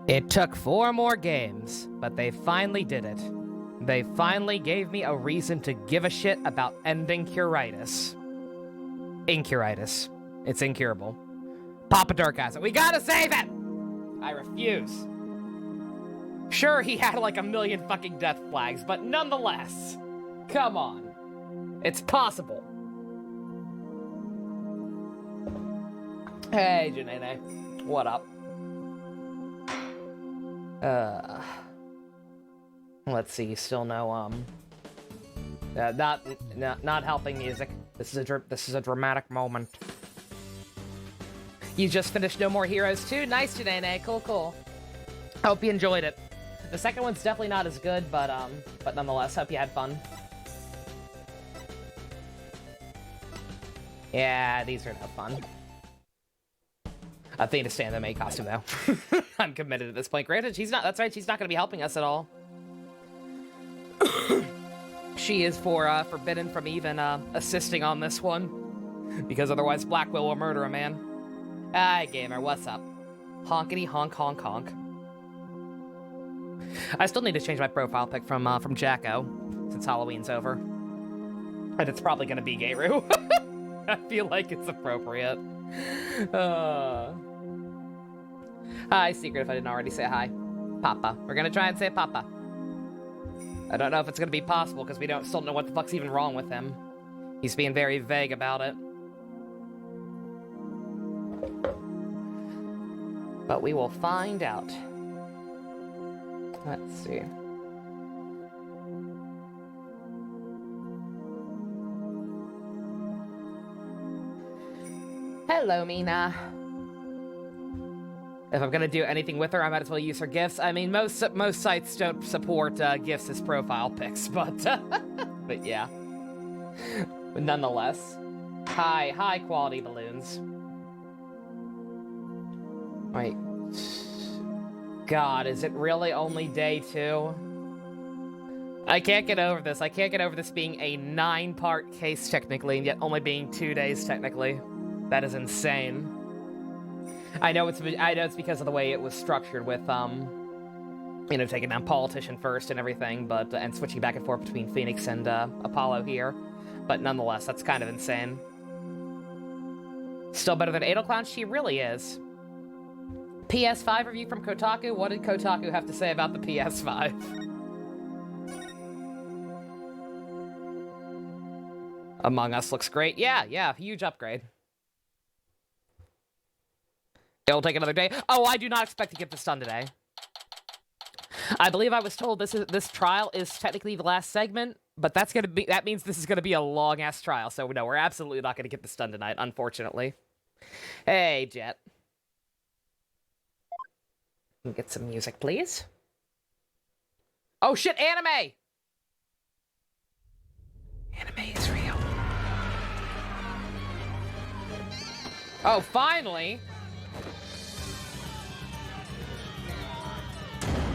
It took 4 more games, but they finally did it. They finally gave me a reason to give a shit about ending Curitis. Incuritis. It's incurable. Papa Dirk has it. We gotta save it! I refuse. Sure, he had like a million fucking death flags, but nonetheless. Come on. It's possible. Hey, Janene. What up? Let's see, still no, not helping music. This is a dramatic moment. You just finished No More Heroes 2? Nice, Janene. Cool. Hope you enjoyed it. The second one's definitely not as good, but nonetheless, hope you had fun. Yeah, these are no fun. Athena stay in the maid costume, though. I'm committed at this point. Granted, she's not. That's right. She's not going to be helping us at all. She is forbidden from even assisting on this one, because otherwise Blackwell will murder a man. Hi, gamer. What's up? Honkity honk honk honk. I still need to change my profile pic from Jacko since Halloween's over, and it's probably going to be Gayru. I feel like it's appropriate. Hi, Secret, if I didn't already say hi. Papa. We're gonna try and say Papa. I don't know if it's gonna be possible, because we still don't know what the fuck's even wrong with him. He's being very vague about it. But we will find out. Let's see. Hello, Mina. If I'm gonna do anything with her, I might as well use her gifts. I mean, most sites don't support gifts as profile pics, but but yeah. But nonetheless, high quality balloons. Wait, God, is it really only day 2? I can't get over this. I can't get over this being a 9-part case technically, and yet only being 2 days technically. That is insane. I know it's because of the way it was structured with, you know, taking down Politician first and everything, but, and switching back and forth between Phoenix and, Apollo here. But nonetheless, that's kind of insane. Still better than Edelclown? She really is. PS5 review from Kotaku? What did Kotaku have to say about the PS5? Among Us looks great. Yeah, huge upgrade. It'll take another day. Oh, I do not expect to get this done today. I believe I was told this trial is technically the last segment, but that means this is gonna be a long ass trial. So no, we're absolutely not gonna get this done tonight, unfortunately. Hey, Jet. Can we get some music, please? Oh shit, anime! Anime is real. Oh, finally!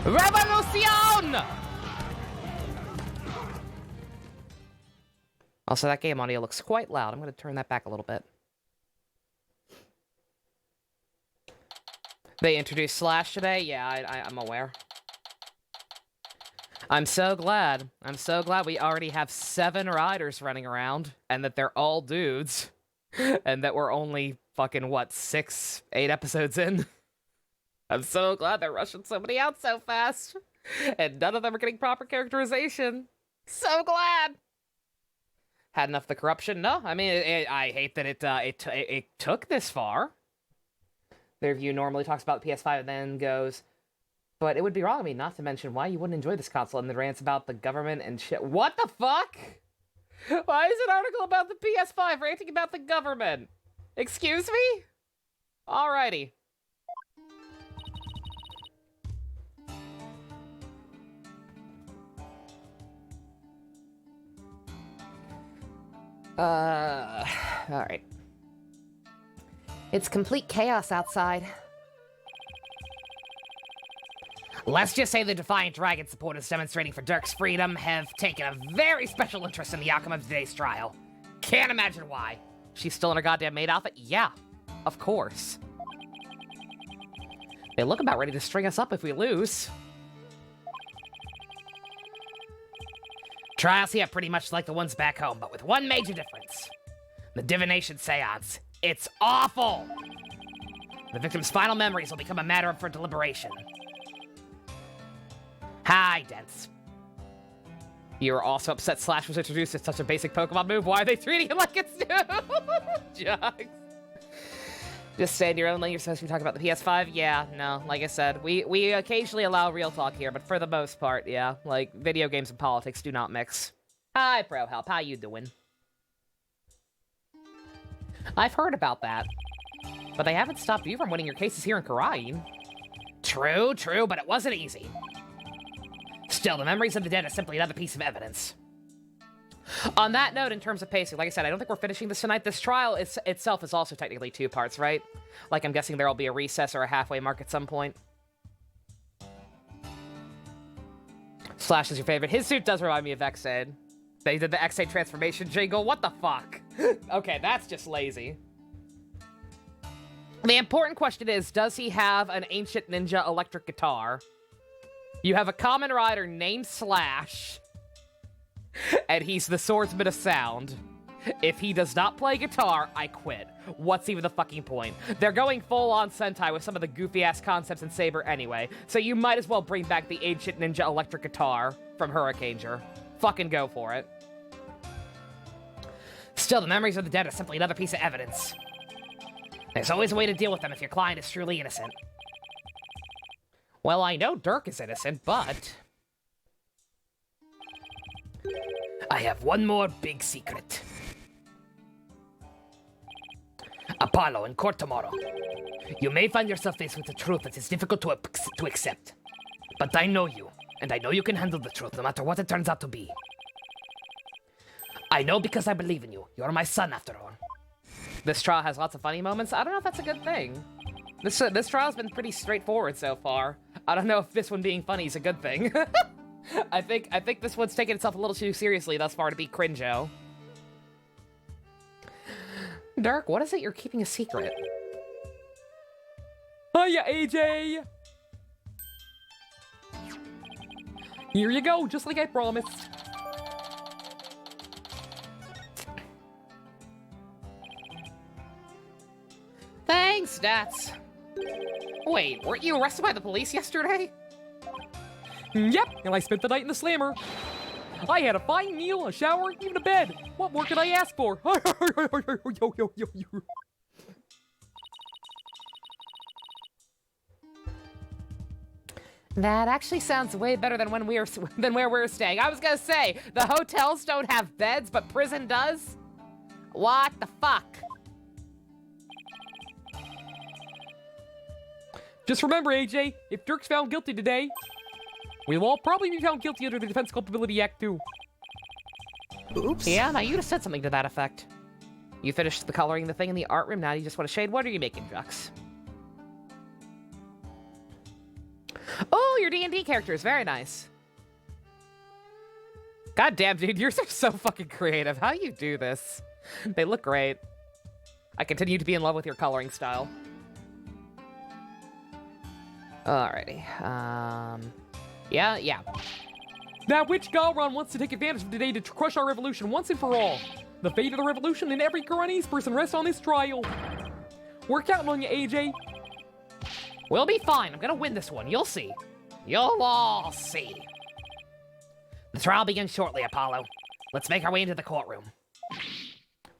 Revolution! Also, that game audio looks quite loud. I'm going to turn that back a little bit. They introduced Slash today? Yeah, I'm aware. I'm so glad. I'm so glad we already have 7 riders running around, and that they're all dudes, and that we're only fucking, what, 6, 8 episodes in? I'm so glad they're rushing somebody out so fast. And none of them are getting proper characterization. So glad. Had enough of the corruption? No, I mean, I hate that it took this far. The review normally talks about the PS5 and then goes, but it would be wrong of me not to mention why you wouldn't enjoy this console, and then rants about the government and shit. What the fuck? Why is an article about the PS5 ranting about the government? Excuse me? Alrighty. Alright. It's complete chaos outside. Let's just say the Defiant Dragon supporters demonstrating for Dirk's freedom have taken a very special interest in the outcome of today's trial. Can't imagine why. She's still in her goddamn maid outfit? Yeah, of course. They look about ready to string us up if we lose. Trials here pretty much like the ones back home, but with one major difference. The divination seance. It's awful! The victim's final memories will become a matter for deliberation. Hi, Dents. You're also upset Slash was introduced as such a basic Pokemon move. Why are they treating it like it's new? Jugs. Just saying your own lane, you're supposed to be talking about the PS5? Yeah, no, like I said, we occasionally allow real talk here, but for the most part, yeah, like, video games and politics do not mix. Hi, Pro Help, how you doing? I've heard about that, but they haven't stopped you from winning your cases here in Karain. True, but it wasn't easy. Still, the memories of the dead are simply another piece of evidence. On that note, in terms of pacing, like I said, I don't think we're finishing this tonight. This trial itself is also technically 2 parts, right? Like, I'm guessing there'll be a recess or a halfway mark at some point. Slash is your favorite. His suit does remind me of X-Aid. They did the X-Aid transformation jingle. What the fuck? Okay, that's just lazy. The important question is, does he have an ancient ninja electric guitar? You have a common rider named Slash, and he's the swordsman of sound. If he does not play guitar, I quit. What's even the fucking point? They're going full-on Sentai with some of the goofy-ass concepts in Saber anyway, so you might as well bring back the ancient ninja electric guitar from Hurricaneger. Fucking go for it. Still, the memories of the dead are simply another piece of evidence. There's always a way to deal with them if your client is truly innocent. Well, I know Dirk is innocent, but... I have one more big secret. Apollo, in court tomorrow. You may find yourself faced with a truth that is difficult to accept. But I know you, and I know you can handle the truth no matter what it turns out to be. I know because I believe in you. You're my son, after all. This trial has lots of funny moments. I don't know if that's a good thing. This trial's been pretty straightforward so far. I don't know if this one being funny is a good thing. I think this one's taking itself a little too seriously thus far to be cringe-o. Dirk, what is it you're keeping a secret? Hiya, AJ! Here you go, just like I promised. Thanks, Stats. Wait, weren't you arrested by the police yesterday? Yep, and I spent the night in the slammer. I had a fine meal, a shower, even a bed. What more could I ask for? That actually sounds way better than where we're staying. I was gonna say, the hotels don't have beds, but prison does? What the fuck? Just remember, AJ, if Dirk's found guilty today, we'll all probably be found guilty under the Defense Culpability Act, too. Oops. Yeah, now you just said something to that effect. You finished the coloring the thing in the art room, now you just want to shade. What are you making, Jux? Oh, your D&D characters, very nice. God damn, dude, yours are so fucking creative. How do you do this? They look great. I continue to be in love with your coloring style. Alrighty, yeah. That witch Galron wants to take advantage of today to crush our revolution once and for all. The fate of the revolution and every Guranese person rests on this trial. We're counting on you, AJ. We'll be fine. I'm gonna win this one. You'll see. You'll all see. The trial begins shortly, Apollo. Let's make our way into the courtroom.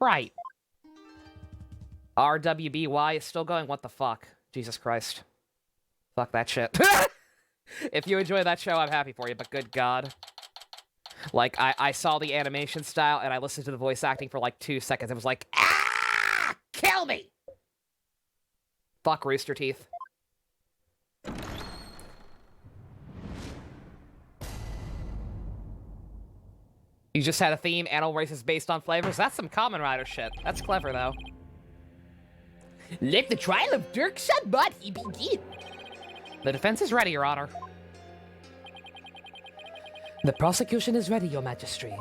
Right. RWBY is still going? What the fuck? Jesus Christ. Fuck that shit. If you enjoy that show, I'm happy for you, but good God. Like, I saw the animation style, and I listened to the voice acting for like 2 seconds. It was like, ah! Kill me! Fuck Rooster Teeth. You just had a theme, animal races based on flavors? That's some Kamen Rider shit. That's clever, though. Let the trial of Dirk Shadbati begin. The defense is ready, Your Honor. The prosecution is ready, Your Majesty.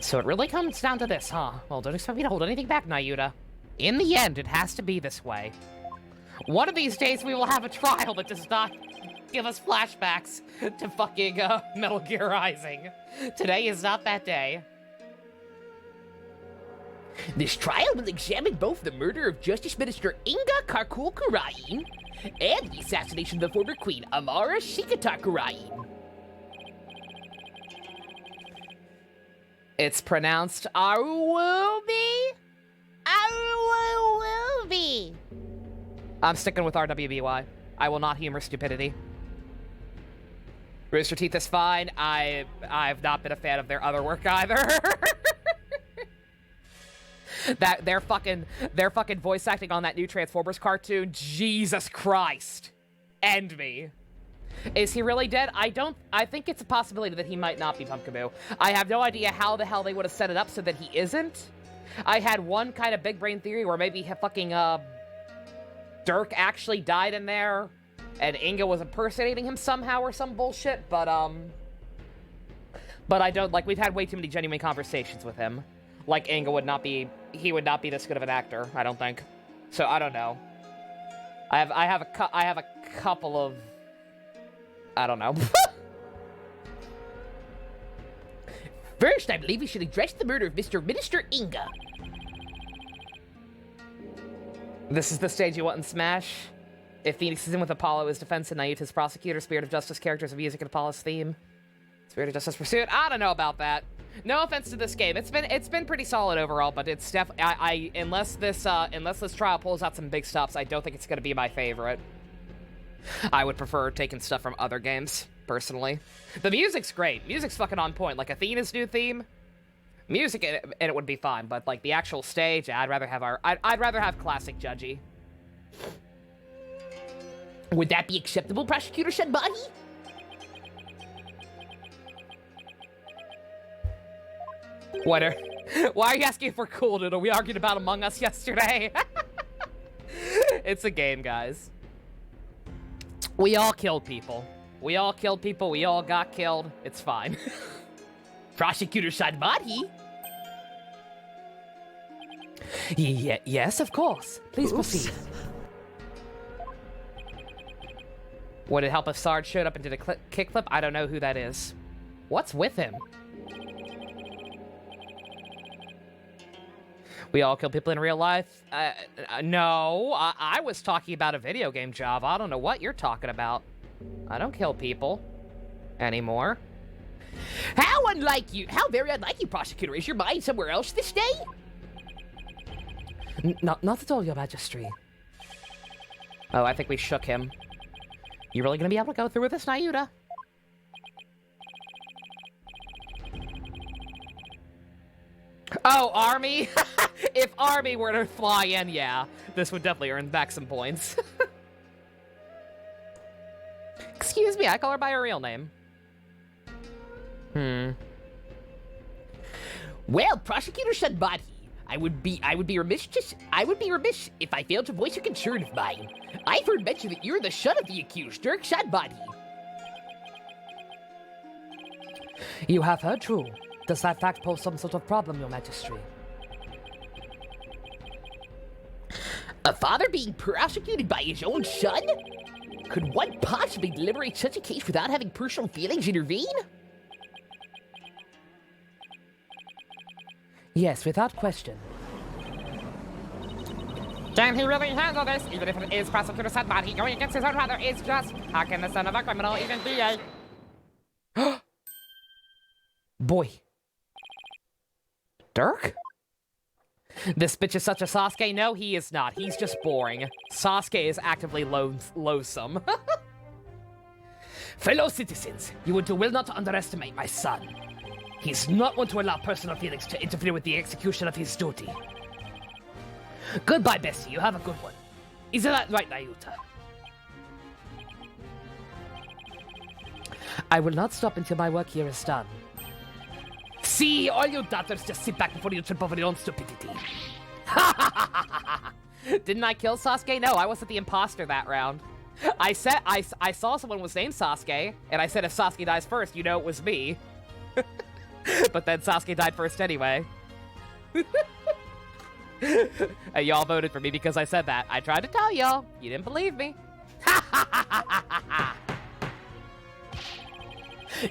So it really comes down to this, huh? Well, don't expect me to hold anything back, Nayuta. In the end, it has to be this way. One of these days we will have a trial that does not give us flashbacks to fucking Metal Gear Rising. Today is not that day. This trial will examine both the murder of Justice Minister Inga Karain and the assassination of the former queen, Amara Shikatakarain. It's pronounced Aruwubi? Aruwubi. I'm sticking with RWBY. I will not humor stupidity. Rooster Teeth is fine. I've not been a fan of their other work either. That their fucking voice acting on that new Transformers cartoon, Jesus Christ. End me. Is he really dead? I think it's a possibility that he might not be Pumpkaboo. I have no idea how the hell they would have set it up so that he isn't. I had one kind of big brain theory where maybe fucking Dirk actually died in there and Inga was impersonating him somehow or some bullshit, but I don't, like, we've had way too many genuine conversations with him. Like, Inga would not be this good of an actor, I don't think. So, I don't know. I have a couple of, I don't know. First, I believe we should address the murder of Mr. Minister Inga. This is the stage you want in Smash? If Phoenix is in with Apollo as defense and Nayuta's prosecutor, Spirit of Justice characters of music and Apollo's theme. Spirit of Justice Pursuit. I don't know about that. No offense to this game. It's been pretty solid overall, but it's unless this trial pulls out some big stops, I don't think it's gonna be my favorite. I would prefer taking stuff from other games, personally. The music's great. Music's fucking on point. Like Athena's new theme. Music in it would be fine, but like the actual stage, I'd rather have classic Judgy. Would that be acceptable, Prosecutor Shadbani? Why are you asking if we're cool, dude? We argued about Among Us yesterday. It's a game, guys. We all killed people. We all killed people. We all got killed. It's fine. Prosecutor Shadbani? Yes, of course. Please proceed. Would it help if Sarge showed up and did a kickflip? I don't know who that is. What's with him? We all kill people in real life? No, I was talking about a video game job. I don't know what you're talking about. I don't kill people anymore. How very unlike you, Prosecutor. Is your mind somewhere else this day? Not at all, Your Majesty. Oh, I think we shook him. You really gonna be able to go through with this, Nayuta? Oh, Army? If Army were to fly in, yeah, this would definitely earn back some points. Excuse me, I call her by her real name. Well, Prosecutor Shadbani, I would be remiss if I failed to voice a concern of mine. I've heard mention that you're the son of the accused, Dirk Shadbani. You have heard true. Does that fact pose some sort of problem, Your Majesty? A father being prosecuted by his own son? Could one possibly deliberate such a case without having personal feelings intervene? Yes, without question. Can he really handle this? Even if it is Prosecutor Shadbani going against his own father is just... How can the son of a criminal even be a... Boy. Dirk? This bitch is such a Sasuke? No, he is not. He's just boring. Sasuke is actively loathsome. Fellow citizens, you would do well not to underestimate my son. He's not one to allow personal feelings to interfere with the execution of his duty. Goodbye, Bessie. You have a good one. Isn't that right, Nayuta? I will not stop until my work here is done. See, all you daughters just sit back before you trip over your own stupidity. Didn't I kill Sasuke? No, I wasn't the imposter that round. I saw someone was named Sasuke, and I said if Sasuke dies first, you know it was me. But then Sasuke died first anyway. And y'all voted for me because I said that. I tried to tell y'all. You didn't believe me.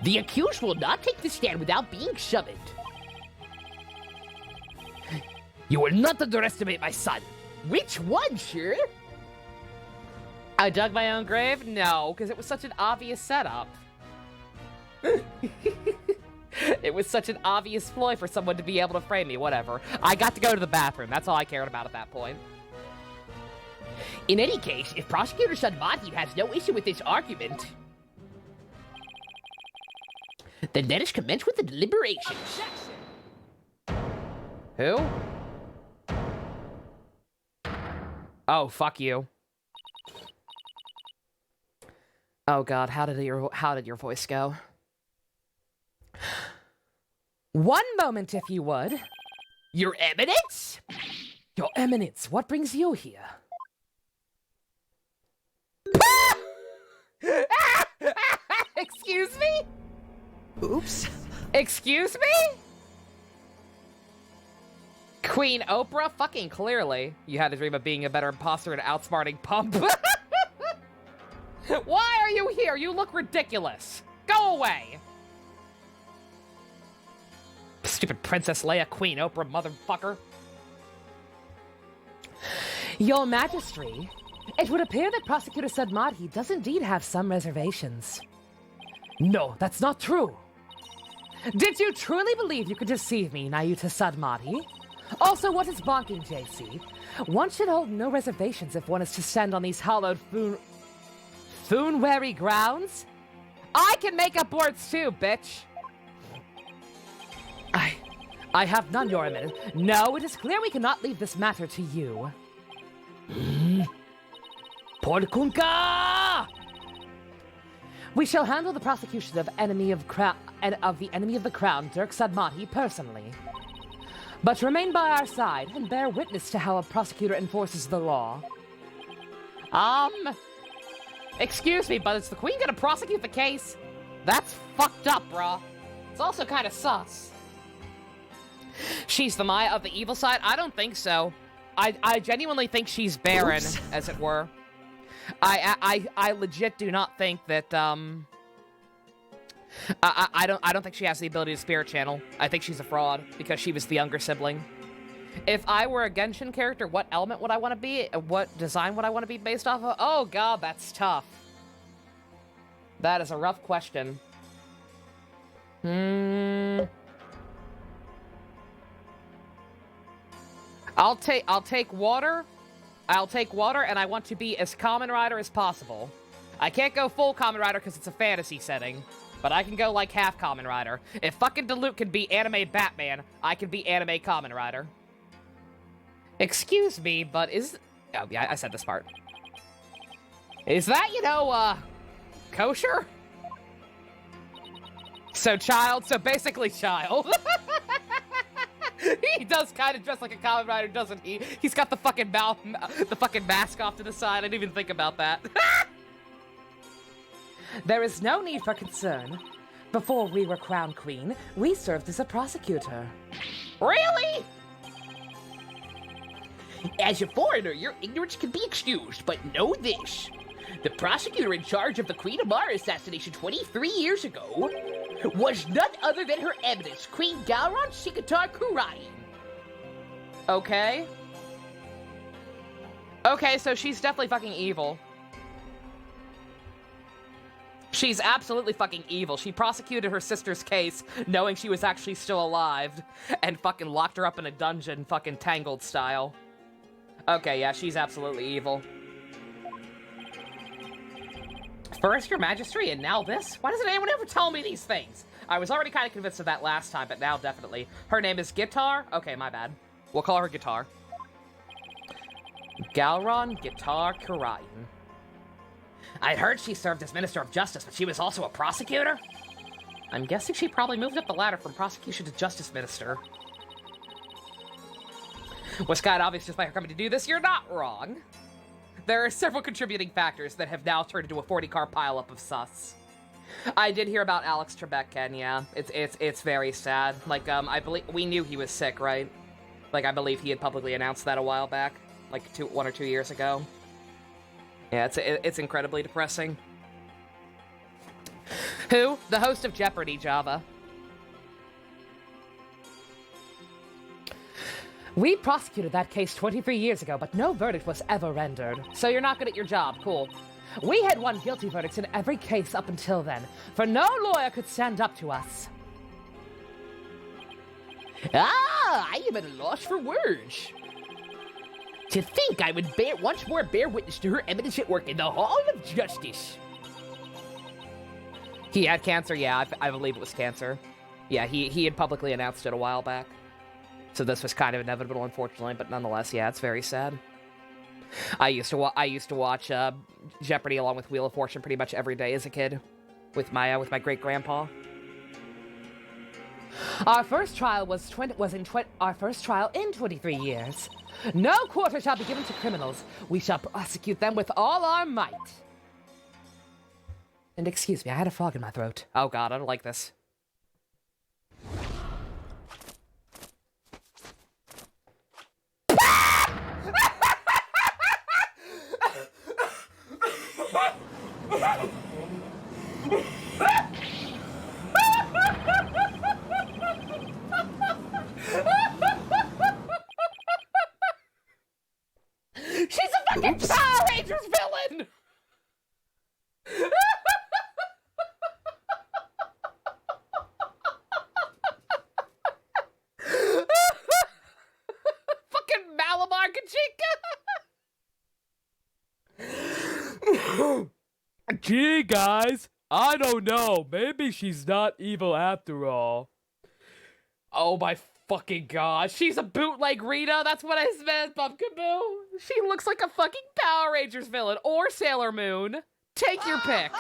The accused will not take the stand without being summoned. You will not underestimate my son. Which one, sir? I dug my own grave? No, because it was such an obvious setup. It was such an obvious ploy for someone to be able to frame me. Whatever. I got to go to the bathroom. That's all I cared about at that point. In any case, if Prosecutor Sadmati has no issue with this argument, then let us commence with the deliberations. Who? Oh, fuck you. Oh god, how did your voice go? One moment, if you would. Your Eminence? Your Eminence, what brings you here? Excuse me? Oops. Excuse me? Queen Oprah? Fucking clearly. You had a dream of being a better imposter and outsmarting Pump. Why are you here? You look ridiculous. Go away. Stupid Princess Leia, Queen Oprah, motherfucker. Your Majesty, it would appear that Prosecutor Sadmati does indeed have some reservations. No, that's not true. Did you truly believe you could deceive me, Nayuta Sadmati? Also, what is bonking, JC? One should hold no reservations if one is to stand on these hallowed Foon-weary grounds? I can make up words too, bitch. I have none, Your Eminence. No, it is clear we cannot leave this matter to you. Porkunka! We shall handle the prosecution of the enemy of the crown, Dirk Sadmati, personally. But remain by our side and bear witness to how a prosecutor enforces the law. Excuse me, but is the Queen gonna prosecute the case? That's fucked up, brah. It's also kind of sus. She's the Maya of the evil side? I don't think so. I genuinely think she's barren, Oops. as it were. I legit do not think that, I don't think she has the ability to spirit channel. I think she's a fraud, because she was the younger sibling. If I were a Genshin character, what element would I want to be? What design would I want to be based off of? Oh god, that's tough. That is a rough question. I'll take water. I'll take water, and I want to be as Kamen Rider as possible. I can't go full Kamen Rider because it's a fantasy setting, but I can go like half Kamen Rider. If fucking Dilute can be anime Batman, I can be anime Kamen Rider. Excuse me, but is... Oh, yeah, I said this part. Is that, kosher? So basically child. He does kind of dress like a Kamen Rider, doesn't he? He's got the fucking mask off to the side. I didn't even think about that. There is no need for concern. Before we were crowned queen, we served as a prosecutor. Really? As a foreigner, your ignorance can be excused, but know this. The prosecutor in charge of the Queen Amara assassination 23 years ago was none other than Her Eminence, Queen Galron Sikatar Kurai. Okay. Okay, so she's definitely fucking evil. She's absolutely fucking evil. She prosecuted her sister's case knowing she was actually still alive and fucking locked her up in a dungeon fucking Tangled style. Okay, yeah, she's absolutely evil. First your Majesty, and now this? Why doesn't anyone ever tell me these things? I was already kind of convinced of that last time, but now definitely. Her name is Guitar? Okay, my bad. We'll call her Guitar. Galron Guitar Karayan. I'd heard she served as Minister of Justice, but she was also a prosecutor? I'm guessing she probably moved up the ladder from prosecution to Justice Minister. Was kind of obvious just by her coming to do this? You're not wrong. There are several contributing factors that have now turned into a 40-car pileup of sus. I did hear about Alex Trebek, Ken, yeah. It's very sad. Like, I believe we knew he was sick, right? Like, I believe he had publicly announced that a while back, like 1 or 2 years ago. Yeah, it's incredibly depressing. Who? The host of Jeopardy, Java. We prosecuted that case 23 years ago, but no verdict was ever rendered. So you're not good at your job, cool. We had won guilty verdicts in every case up until then, for no lawyer could stand up to us. I am at a loss for words. To think I would once more bear witness to her evidence at work in the Hall of Justice. He had cancer, yeah, I believe it was cancer. Yeah, he had publicly announced it a while back. So this was kind of inevitable, unfortunately, but nonetheless, yeah, it's very sad. I used to watch Jeopardy along with Wheel of Fortune pretty much every day as a kid, with my great grandpa. Our first trial our first trial in 23 years. No quarter shall be given to criminals. We shall prosecute them with all our might. And excuse me, I had a frog in my throat. Oh God, I don't like this. She's a fucking Power Rangers villain! Fucking Malamar Kachika! Gee, guys, I don't know. Maybe she's not evil after all. Oh my fucking God, she's a bootleg Rita, that's what I meant, Bubkaboo. She looks like a fucking Power Rangers villain, or Sailor Moon. Take your pick.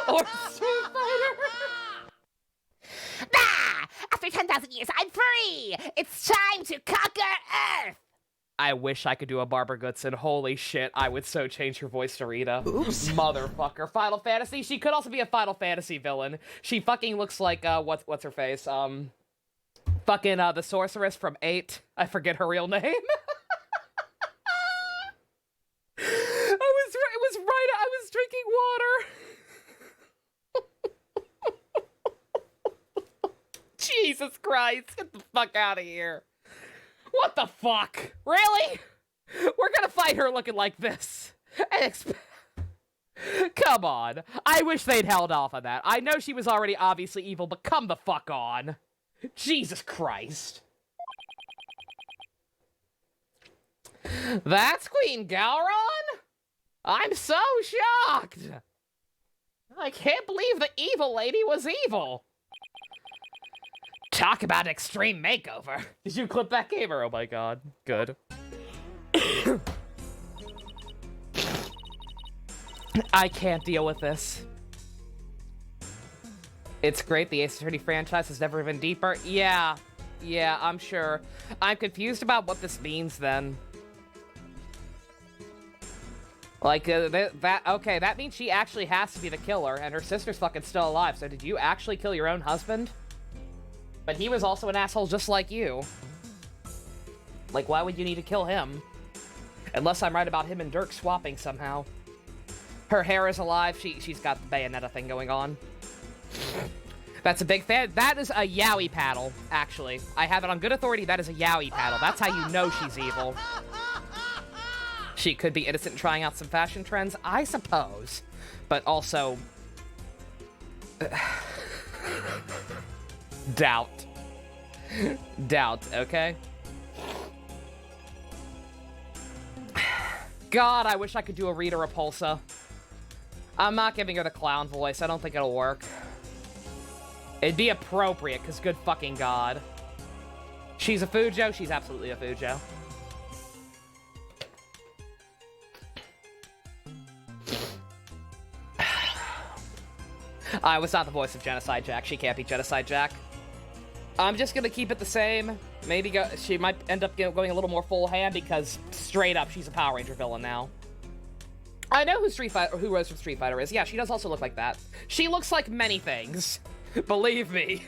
Or Street Fighter. Ah! After 10,000 years, I'm free! It's time to conquer Earth! I wish I could do a Barbara Goodson. Holy shit, I would so change her voice to Rita. Oops. Motherfucker. Final Fantasy? She could also be a Final Fantasy villain. She fucking looks like, what's her face? Fucking, the sorceress from 8. I forget her real name. It was right, I was drinking water. Jesus Christ, get the fuck out of here. What the fuck? Really? We're gonna fight her looking like this. Come on. I wish they'd held off on that. I know she was already obviously evil, but come the fuck on. Jesus Christ. That's Queen Galron? I'm so shocked. I can't believe the evil lady was evil. Talk about extreme makeover. Did you clip that gamer? Oh my God. Good. I can't deal with this. It's great, the Ace Attorney franchise has never been deeper. Yeah, I'm sure. I'm confused about what this means then. Like, okay, that means she actually has to be the killer, and her sister's fucking still alive, so did you actually kill your own husband? But he was also an asshole just like you. Like, why would you need to kill him? Unless I'm right about him and Dirk swapping somehow. Her hair is alive, she's got the Bayonetta thing going on. That's a big fan. That is a yaoi paddle, actually. I have it on good authority, that is a yaoi paddle. That's how you know she's evil. She could be innocent in trying out some fashion trends, I suppose. But also... doubt. Doubt, okay? God, I wish I could do a Rita Repulsa. I'm not giving her the clown voice. I don't think it'll work. It'd be appropriate, because good fucking God. She's a Fujo? She's absolutely a Fujo. I was not the voice of Genocide Jack. She can't be Genocide Jack. I'm just gonna keep it the same. Maybe she might end up going a little more full hand because straight up she's a Power Ranger villain now. I know who Rose from Street Fighter is. Yeah, she does also look like that. She looks like many things. Believe me.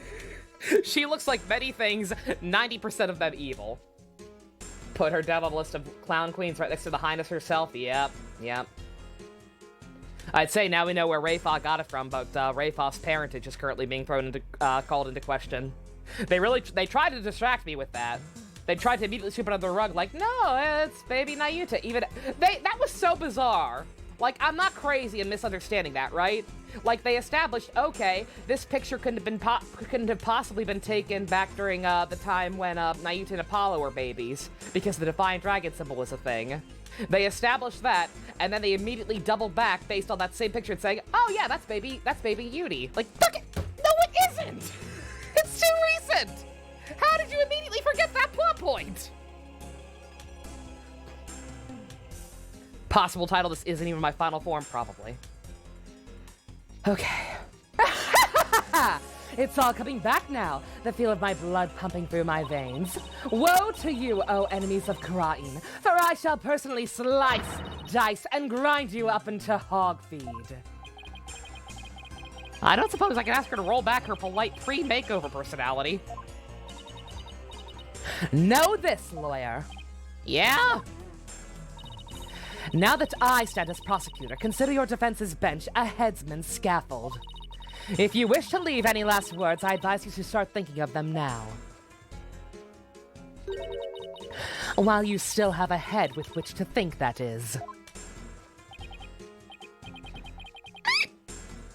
She looks like many things, 90% of them evil. Put her down on the list of clown queens right next to the Highness herself. Yep. I'd say now we know where Rayfa got it from, but Rayfa's parentage is currently being called into question. They tried to distract me with that. They tried to immediately sweep it under the rug, like, no, it's baby Nayuta. That was so bizarre. Like, I'm not crazy in misunderstanding that, right? Like, they established, okay, this picture couldn't have possibly been taken back during the time when Nayuta and Apollo were babies, because the Defiant Dragon symbol was a thing. They established that, and then they immediately doubled back based on that same picture and saying, oh yeah, that's baby Yudi. Like, fuck it! No, it isn't! It's too recent! How did you immediately forget that plot point? Possible title, this isn't even my final form, probably. Okay. It's all coming back now, the feel of my blood pumping through my veins. Woe to you, O enemies of Karain, for I shall personally slice, dice, and grind you up into hog feed. I don't suppose I can ask her to roll back her polite pre-makeover personality. Know this, lawyer. Yeah? Now that I stand as prosecutor, consider your defense's bench a headsman's scaffold. If you wish to leave any last words, I advise you to start thinking of them now. While you still have a head with which to think, that is.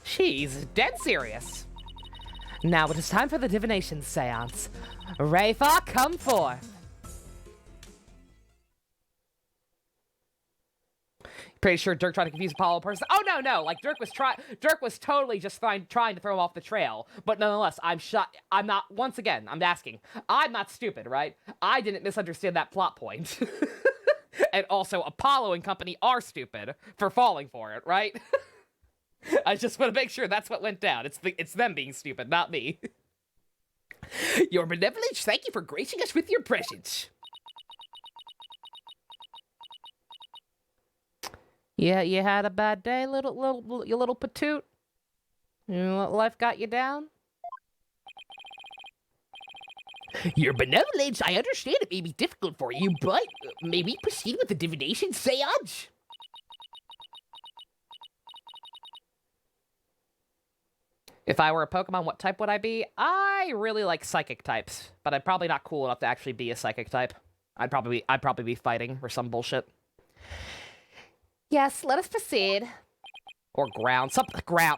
She's dead serious. Now it is time for the divination seance. Rayfa, come forth. Pretty sure Dirk tried to confuse Apollo person. Oh no! Like Dirk was totally just trying to throw him off the trail. But nonetheless, I'm not. Once again, I'm asking. I'm not stupid, right? I didn't misunderstand that plot point. And also, Apollo and company are stupid for falling for it, right? I just want to make sure that's what went down. It's them being stupid, not me. Your benevolence, thank you for gracing us with your presence. Yeah, you had a bad day, you little patoot? Life got you down? Your benevolence, I understand it may be difficult for you, but may we proceed with the divination seance? If I were a Pokemon, what type would I be? I really like psychic types, but I'm probably not cool enough to actually be a psychic type. I'd probably be fighting or some bullshit. Yes, let us proceed. Or ground.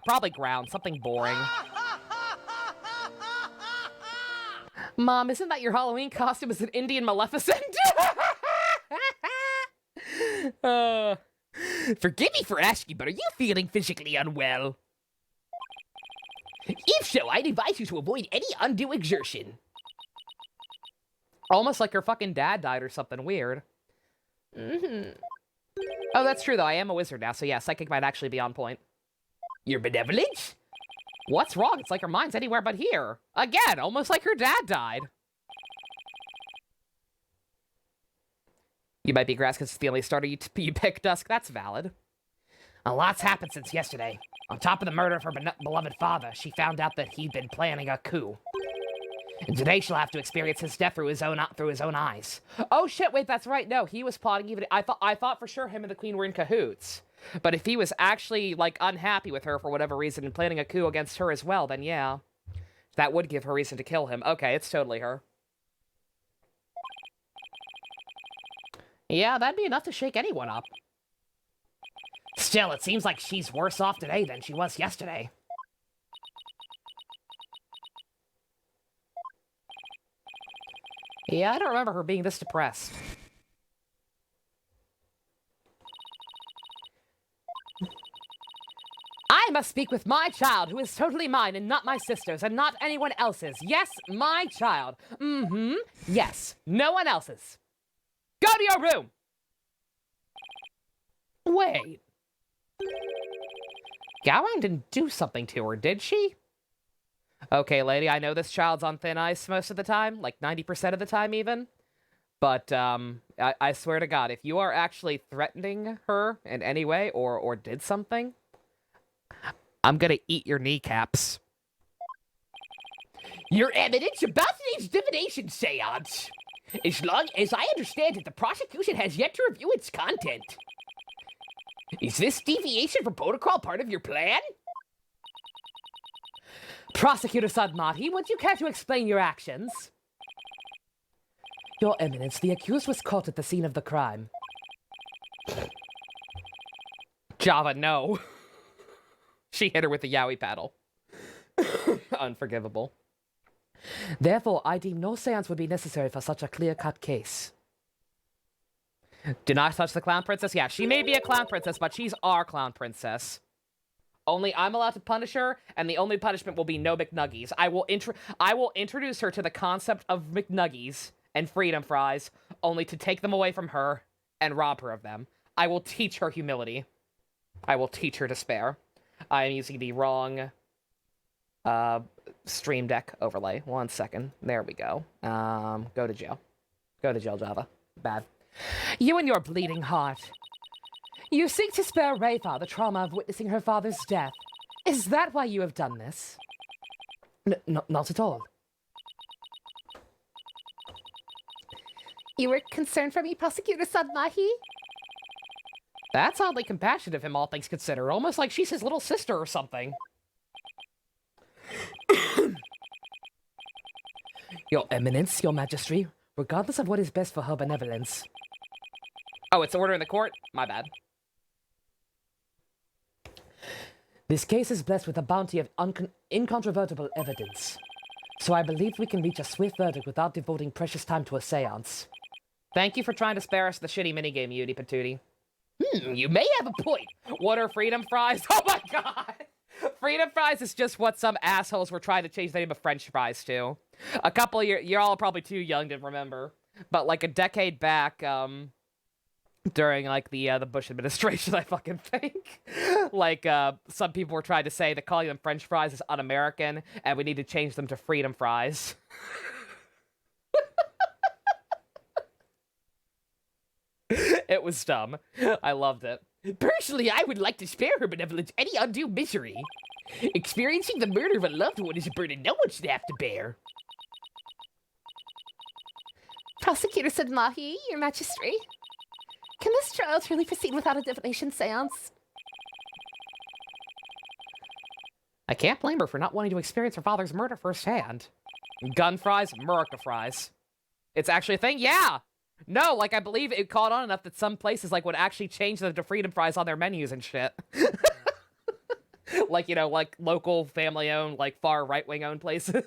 Probably ground. Something boring. Mom, isn't that your Halloween costume as an Indian Maleficent? Forgive me for asking, but are you feeling physically unwell? If so, I'd advise you to avoid any undue exertion. Almost like her fucking dad died or something weird. Oh, that's true, though. I am a wizard now, so yeah, psychic might actually be on point. Your benevolence? What's wrong? It's like her mind's anywhere but here. Again, almost like her dad died. You might be grass because it's the only starter you pick, Dusk. That's valid. A lot's happened since yesterday. On top of the murder of her beloved father, she found out that he'd been planning a coup. And today she'll have to experience his death through his own eyes. Oh shit, wait, that's right. No, he was plotting even... I thought for sure him and the queen were in cahoots. But if he was actually, like, unhappy with her for whatever reason and planning a coup against her as well, then yeah. That would give her reason to kill him. Okay, it's totally her. Yeah, that'd be enough to shake anyone up. Still, it seems like she's worse off today than she was yesterday. Yeah, I don't remember her being this depressed. I must speak with my child, who is totally mine and not my sister's and not anyone else's. Yes, my child. Yes, no one else's. Go to your room! Wait. Gowang didn't do something to her, did she? Okay, lady, I know this child's on thin ice most of the time, like 90% of the time even. But, I swear to God, if you are actually threatening her in any way or did something, I'm gonna eat your kneecaps. Your Eminence, about today's divination seance. As long as I understand it, the prosecution has yet to review its content. Is this deviation from protocol part of your plan? Prosecutor Sadmati, would you care to explain your actions? Your Eminence, the accused was caught at the scene of the crime. Java, no. She hit her with the yaoi paddle. Unforgivable. Therefore, I deem no seance would be necessary for such a clear-cut case. Do not touch the clown princess. Yeah, she may be a clown princess, but she's our clown princess. Only I'm allowed to punish her, and the only punishment will be no McNuggies. I will introduce her to the concept of McNuggies and freedom fries, only to take them away from her and rob her of them. I will teach her humility. I will teach her despair. I am using the wrong Stream Deck overlay. 1 second. There we go. Go to jail. Go to jail, Java. Bad. You and your bleeding heart. You seek to spare Rayfa the trauma of witnessing her father's death. Is that why you have done this? Not at all. You were concerned for me, Prosecutor Sadmahi? That's oddly compassionate of him, all things considered. Almost like she's his little sister or something. Your Eminence, your Majesty, regardless of what is best for her benevolence. Oh, it's order in the court? My bad. This case is blessed with a bounty of incontrovertible evidence. So I believe we can reach a swift verdict without devoting precious time to a seance. Thank you for trying to spare us the shitty minigame, Yudi Patootie. You may have a point. What are freedom fries? Oh my god! Freedom fries is just what some assholes were trying to change the name of French fries to. A couple of years, you're all probably too young to remember, but like a decade back, during like the Bush administration, I fucking think, like some people were trying to say that calling them French fries is un-American, and we need to change them to freedom fries. It was dumb. I loved it. Personally, I would like to spare her benevolence any undue misery. Experiencing the murder of a loved one is a burden no one should have to bear. Prosecutor Sadmahi, Your Majesty, can this trial truly proceed without a divination seance? I can't blame her for not wanting to experience her father's murder firsthand. Gun fries, America fries. It's actually a thing? Yeah! No, like, I believe it caught on enough that some places, like, would actually change them to freedom fries on their menus and shit. Like, you know, like, local family-owned, like, far right-wing-owned places.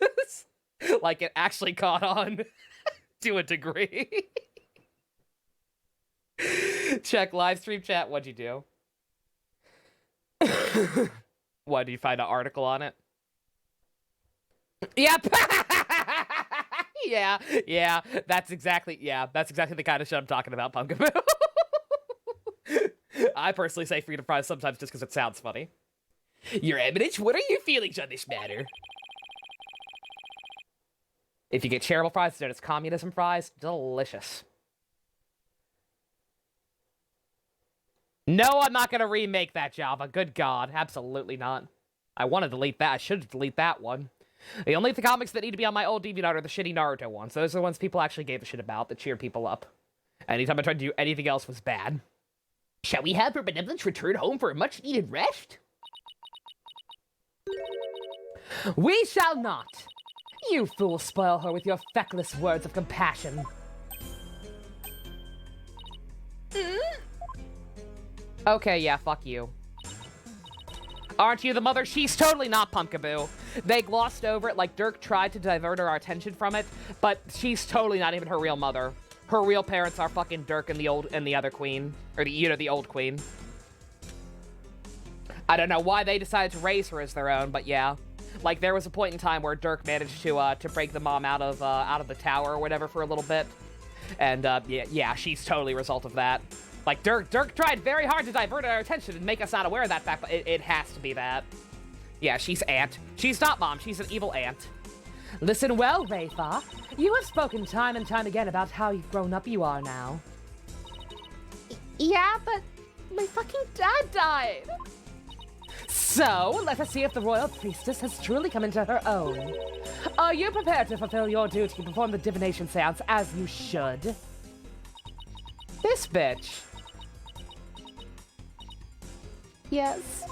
Like, it actually caught on to a degree. Check live stream chat. What'd you do? What, did you find an article on it? Yep. Yeah, that's exactly the kind of shit I'm talking about, Pumpkin. I personally say freedom fries sometimes just because it sounds funny. Your Eminence, what are your feelings on this matter? If you get charitable fries instead of communism fries, delicious. No, I'm not going to remake that, Java. Good God, absolutely not. I want to delete that. I should delete that one. The only comics that need to be on my old DeviantArt are the shitty Naruto ones. Those are the ones people actually gave a shit about, that cheer people up. Anytime I tried to do anything else was bad. Shall we have her benevolence return home for a much-needed rest? We shall not! You fools spoil her with your feckless words of compassion. Okay, yeah, fuck you. Aren't you the mother? She's totally not Pumpkaboo. They glossed over it, like Dirk tried to divert our attention from it, but she's totally not even her real mother. Her real parents are fucking Dirk and the other queen, or the old queen. I don't know why they decided to raise her as their own, but yeah. Like, there was a point in time where Dirk managed to break the mom out of the tower or whatever for a little bit, and yeah, she's totally a result of that. Like, Dirk tried very hard to divert our attention and make us not aware of that fact, but it has to be that. Yeah, she's aunt. She's not mom, she's an evil aunt. Listen well, Rayfa. You have spoken time and time again about how grown up you are now. Yeah, but my fucking dad died. So, let us see if the royal priestess has truly come into her own. Are you prepared to fulfill your duty and perform the divination seance as you should? This bitch. Yes.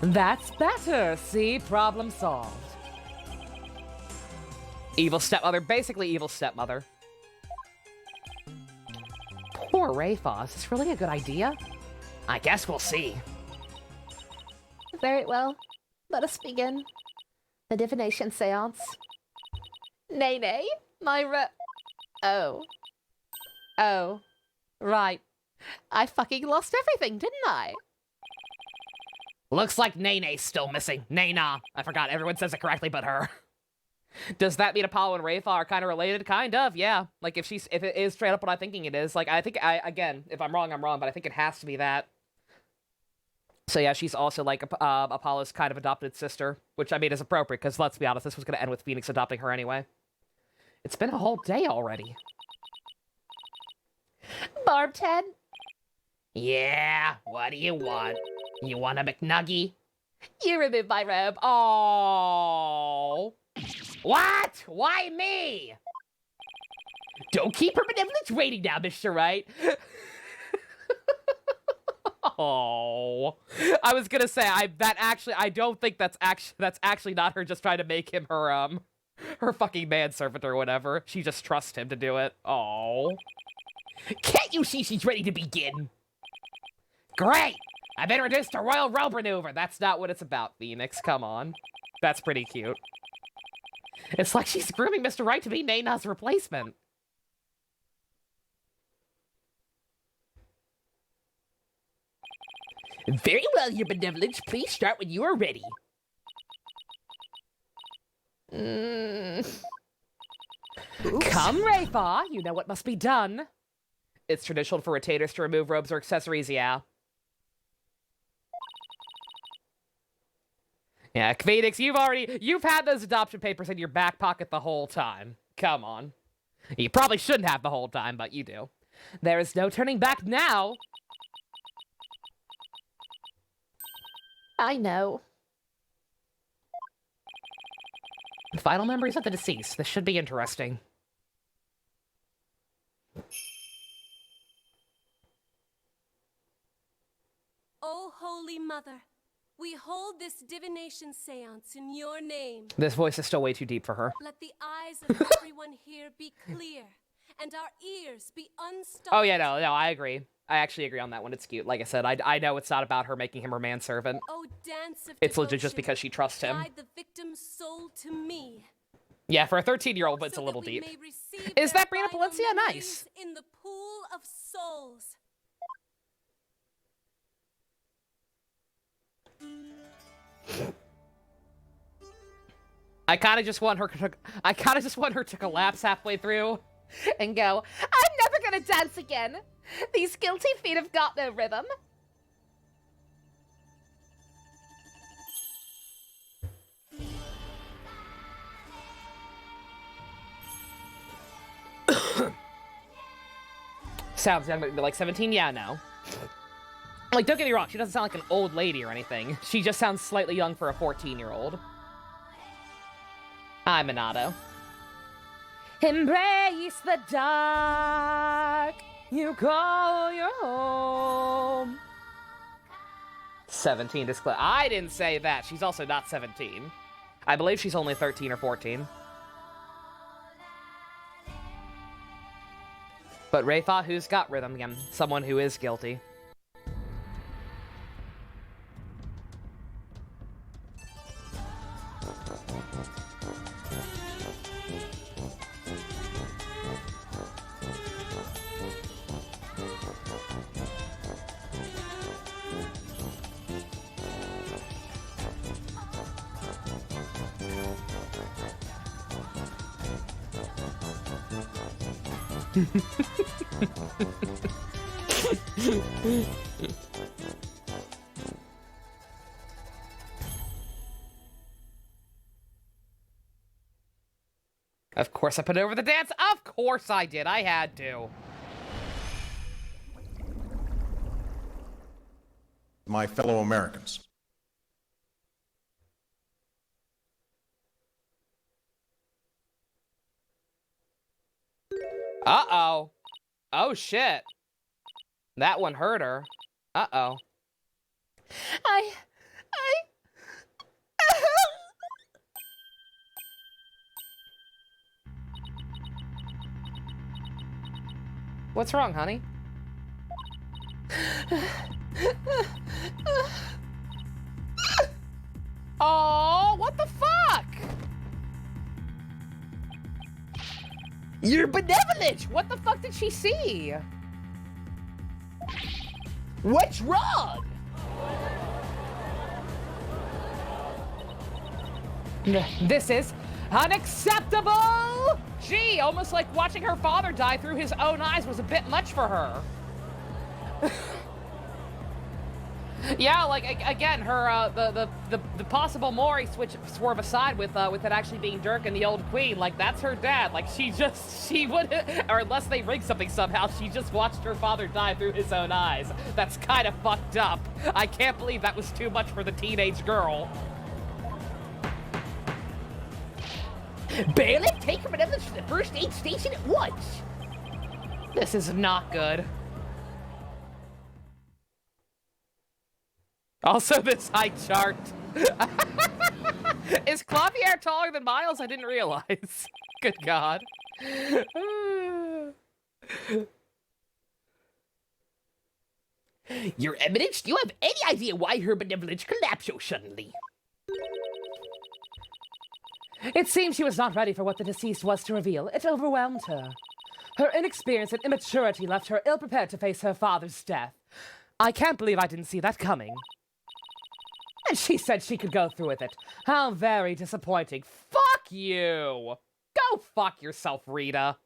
That's better. See, problem solved. Evil stepmother, basically evil stepmother. Poor Rayfa. Is this really a good idea? I guess we'll see. Very well. Let us begin. The divination seance. Nay, Oh. Oh. Right. I fucking lost everything, didn't I? Looks like Nene's still missing. Nena. I forgot, everyone says it correctly but her. Does that mean Apollo and Rayfa are kind of related? Kind of, yeah. Like, if it is straight up what I'm thinking it is. Like, again, if I'm wrong, I'm wrong, but I think it has to be that. So yeah, she's also, like, Apollo's kind of adopted sister, which, I mean, is appropriate, because let's be honest, this was going to end with Phoenix adopting her anyway. It's been a whole day already. Barb Ted? Yeah, what do you want? You want a McNuggie? You removed my robe. Oh. What? Why me? Don't keep her benevolence rating now, Mr. Wright. Oh, I was gonna say I don't think that's actually not her just trying to make him her fucking manservant or whatever. She just trusts him to do it. Oh, Can't you see she's ready to begin? Great! I've introduced a royal robe maneuver. that's not what it's about, Phoenix. Come on, that's pretty cute. It's like she's grooming Mr. Wright to be Nena's replacement. Very well, your benevolence. Please start when you are ready. Come, Rayfa. You know what must be done. It's traditional for retainers to remove robes or accessories, yeah. Yeah, Phoenix, you've had those adoption papers in your back pocket the whole time. Come on. You probably shouldn't have the whole time, but you do. There is no turning back now. I know. Final memories of the deceased. This should be interesting. O Holy Mother, we hold this divination seance in your name. This voice is still way too deep for her. Let the eyes of everyone here be clear, and our ears be unstopped. Oh yeah, no, I agree. I actually agree on that one. It's cute. Like I said, I know it's not about her making him her manservant. O dance of It's legit devotion, just because she trusts him. guide the victim's soul to me. Yeah, for a 13-year-old, but it's so a little that we deep. may receive Is their that Brianna final Palencia? memories Nice. In the pool of souls. I kind of just want her to collapse halfway through. And go, I'm never gonna dance again. These guilty feet have got no rhythm. Sounds like 17, yeah, no. Like, don't get me wrong, she doesn't sound like an old lady or anything. She just sounds slightly young for a 14-year-old. Hi, Minato. Embrace the dark. You call your home. 17 disclaimer. I didn't say that. She's also not 17. I believe she's only 13 or 14. But Rayfa, who's got rhythm again? Someone who is guilty. Of course I put over the dance. Of course I did. I had to. My fellow Americans. Uh-oh. Oh, shit. That one hurt her. Uh-oh. I... What's wrong, honey? Oh, what the fuck? You're benevolent! What the fuck did she see? What's wrong? This is unacceptable! Gee, almost like watching her father die through his own eyes was a bit much for her. Yeah, like again, her the possible Maury swerve aside with it actually being Dirk and the old queen, like that's her dad. Like she would, or unless they rigged something somehow, she just watched her father die through his own eyes. That's kind of fucked up. I can't believe that was too much for the teenage girl. Bailiff, take her benevolence to the first aid station at once. This is not good. Also, this high chart. Is Clavier taller than Miles? I didn't realize. Good God. Your Eminence, do you have any idea why her benevolence collapsed so suddenly? It seems she was not ready for what the deceased was to reveal. It overwhelmed her. Her inexperience and immaturity left her ill-prepared to face her father's death. I can't believe I didn't see that coming. And she said she could go through with it. How very disappointing. Fuck you. Go fuck yourself, Rita.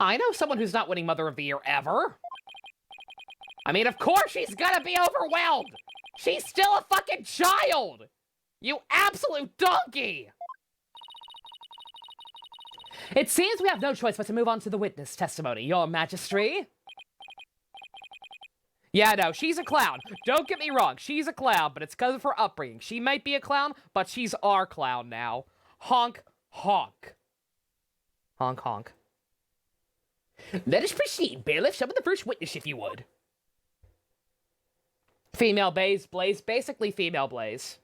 I know someone who's not winning Mother of the Year ever. I mean, of course she's gonna be overwhelmed. She's still a fucking child. You absolute donkey! It seems we have no choice but to move on to the witness testimony, Your Majesty. Yeah, no, she's a clown. Don't get me wrong, she's a clown, but it's because of her upbringing. She might be a clown, but she's our clown now. Honk, honk. Honk, honk. Let us proceed, Bailiff. Summon the first witness, if you would. Female Blaze, basically female Blaze.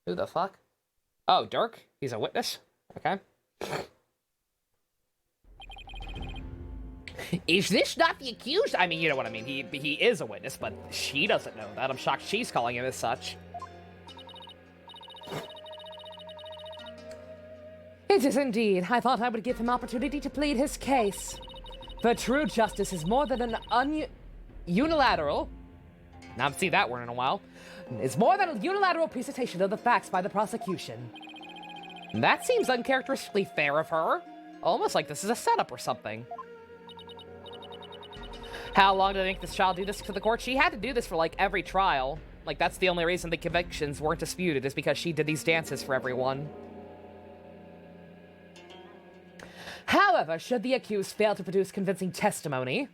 Who the fuck? Oh, Dirk? He's a witness? Okay. Is this not the accused? I mean, you know what I mean. He is a witness, but she doesn't know that. I'm shocked she's calling him as such. It is indeed. I thought I would give him opportunity to plead his case. For true justice is more than an unilateral. Now, I haven't seen that word in a while. Is more than a unilateral presentation of the facts by the prosecution. That seems uncharacteristically fair of her. Almost like this is a setup or something. How long did they make this child do this to the court? She had to do this for, like, every trial. Like, that's the only reason the convictions weren't disputed, is because she did these dances for everyone. However, should the accused fail to produce convincing testimony,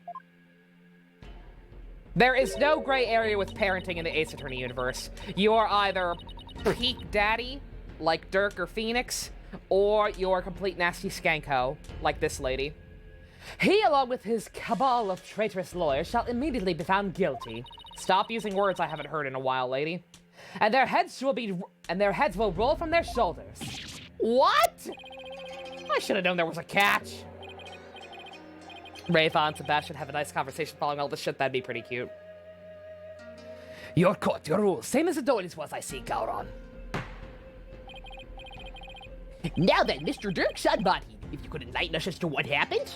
there is no gray area with parenting in the Ace Attorney universe. You are either peak daddy, like Dirk or Phoenix, or you're a complete nasty skanko, like this lady. he, along with his cabal of traitorous lawyers, shall immediately be found guilty. Stop using words I haven't heard in a while, lady. And their heads will roll from their shoulders. What? I should have known there was a catch. Rafa and Sebastian have a nice conversation following all this shit. That'd be pretty cute. Your court, your rules, same as it always was, I see, Gauron. Now then, Mr. Dirk Sunbody, if you could enlighten us as to what happened?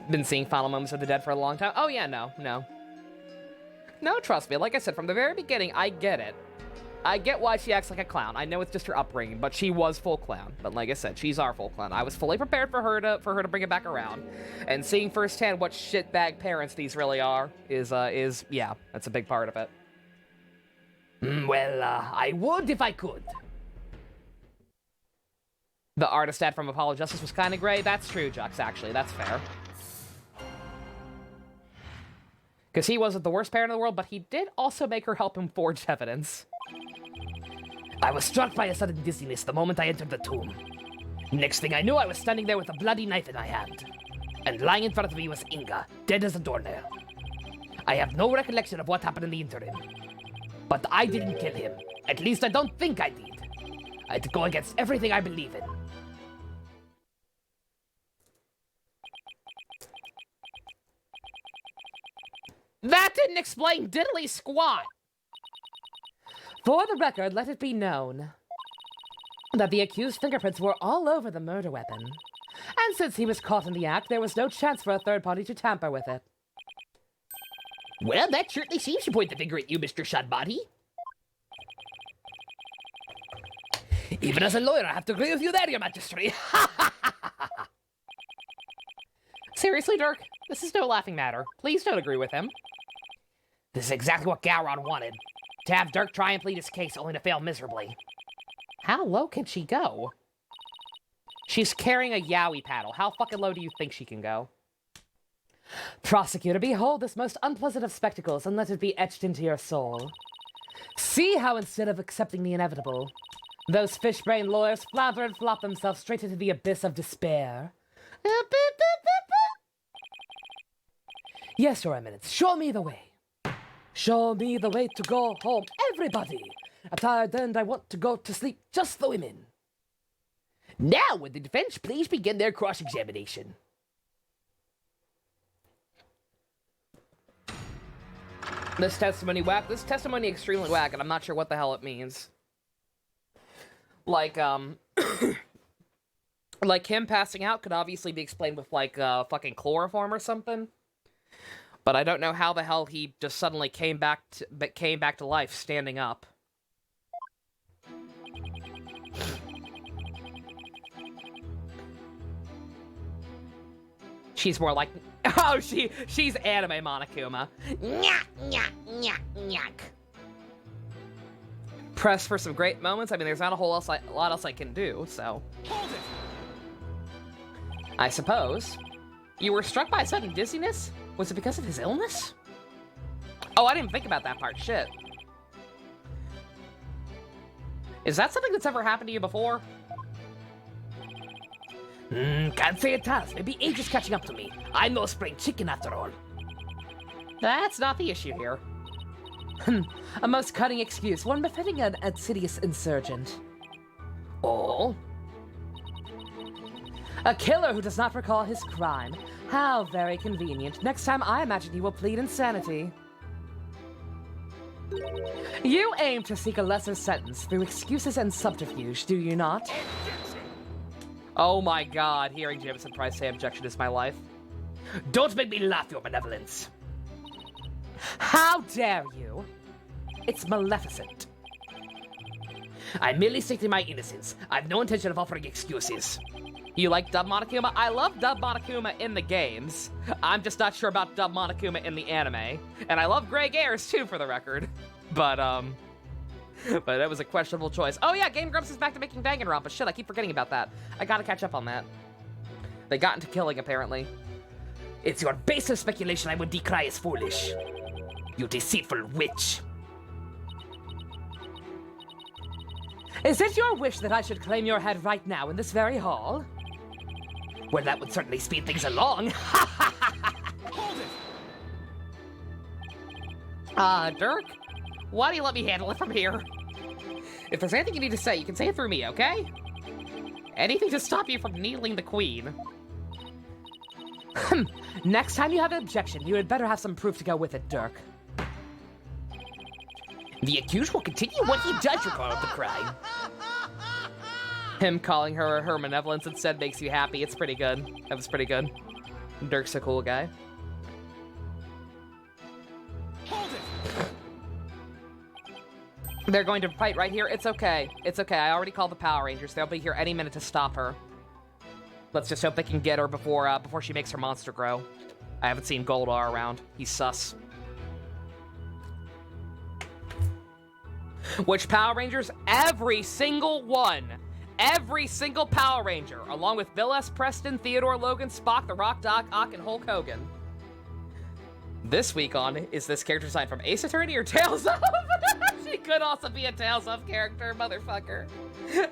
Been seeing final moments of the dead for a long time. Oh yeah, no. No, trust me, like I said, from the very beginning, I get it. I get why she acts like a clown. I know it's just her upbringing, but she was full clown. But like I said, she's our full clown. I was fully prepared for her to bring it back around. And seeing firsthand what shitbag parents these really are is yeah, that's a big part of it. Well, I would if I could. The artist dad from Apollo Justice was kind of gray. That's true, Jux, actually. That's fair. Because he wasn't the worst parent in the world, but he did also make her help him forge evidence. I was struck by a sudden dizziness the moment I entered the tomb. Next thing I knew, I was standing there with a bloody knife in my hand. And lying in front of me was Inga, dead as a doornail. I have no recollection of what happened in the interim. But I didn't kill him. At least I don't think I did. I'd go against everything I believe in. That didn't explain diddly squat. For the record, let it be known that the accused's fingerprints were all over the murder weapon. And since he was caught in the act, there was no chance for a third party to tamper with it. Well, that certainly seems to point the finger at you, Mr. Shadbody. Even as a lawyer, I have to agree with you there, Your Majesty. Seriously, Dirk? This is no laughing matter. Please don't agree with him. This is exactly what Gowron wanted. To have Dirk try and plead his case, only to fail miserably. How low can she go? She's carrying a yaoi paddle. How fucking low do you think she can go? Prosecutor, behold this most unpleasant of spectacles, and let it be etched into your soul. See how instead of accepting the inevitable, those fish-brained lawyers flounder and flop themselves straight into the abyss of despair. Yes, Your Eminence, show me the way. Show me the way to go home, everybody. I'm tired and I want to go to sleep, just the women. Now, would the defense please begin their cross-examination? This testimony whack. This testimony extremely whack, and I'm not sure what the hell it means. Like, like him passing out could obviously be explained with, like, fucking chloroform or something. But I don't know how the hell he just suddenly came back to life standing up. She's more like, oh, she's anime Monokuma. Nyak, nyak, nyak, nyak. Press for some great moments. I mean, there's not a lot else I can do, so. Hold it! I suppose. You were struck by a sudden dizziness? Was it because of his illness? Oh, I didn't think about that part. Shit. Is that something that's ever happened to you before? Can't say it has. Maybe age is catching up to me. I'm no spring chicken after all. That's not the issue here. A most cutting excuse, one befitting an insidious insurgent. Oh? A killer who does not recall his crime. How very convenient. Next time, I imagine he will plead insanity. You aim to seek a lesser sentence through excuses and subterfuge, do you not? Oh my god, hearing Jameson Price say objection is my life. Don't make me laugh, Your Benevolence. How dare you? It's maleficent. I'm merely stating my innocence. I've no intention of offering excuses. You like Dub Monokuma? I love Dub Monokuma in the games. I'm just not sure about Dub Monokuma in the anime. And I love Grey Gairs too, for the record. But that was a questionable choice. Oh yeah, Game Grumps is back to making Danganronpa. Shit, I keep forgetting about that. I gotta catch up on that. They got into killing, apparently. It's your baseless speculation I would decry as foolish. You deceitful witch. Is it your wish that I should claim your head right now in this very hall? Well, that would certainly speed things along. Dirk? Why do you let me handle it from here? If there's anything you need to say, you can say it through me, okay? Anything to stop you from kneeling the queen. Next time you have an objection, you had better have some proof to go with it, Dirk. The accused will continue what he does recall of the crime. Him calling her her malevolence instead makes you happy. It's pretty good. That was pretty good. Dirk's a cool guy. They're going to fight right here. It's okay. It's okay. I already called the Power Rangers. They'll be here any minute to stop her. Let's just hope they can get her before she makes her monster grow. I haven't seen Goldar around. He's sus. Which Power Rangers? Every single one. Every single Power Ranger, along with Bill S. Preston, Theodore Logan, Spock, The Rock, Doc Ock, and Hulk Hogan. This week on Is This Character Design from Ace Attorney or Tales of? He could also be a Tales of character, motherfucker.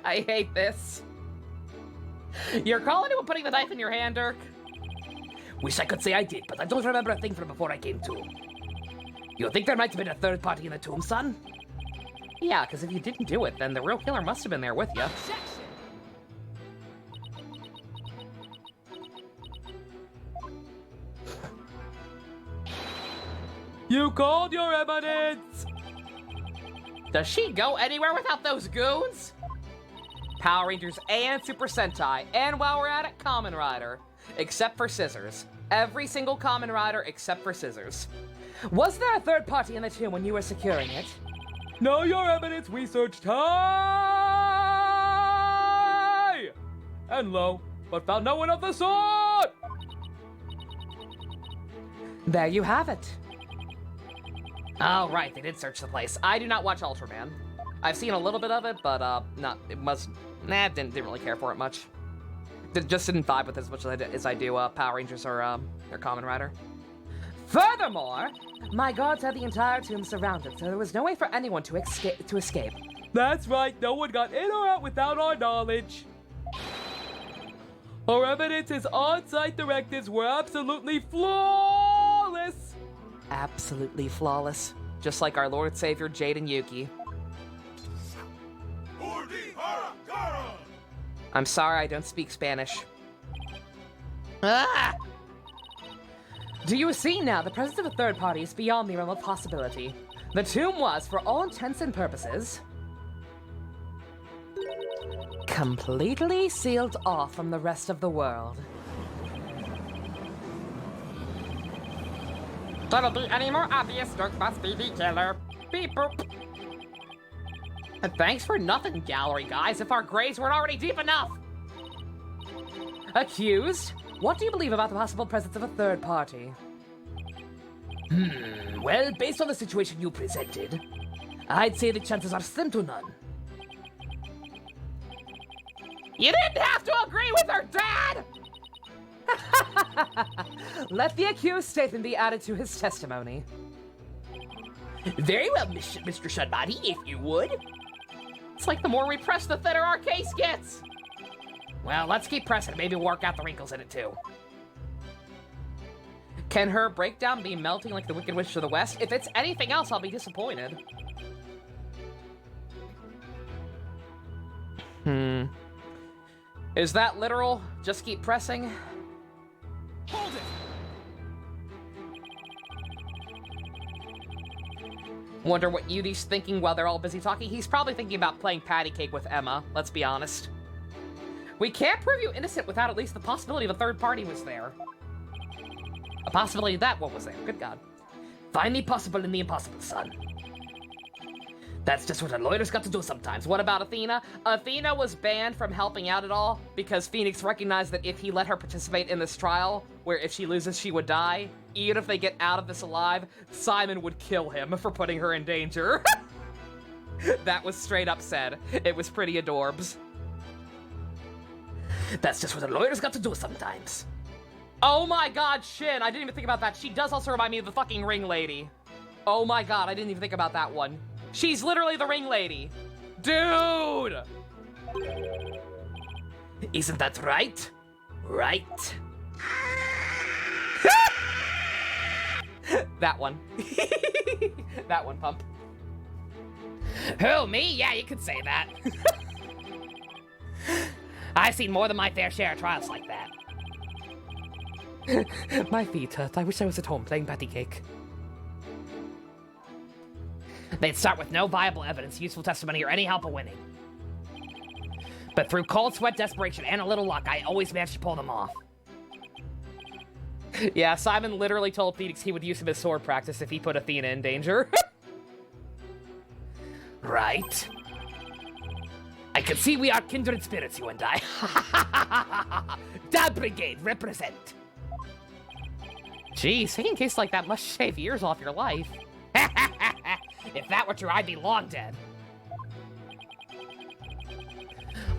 I hate this. You're calling anyone putting the knife in your hand, Dirk? Wish I could say I did, but I don't remember a thing from before I came to. You think there might have been a third party in the tomb, son? Yeah, because if you didn't do it, then the real killer must have been there with you. You called your evidence! Does she go anywhere without those goons? Power Rangers and Super Sentai, and while we're at it, Kamen Rider. Except for Scissors. Every single Kamen Rider except for Scissors. Was there a third party in the tomb when you were securing it? Know your evidence, we searched high and low, but found no one of the sort! There you have it. Oh, right, they did search the place. I do not watch Ultraman. I've seen a little bit of it, but, didn't really care for it much. Just didn't vibe with it as much as I do, Power Rangers or Kamen Rider. Furthermore, my guards had the entire tomb surrounded, so there was no way for anyone to escape. That's right, no one got in or out without our knowledge. Our evidence's on-site directives were absolutely flawless! Absolutely flawless. Just like our Lord Savior, Jade and Yuki. I'm sorry, I don't speak Spanish. Ah! Do you see now, the presence of a third party is beyond the realm of possibility. The tomb was, for all intents and purposes, completely sealed off from the rest of the world. That'll be any more obvious, Dirk must be the killer. Beep boop. And thanks for nothing, gallery guys, if our graves weren't already deep enough. Accused? What do you believe about the possible presence of a third party? Well, based on the situation you presented, I'd say the chances are slim to none. You didn't have to agree with her, Dad! Let the accused statement be added to his testimony. Very well, Mr. Shunbody, if you would. It's like the more we press, the thinner our case gets. Well, let's keep pressing. Maybe work out the wrinkles in it, too. Can her breakdown be melting like the Wicked Witch of the West? If it's anything else, I'll be disappointed. Is that literal? Just keep pressing? Hold it! Wonder what Yudi's thinking while they're all busy talking. He's probably thinking about playing patty cake with Emma, let's be honest. We can't prove you innocent without at least the possibility of a third party was there. A possibility that one was there, good God. Find the possible in the impossible, son. That's just what a lawyer's got to do sometimes. What about Athena? Athena was banned from helping out at all because Phoenix recognized that if he let her participate in this trial, where if she loses, she would die, even if they get out of this alive, Simon would kill him for putting her in danger. That was straight up said. It was pretty adorbs. That's just what a lawyer's got to do sometimes. Oh my God, Shin, I didn't even think about that. She does also remind me of the fucking ring lady. Oh my God, I didn't even think about that one. She's literally the ring lady. Dude! Isn't that right? Right. That one. That one, Pump. Who, me? Yeah, you could say that. I've seen more than my fair share of trials like that. My feet hurt. I wish I was at home playing patty cake. They'd start with no viable evidence, useful testimony, or any help of winning. But through cold sweat, desperation, and a little luck, I always managed to pull them off. Yeah, Simon literally told Phoenix he would use him as sword practice if he put Athena in danger. Right. I can see we are kindred spirits, you and I. Da Brigade, represent. Jeez, taking a case like that must shave years off your life. If that were true, I'd be long dead.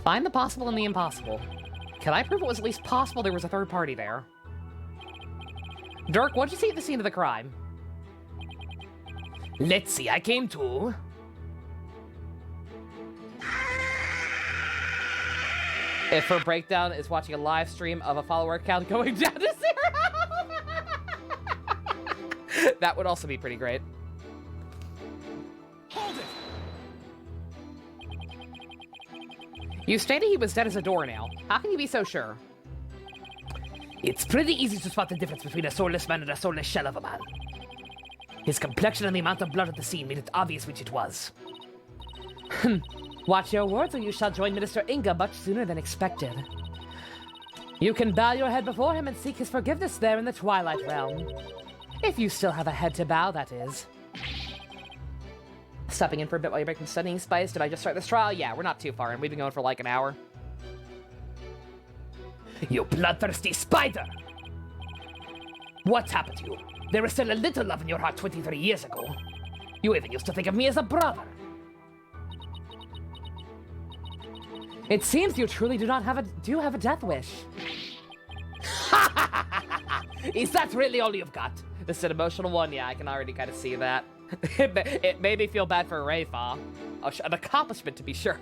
Find the possible and the impossible. Can I prove it was at least possible there was a third party there? Dirk, what'd you see at the scene of the crime? Let's see, I came to... If her breakdown is watching a live stream of a follower count going down to 0, that would also be pretty great. Hold it! You stated he was dead as a doornail. How can you be so sure? It's pretty easy to spot the difference between a soulless man and a soulless shell of a man. His complexion and the amount of blood at the scene made it obvious which it was. Watch your words, or you shall join Minister Inga much sooner than expected. You can bow your head before him and seek his forgiveness there in the Twilight Realm. If you still have a head to bow, that is. Stepping in for a bit while you're making stunning spice. Did I just start this trial? Yeah, we're not too far in. We've been going for like an hour. You bloodthirsty spider! What's happened to you? There was still a little love in your heart 23 years ago. You even used to think of me as a brother. It seems you truly do have a death wish. Is that really all you've got? This is an emotional one. Yeah, I can already kind of see that. It made me feel bad for Rayfa. An accomplishment, to be sure.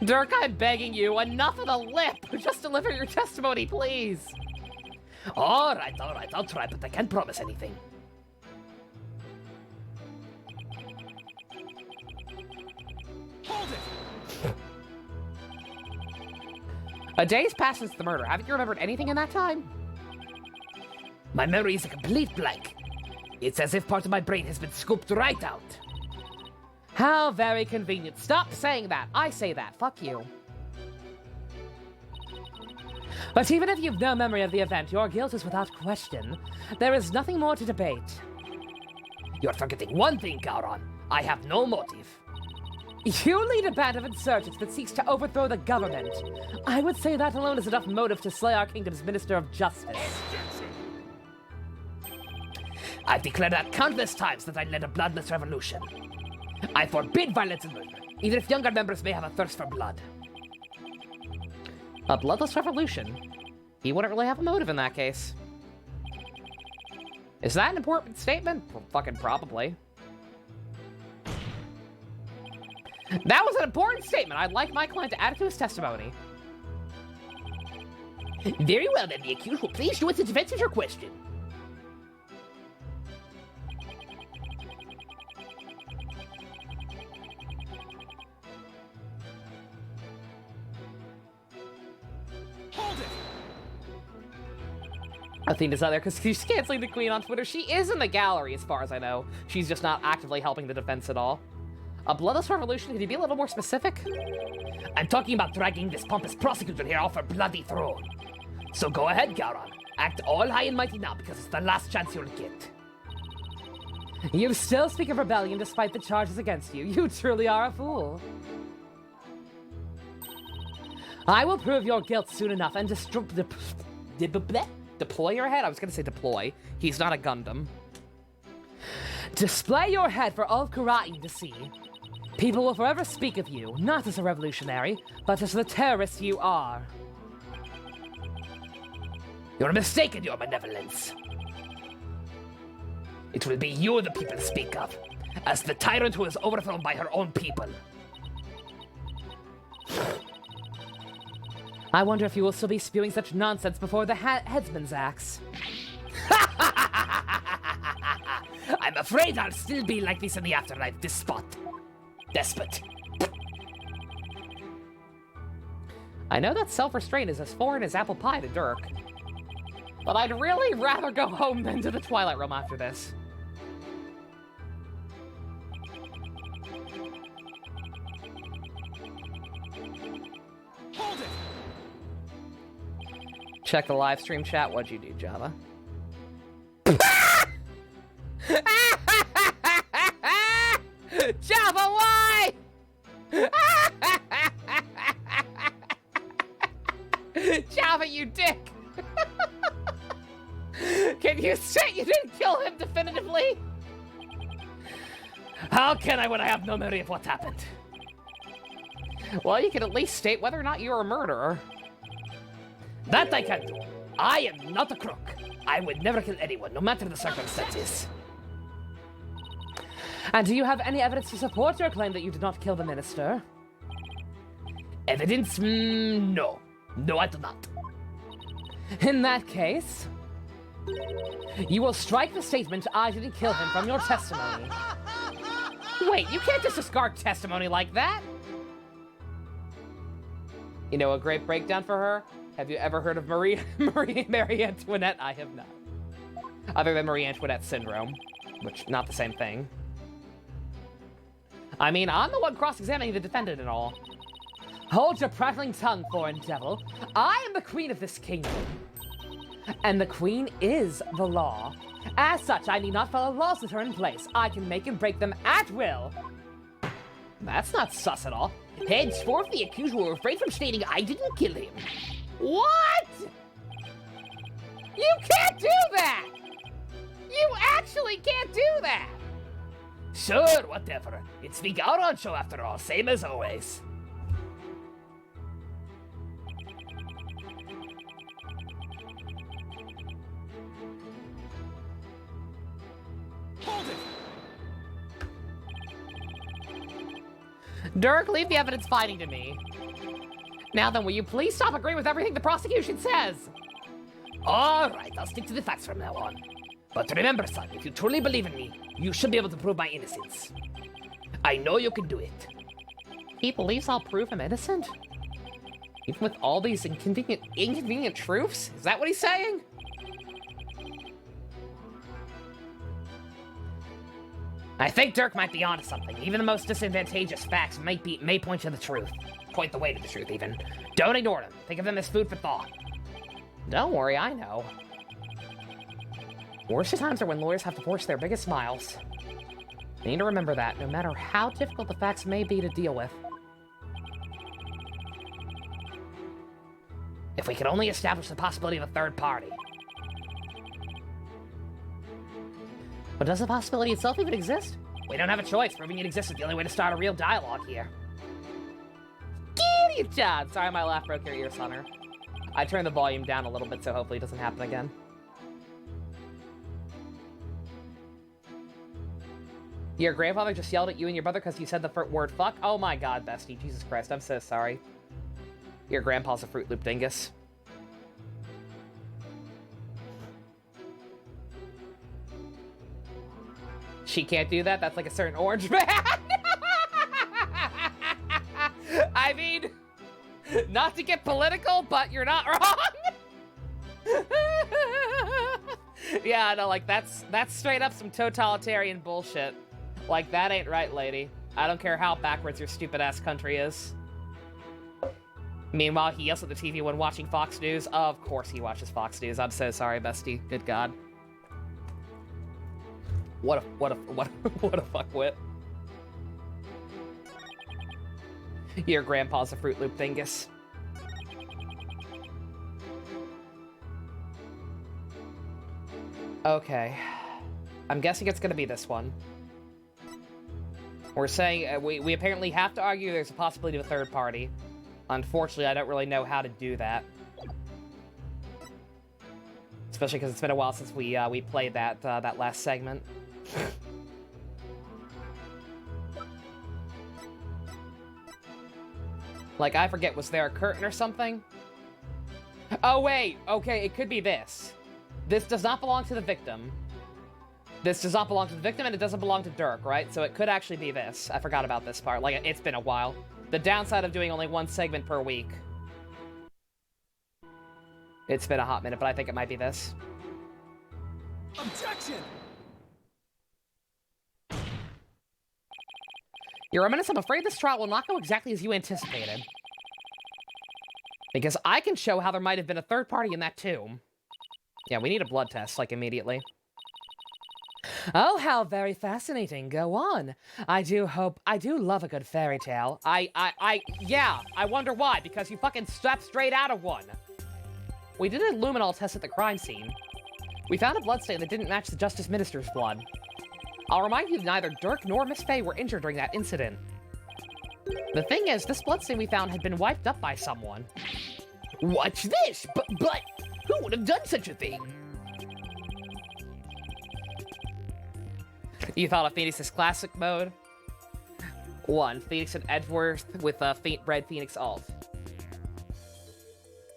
Dirk, I'm begging you, enough of the lip! Just deliver your testimony, please! Alright, I'll try, but I can't promise anything. Hold it! A day's passed since the murder. Haven't you remembered anything in that time? My memory is a complete blank. It's as if part of my brain has been scooped right out. How very convenient. Stop saying that. I say that. Fuck you. But even if you've no memory of the event, your guilt is without question. There is nothing more to debate. You're forgetting one thing, Gauron. I have no motive. You lead a band of insurgents that seeks to overthrow the government. I would say that alone is enough motive to slay our kingdom's Minister of Justice. I've declared that countless times that I led a bloodless revolution. I forbid violence and murder, even if younger members may have a thirst for blood. A bloodless revolution? He wouldn't really have a motive in that case. Is that an important statement? Fucking probably. That was an important statement. I'd like my client to add it to his testimony. Very well, then. The accused will please do its defense of your question. Hold it! Athena's out there because she's canceling the queen on Twitter. She is in the gallery, as far as I know. She's just not actively helping the defense at all. A bloodless revolution? Can you be a little more specific? I'm talking about dragging this pompous prosecutor here off her bloody throne. So go ahead, Gauron. Act all high and mighty now, because it's the last chance you'll get. You still speak of rebellion despite the charges against you. You truly are a fool. I will prove your guilt soon enough and Deploy your head? I was going to say deploy. He's not a Gundam. display your head for all of Karain to see. People will forever speak of you, not as a revolutionary, but as the terrorist you are. You're mistaken, your benevolence. It will be you the people speak of, as the tyrant who is overthrown by her own people. I wonder if you will still be spewing such nonsense before the headsman's axe. I'm afraid I'll still be like this in the afterlife, despot. Despot. I know that self-restraint is as foreign as apple pie to Dirk. But I'd really rather go home than to the Twilight Realm after this. Hold it! Check the live stream chat. What'd you do, Java? Java, why? Java, you dick! Can you say you didn't kill him definitively? How can I when I have no memory of what happened? Well, you can at least state whether or not you're a murderer. That I can do. I am not a crook. I would never kill anyone, no matter the circumstances. And do you have any evidence to support your claim that you did not kill the minister? Evidence? No. No, I do not. In that case, you will strike the statement I didn't kill him from your testimony. Wait, you can't just discard testimony like that! You know a great breakdown for her? Have you ever heard of Marie Antoinette? I have not. Other than Marie Antoinette syndrome, which, not the same thing. I mean, I'm the one cross-examining the defendant and all. Hold your prattling tongue, foreign devil. I am the queen of this kingdom. And the queen is the law. As such, I need not follow laws with her in place. I can make and break them at will. That's not sus at all. Henceforth, the accuser will refrain from stating I didn't kill him. What? You can't do that! You actually can't do that! Sure, whatever. It's the Gauron show after all, same as always. Dirk, leave the evidence fighting to me. Now then, will you please stop agreeing with everything the prosecution says? All right, I'll stick to the facts from now on. But remember, son, if you truly believe in me, you should be able to prove my innocence. I know you can do it. He believes I'll prove him innocent? Even with all these inconvenient truths? Is that what he's saying? I think Dirk might be onto something. Even the most disadvantageous facts may point to the truth. Point the way to the truth, even. Don't ignore them. Think of them as food for thought. Don't worry, I know. Worst of times are when lawyers have to force their biggest smiles. You need to remember that, no matter how difficult the facts may be to deal with. If we could only establish the possibility of a third party. But does the possibility itself even exist? We don't have a choice. Proving it exists is the only way to start a real dialogue here. Kitty John! Sorry, my laugh broke your ears, Hunter. I turned the volume down a little bit, so hopefully it doesn't happen again. Your grandfather just yelled at you and your brother because you said the word fuck? Oh my god, bestie. Jesus Christ, I'm so sorry. Your grandpa's a Fruit Loop dingus. She can't do that? That's like a certain orange man? I mean, not to get political, but you're not wrong. Yeah, no, like, that's straight up some totalitarian bullshit. Like, that ain't right, lady. I don't care how backwards your stupid-ass country is. Meanwhile, he yells at the TV when watching Fox News. Of course he watches Fox News. I'm so sorry, bestie. Good God. What a fuckwit. Your grandpa's a Fruit Loop dingus. Okay. I'm guessing it's gonna be this one. We're saying, we apparently have to argue there's a possibility of a third party. Unfortunately, I don't really know how to do that. Especially because it's been a while since we played that last segment. Like, I forget, was there a curtain or something? Oh, wait! Okay, it could be this. This does not belong to the victim. This does not belong to the victim, and it doesn't belong to Dirk, right? So it could actually be this. I forgot about this part. Like, it's been a while. The downside of doing only one segment per week. It's been a hot minute, but I think it might be this. Objection! Your Eminence, I'm afraid this trial will not go exactly as you anticipated. Because I can show how there might have been a third party in that tomb. Yeah, we need a blood test, like, immediately. Oh, how very fascinating. Go on. I do love a good fairy tale. Yeah, I wonder why, because you fucking stepped straight out of one. We did a luminol test at the crime scene. We found a bloodstain that didn't match the Justice Minister's blood. I'll remind you that neither Dirk nor Miss Faye were injured during that incident. The thing is, this bloodstain we found had been wiped up by someone. What's this? But who would have done such a thing? You thought of Phoenix's classic mode? 1. Phoenix and Edgeworth with a Red Phoenix alt.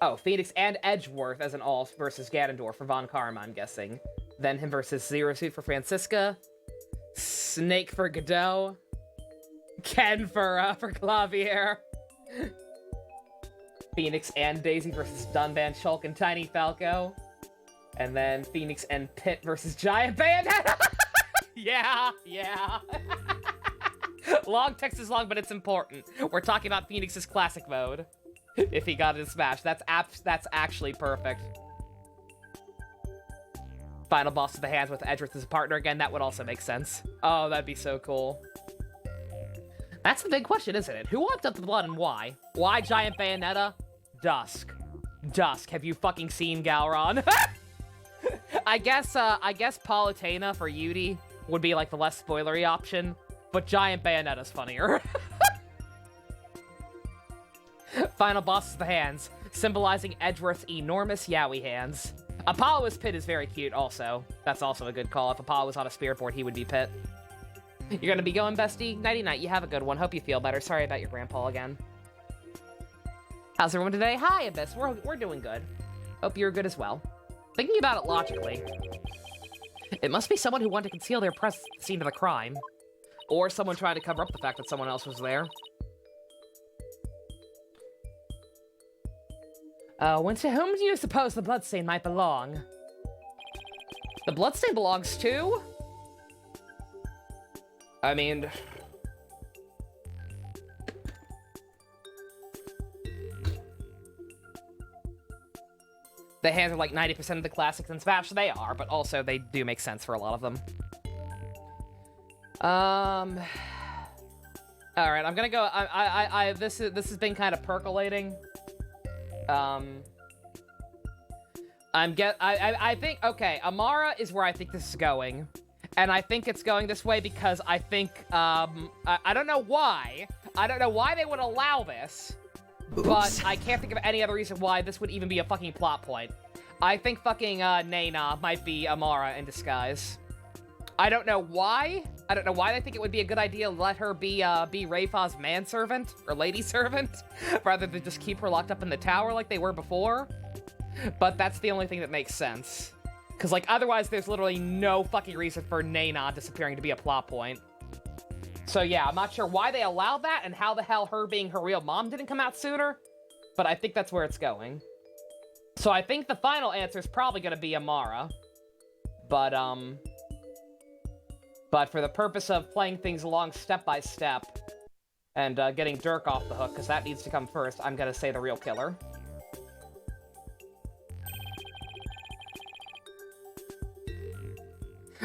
Oh, Phoenix and Edgeworth as an alt versus Ganondorf for Von Karma, I'm guessing. Then him versus Zero Suit for Francisca. Snake for Godot. Ken for Clavier. Phoenix and Daisy versus Dunban, Shulk, and Tiny Falco. And then Phoenix and Pit versus Giant Bayonetta. Yeah. Long text is long, but it's important. We're talking about Phoenix's classic mode. If he got it in Smash. That's actually perfect. Final boss of the hands with Edgeworth as a partner again. That would also make sense. Oh, that'd be so cool. That's the big question, isn't it? Who wiped up the blood and why? Why Giant Bayonetta? Dusk. Have you fucking seen Galron? I guess Palutena for Yudi would be like the less spoilery option, but Giant Bayonetta's funnier. Final boss of the hands, symbolizing Edgeworth's enormous Yowie hands. Apollo's Pit is very cute also. That's also a good call. If Apollo was on a spirit board, he would be Pit. You're gonna be going, bestie? Nighty-night, you have a good one. Hope you feel better. Sorry about your grandpa again. How's everyone today? Hi, Abyss. We're doing good. Hope you're good as well. Thinking about it logically, it must be someone who wanted to conceal their presence at the scene of the crime. Or someone trying to cover up the fact that someone else was there. To whom do you suppose the bloodstain might belong? The bloodstain belongs to? I mean... The hands are like 90% of the classics in Smash. They are, but also they do make sense for a lot of them. Alright, I'm gonna go... This has been kind of percolating. I think, okay, Amara is where I think this is going. And I think it's going this way because I think, I don't know why. I don't know why they would allow this. But I can't think of any other reason why this would even be a fucking plot point. I think fucking, Nana might be Amara in disguise. I don't know why. I don't know why they think it would be a good idea to let her be Rayfa's manservant, or lady servant, rather than just keep her locked up in the tower like they were before. But that's the only thing that makes sense. Because, like, otherwise there's literally no fucking reason for Nana disappearing to be a plot point. So yeah, I'm not sure why they allowed that and how the hell her being her real mom didn't come out sooner, but I think that's where it's going. So I think the final answer is probably going to be Amara. But for the purpose of playing things along step by step and getting Dirk off the hook, because that needs to come first, I'm going to say the real killer.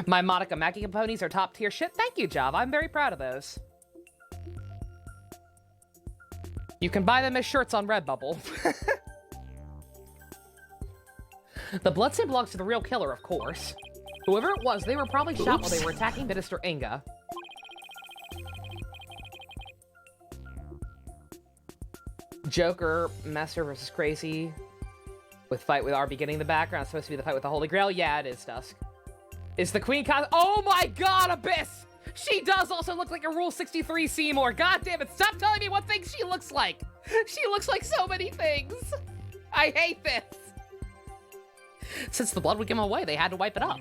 My Monica Mackie ponies are top tier shit. Thank you, Jove. I'm very proud of those. You can buy them as shirts on Redbubble. The bloodstain belongs to the real killer, of course. Whoever it was, they were probably shot while they were attacking Minister Inga. Joker, Master versus Crazy. With fight with R beginning in the background. It's supposed to be the fight with the Holy Grail. Yeah, it is, Dusk. Is the Queen oh my god, Abyss! She does also look like a Rule 63 Seymour. God damn it, stop telling me what things she looks like! She looks like so many things! I hate this! Since the blood would give him away, they had to wipe it up.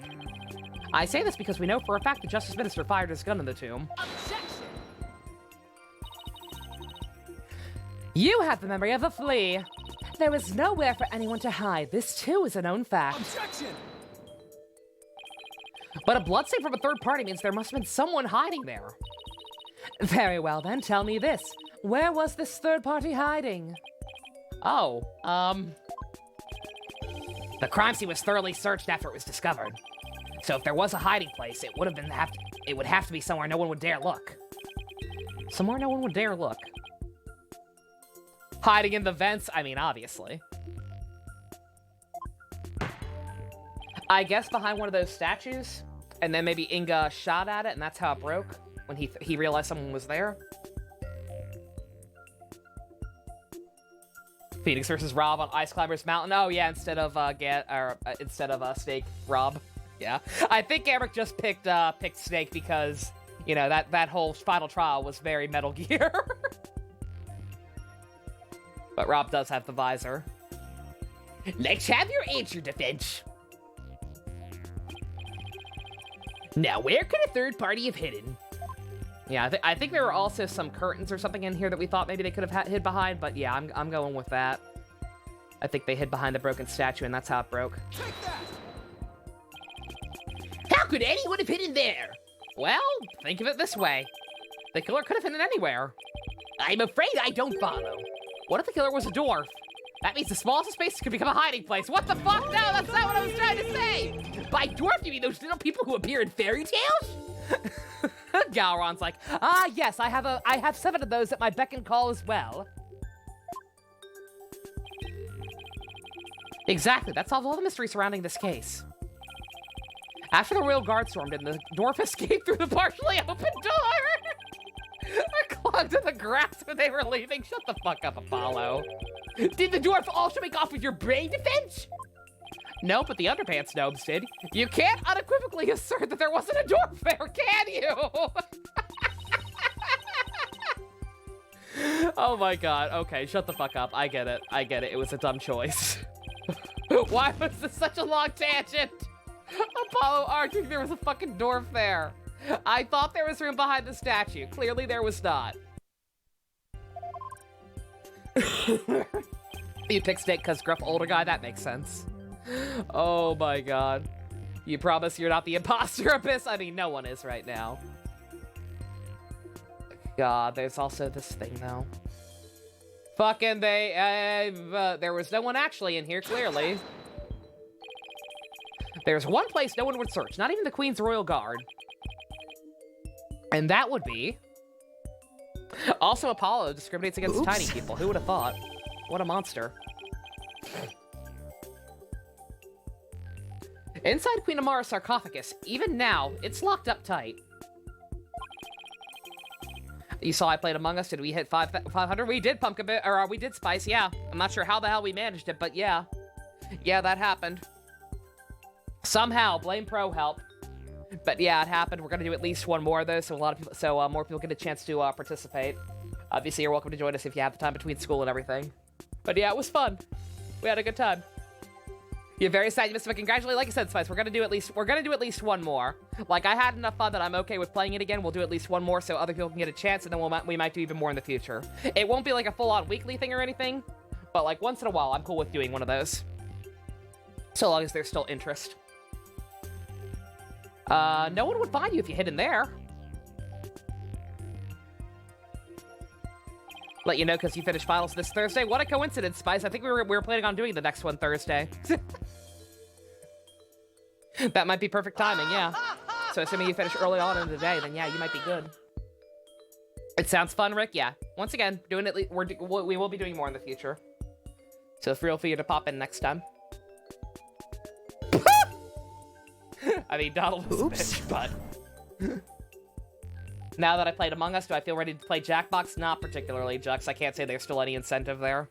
I say this because we know for a fact the Justice Minister fired his gun in the tomb. Objection! You have the memory of a flea. There is nowhere for anyone to hide. This too is a known fact. Objection! But a bloodstain from a third party means there must have been someone hiding there. Very well then, tell me this. Where was this third party hiding? Oh, the crime scene was thoroughly searched after it was discovered. So if there was a hiding place, it would have to be somewhere no one would dare look. Somewhere no one would dare look. Hiding in the vents? I mean, obviously. I guess behind one of those statues, and then maybe Inga shot at it, and that's how it broke, when he realized someone was there. Phoenix versus Rob on Ice Climbers Mountain. Oh yeah, instead of Snake, Rob. Yeah, I think Eric just picked Snake because You know, that whole final trial was very Metal Gear. But Rob does have the visor. Let's have your answer, defense. Now, where could a third party have hidden? Yeah, I think there were also some curtains or something in here that we thought maybe they could have hid behind, but yeah, I'm going with that. I think they hid behind the broken statue, and that's how it broke. How could anyone have hidden there? Well, think of it this way. The killer could have hidden anywhere. I'm afraid I don't follow. What if the killer was a dwarf? That means the smallest space could become a hiding place. What the fuck? No, that's not what I was trying to say! By dwarf, you mean those little people who appear in fairy tales? Galron's like, Yes, I have 7 of those at my beck and call as well. exactly, that solves all the mystery surrounding this case. After the royal guard stormed in, the dwarf escaped through the partially open door! I clung to the grass when they were leaving. Shut the fuck up, Apollo. Did the dwarf also make off with your brain defense? No, but the underpants gnomes did. You can't unequivocally assert that there wasn't a dwarf there, can you? Oh my god. Okay, shut the fuck up. I get it. I get it. It was a dumb choice. Why was this such a long tangent? Apollo arguing there was a fucking dwarf there. I thought there was room behind the statue. Clearly there was not. You pick Snake because gruff older guy? That makes sense. Oh my god. You promise you're not the imposter, Abyss? I mean, no one is right now. God, there's also this thing, though. Fucking there was no one actually in here, clearly. There's one place no one would search, not even the Queen's Royal Guard. And that would be... Also, Apollo discriminates against tiny people. Who would have thought? What a monster. Inside Queen Amara's sarcophagus, even now, it's locked up tight. You saw I played Among Us. Did we hit 500? We did Pumpkin Bit, or we did Spice, yeah. I'm not sure how the hell we managed it, but yeah. Yeah, that happened. Somehow, blame Pro help. But yeah, it happened. We're gonna do at least one more of those, so more people get a chance to participate. Obviously, you're welcome to join us if you have the time between school and everything. But yeah, it was fun. We had a good time. You're very sad you missed it, but congratulations. Like I said, Spice, we're gonna do at least one more. Like, I had enough fun that I'm okay with playing it again. We'll do at least one more so other people can get a chance, and then we might do even more in the future. It won't be like a full-on weekly thing or anything, but like once in a while, I'm cool with doing one of those. So long as there's still interest. No one would find you if you hid in there. Let you know because you finished finals this Thursday. What a coincidence, Spice. I think we were planning on doing the next one Thursday. That might be perfect timing, yeah. So assuming you finish early on in the day, then yeah, you might be good. It sounds fun, Rick. Yeah. Once again, doing it. We will be doing more in the future. So it's real for you to pop in next time. I mean, Donald was a bitch, but... Now that I played Among Us, do I feel ready to play Jackbox? Not particularly, Jux. I can't say there's still any incentive there.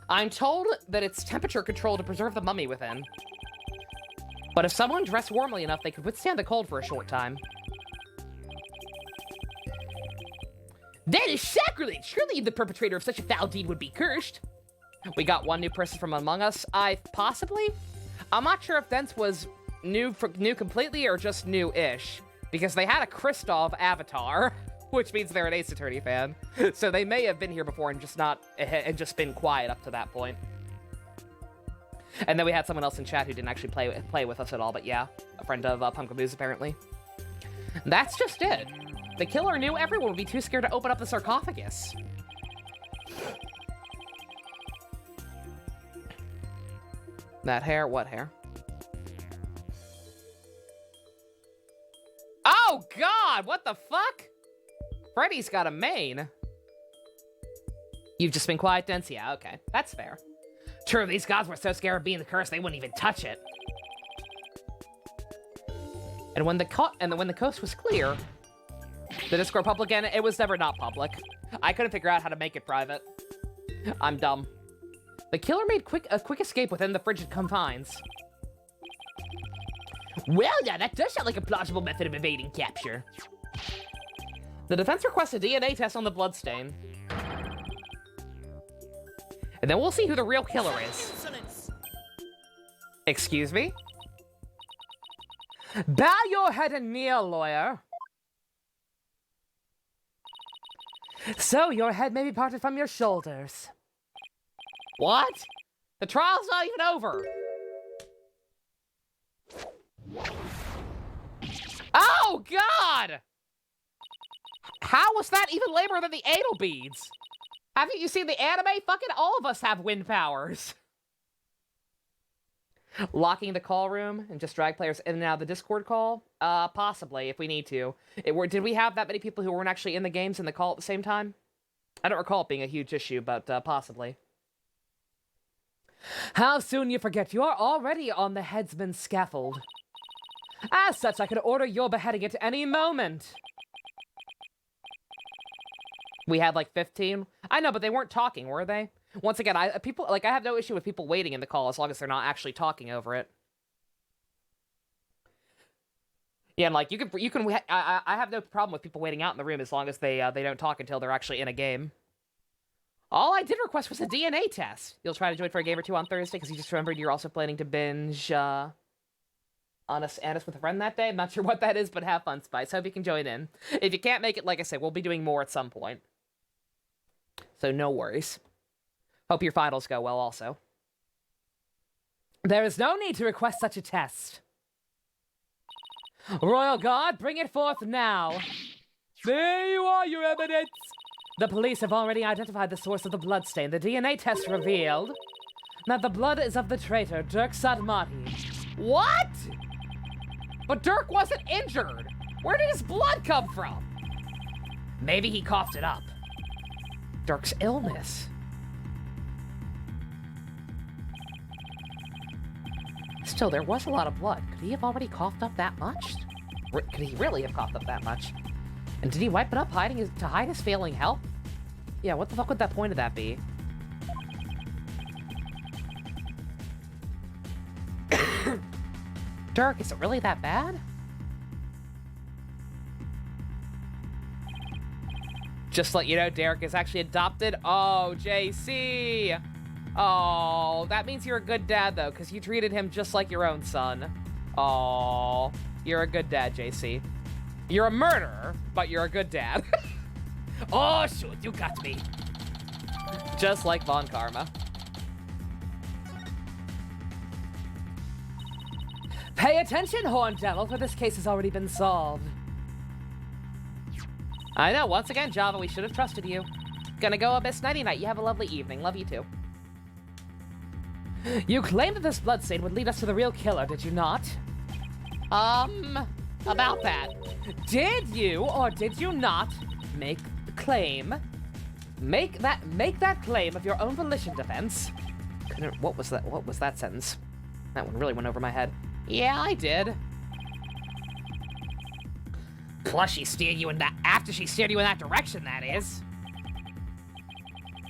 I'm told that it's temperature control to preserve the mummy within. But if someone dressed warmly enough, they could withstand the cold for a short time. That is sacrilege! Surely the perpetrator of such a foul deed would be cursed. We got one new person from Among Us. Possibly? I'm not sure if Dents was new completely or just new-ish. Because they had a Kristoff avatar, which means they're an Ace Attorney fan. So they may have been here before and just been quiet up to that point. And then we had someone else in chat who didn't actually play with us at all, but yeah, a friend of Pumpkin Boo's apparently. That's just it. The killer knew everyone would be too scared to open up the sarcophagus. That hair? What hair? Oh, God! What the fuck? Freddy's got a mane. You've just been quiet, Dents? Yeah, okay. That's fair. True, these gods were so scared of being the curse, they wouldn't even touch it. And when the coast was clear, the Discord public, and it was never not public. I couldn't figure out how to make it private. I'm dumb. The killer made a quick escape within the frigid confines. Well, yeah, that does sound like a plausible method of evading capture. The defense requests a DNA test on the bloodstain. And then we'll see who the real killer is. Excuse me? Bow your head and kneel, lawyer. So your head may be parted from your shoulders. What? The trial's not even over. Oh, God! How was that even lamer than the anal beads? Haven't you seen the anime? Fucking all of us have wind powers. Locking the call room and just drag players in and out of the Discord call? Possibly, if we need to. Did we have that many people who weren't actually in the games in the call at the same time? I don't recall it being a huge issue, but possibly. How soon you forget you are already on the headsman's scaffold. As such, I could order your beheading at any moment. We had like 15. I know, but they weren't talking, were they? Once again, I have no issue with people waiting in the call as long as they're not actually talking over it. Yeah, and like I have no problem with people waiting out in the room as long as they don't talk until they're actually in a game. All I did request was a DNA test. You'll try to join for a game or two on Thursday because you just remembered you're also planning to binge Honest Annis with a friend that day. I'm not sure what that is, but have fun, Spice. Hope you can join in. If you can't make it, like I said, we'll be doing more at some point. So no worries. Hope your finals go well also. There is no need to request such a test. Royal Guard, bring it forth now. There you are, Your Eminence. The police have already identified the source of the bloodstain. The DNA test revealed that the blood is of the traitor, Dirk Sadmati. What? But Dirk wasn't injured. Where did his blood come from? Maybe he coughed it up. Dirk's illness. Still, there was a lot of blood. Could he have already coughed up that much? Could he really have coughed up that much? And did he wipe it up to hide his failing health? Yeah, what the fuck would that point of that be? Dirk, is it really that bad? Just to let you know, Derek is actually adopted. Oh, JC. Oh, that means you're a good dad, though, because you treated him just like your own son. Oh, you're a good dad, JC. You're a murderer, but you're a good dad. Oh, shoot, you got me. Just like Von Karma. Pay attention, Horn Devil, for this case has already been solved. I know, once again, Java, we should have trusted you. Gonna go Abyss Nighty Night. You have a lovely evening. Love you too. You claimed that this bloodstain would lead us to the real killer, did you not? About that. Did you or did you not make the claim? Make that claim of your own volition, defense. What was that? What was that sentence? That one really went over my head. Yeah, I did. Plus, she steered you in that after she steered you in that direction. That is.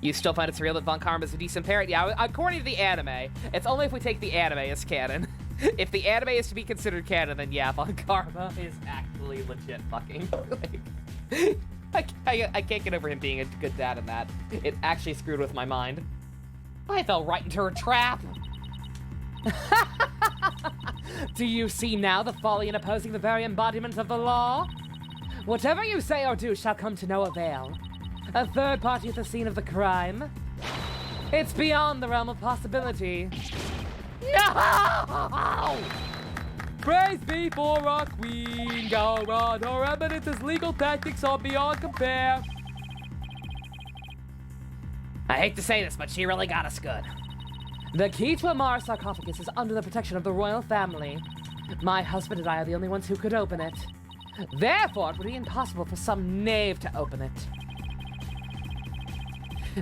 You still find it's real that Von Karma is a decent parent? Yeah, according to the anime, it's only if we take the anime as canon. If the anime is to be considered canon, then yeah, Von Karma is actually legit fucking. Like, I can't get over him being a good dad in that. It actually screwed with my mind. I fell right into her trap. Do you see now the folly in opposing the very embodiment of the law? Whatever you say or do shall come to no avail. A third party at the scene of the crime? It's beyond the realm of possibility. No! Praise be for our queen, God. Her Eminence's legal tactics are beyond compare. I hate to say this, but she really got us good. The key to Amar's sarcophagus is under the protection of the royal family. My husband and I are the only ones who could open it. Therefore, it would be impossible for some knave to open it.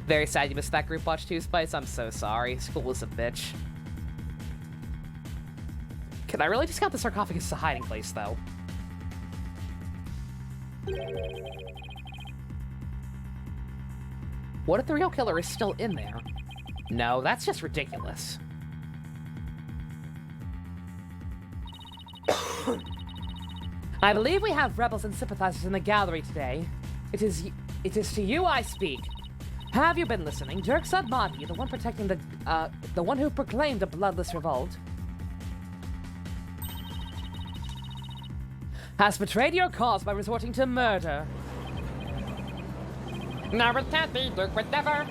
Very sad you missed that group watch too, Spice. I'm so sorry. School is a bitch. Can I really discount the sarcophagus as a hiding place, though? What if the real killer is still in there? No, that's just ridiculous. I believe we have rebels and sympathizers in the gallery today. It is to you I speak. Have you been listening? Dirk Sadmati, the one protecting the one who proclaimed a bloodless revolt, has betrayed your cause by resorting to murder. No, it can't be. Dirk would never.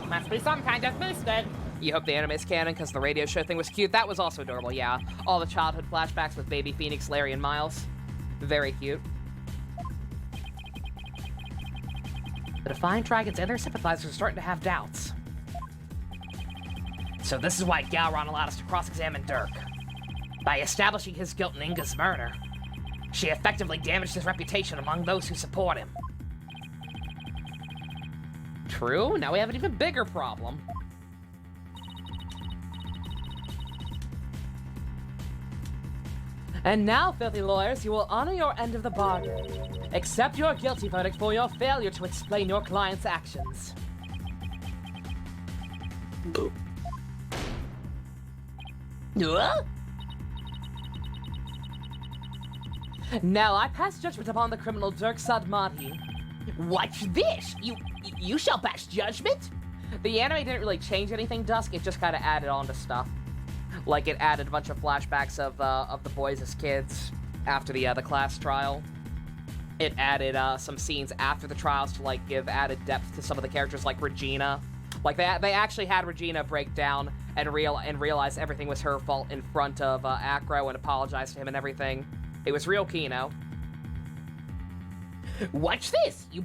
Must be some kind of mistake. You hope the anime is canon because the radio show thing was cute. That was also adorable, yeah. All the childhood flashbacks with baby Phoenix, Larry, and Miles. Very cute. The Defiant Dragons and their sympathizers are starting to have doubts. So this is why Galron allowed us to cross-examine Dirk. By establishing his guilt in Inga's murder, she effectively damaged his reputation among those who support him. True, now we have an even bigger problem. And now, filthy lawyers, you will honor your end of the bargain. Accept your guilty verdict for your failure to explain your client's actions. Now I pass judgment upon the criminal Dirk Sadmati. What's this? You shall pass judgment? The anime didn't really change anything, Dusk. It just kind of added on to stuff. Like, it added a bunch of flashbacks of the boys as kids after the class trial. It added some scenes after the trials to, like, give added depth to some of the characters, like Regina. Like, they actually had Regina break down and realize everything was her fault in front of Acro and apologize to him and everything. It was real Kino. What's this? You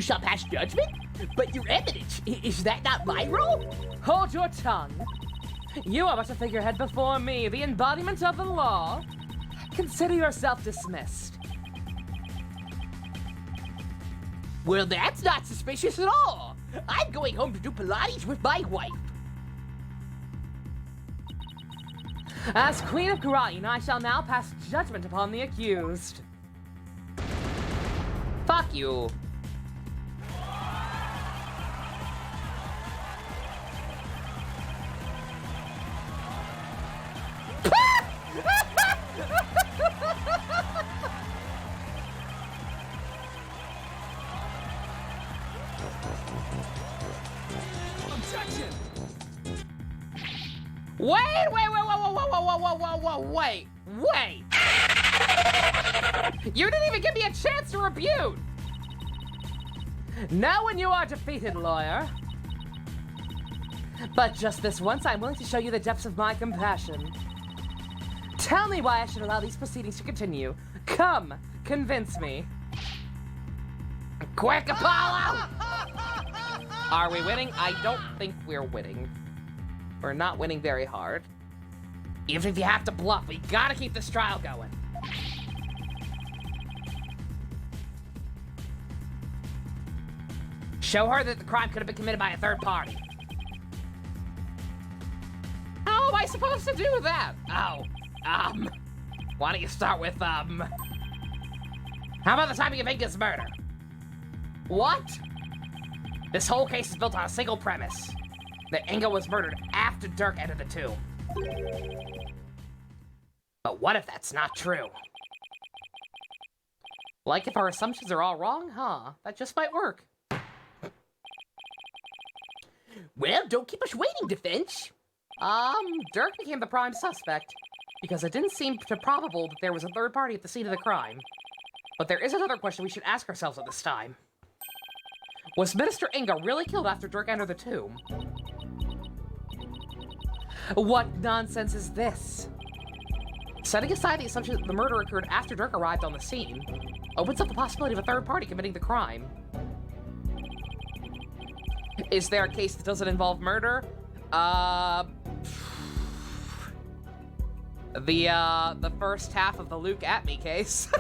shall pass judgment? But your evidence, is that not my role? Hold your tongue. You are but a figurehead before me, the embodiment of the law. Consider yourself dismissed. Well, that's not suspicious at all. I'm going home to do Pilates with my wife. As Queen of Karain, I shall now pass judgment upon the accused. Fuck you. Wait! You didn't even give me a chance to rebuke! Now when you are defeated, lawyer. But just this once, I'm willing to show you the depths of my compassion. Tell me why I should allow these proceedings to continue. Come, convince me. Quick, Apollo! Are we winning? I don't think we're winning. We're not winning very hard. Even if you have to bluff, we gotta keep this trial going. Show her that the crime could have been committed by a third party. How am I supposed to do that? Why don't you start with, how about the timing of Inga's murder? What? This whole case is built on a single premise. That Inga was murdered after Dirk entered the tomb. But what if that's not true? Like if our assumptions are all wrong, huh? That just might work. Well, don't keep us waiting, defense. Dirk became the prime suspect because it didn't seem probable that there was a third party at the scene of the crime. But there is another question we should ask ourselves at this time. Was Minister Inga really killed after Dirk entered the tomb? What nonsense is this? Setting aside the assumption that the murder occurred after Dirk arrived on the scene, opens up the possibility of a third party committing the crime. Is there a case that doesn't involve murder? The first half of the Luke at me case.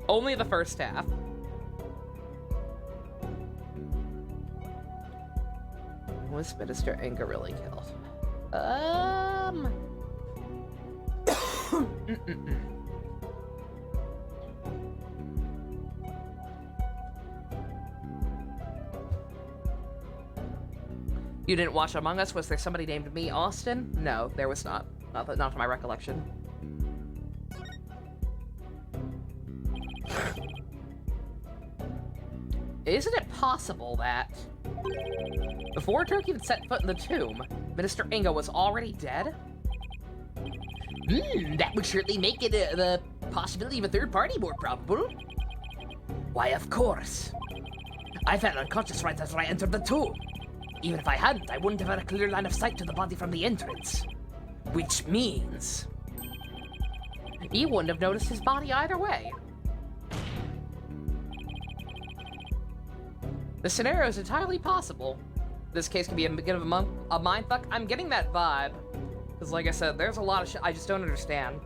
Only the first half. Was Minister Inga really killed? You didn't watch Among Us? Was there somebody named me Austin? No, there was not. Not to my recollection. Isn't it possible that before Turkey had set foot in the tomb, Minister Inga was already dead? That would certainly make it the possibility of a third party more probable. Why, of course. I felt unconscious right after I entered the tomb. Even if I hadn't, I wouldn't have had a clear line of sight to the body from the entrance. Which means... You wouldn't have noticed his body either way. The scenario is entirely possible. This case can be a bit of a mindfuck. I'm getting that vibe. Because like I said, there's a lot of shit I just don't understand.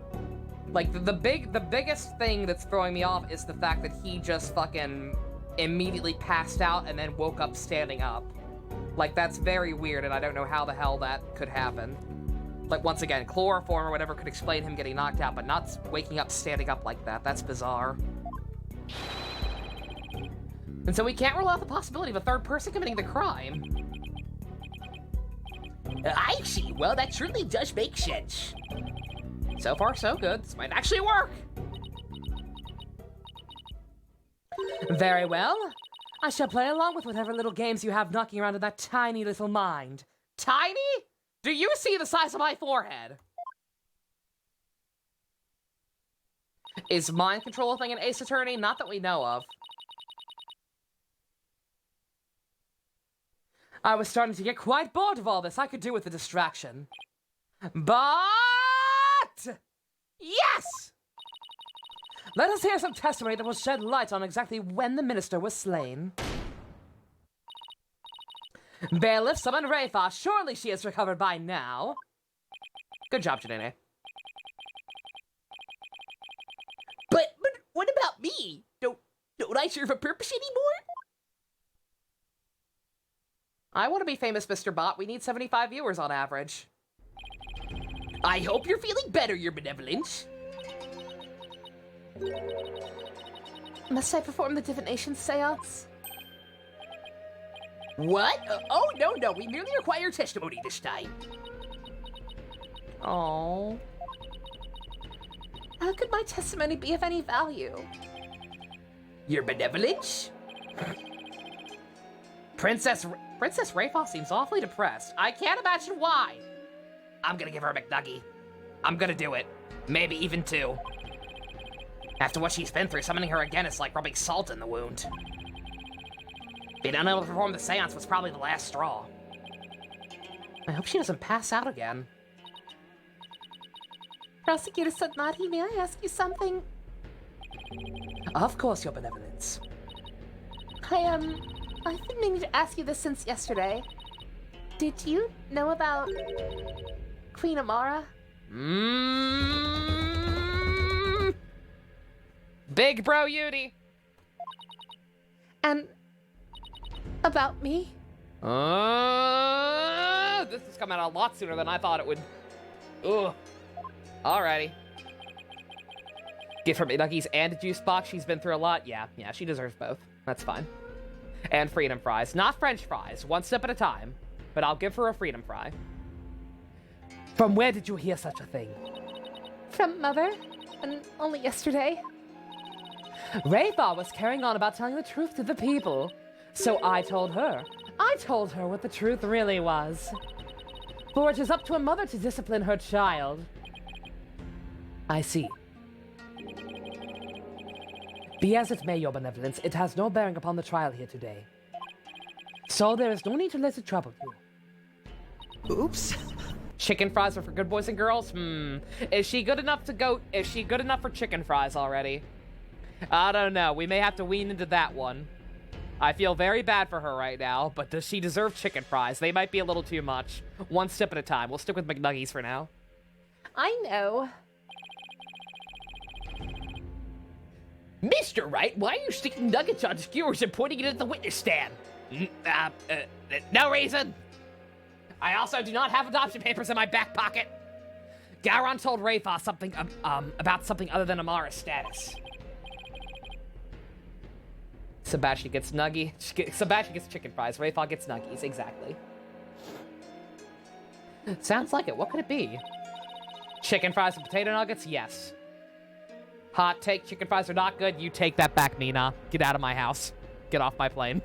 Like, the biggest thing that's throwing me off is the fact that he just fucking immediately passed out and then woke up standing up. Like, that's very weird, and I don't know how the hell that could happen. Like, once again, chloroform or whatever could explain him getting knocked out, but not waking up standing up like that. That's bizarre. And so we can't rule out the possibility of a third person committing the crime. I see. Well, that certainly does make sense. So far, so good. This might actually work! Very well. I shall play along with whatever little games you have knocking around in that tiny little mind. Tiny? Do you see the size of my forehead? Is mind control a thing in Ace Attorney? Not that we know of. I was starting to get quite bored of all this. I could do with a distraction. But... yes! Let us hear some testimony that will shed light on exactly when the minister was slain. Bailiff, summon Rayfa. Surely she has recovered by now. Good job, Janene. But what about me? Don't I serve a purpose anymore? I want to be famous, Mr. Bot. We need 75 viewers on average. I hope you're feeling better, Your Benevolence. Must I perform the divination seance? What? Oh, no. We merely require testimony this time. Oh. How could my testimony be of any value? Your Benevolence? Princess Rayfa seems awfully depressed. I can't imagine why. I'm gonna give her a McNuggie. I'm gonna do it. Maybe even two. After what she's been through, summoning her again is like rubbing salt in the wound. Being unable to perform the seance was probably the last straw. I hope she doesn't pass out again. Prosecutor Sadnati, may I ask you something? Of course, Your Benevolence. I've been meaning to ask you this since yesterday. Did you know about Queen Amara? Big bro Yudi. And about me? This is coming out a lot sooner than I thought it would. Ugh. Alrighty. Give her McNuggies and a juice box. She's been through a lot. Yeah, she deserves both. That's fine. And freedom fries. Not French fries. One step at a time. But I'll give her a freedom fry. From where did you hear such a thing? From Mother. And only yesterday. Rayfa was carrying on about telling the truth to the people. So I told her. I told her what the truth really was. For it is up to a mother to discipline her child. I see. Be as it may, Your Benevolence, it has no bearing upon the trial here today. So there is no need to let it trouble you. Oops. Chicken fries are for good boys and girls? Is she good enough for chicken fries already? I don't know. We may have to wean into that one. I feel very bad for her right now, but does she deserve chicken fries? They might be a little too much. One step at a time. We'll stick with McNuggies for now. I know. Mr. Wright, why are you sticking nuggets on skewers and pointing it at the witness stand? No reason. I also do not have adoption papers in my back pocket. Gowron told Rayfa something about something other than Amara's status. Sebastian gets Sebastian gets chicken fries. Rayfa gets nuggies. Exactly. Sounds like it. What could it be? Chicken fries and potato nuggets? Yes. Hot take, chicken fries are not good. You take that back, Mina. Get out of my house. Get off my plane.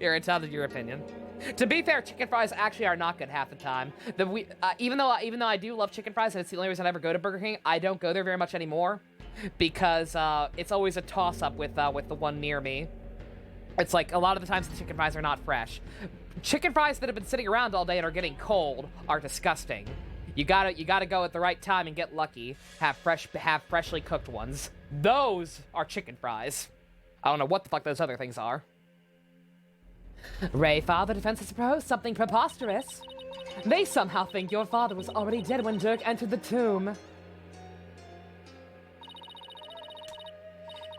You're entitled to your opinion. To be fair, chicken fries actually are not good half the time. Even though I do love chicken fries, and it's the only reason I ever go to Burger King, I don't go there very much anymore because it's always a toss-up with the one near me. It's like a lot of the times the chicken fries are not fresh. Chicken fries that have been sitting around all day and are getting cold are disgusting. You gotta go at the right time and get lucky. Have freshly cooked ones. Those are chicken fries. I don't know what the fuck those other things are. Ray, father defense has proposed something preposterous. They somehow think your father was already dead when Dirk entered the tomb.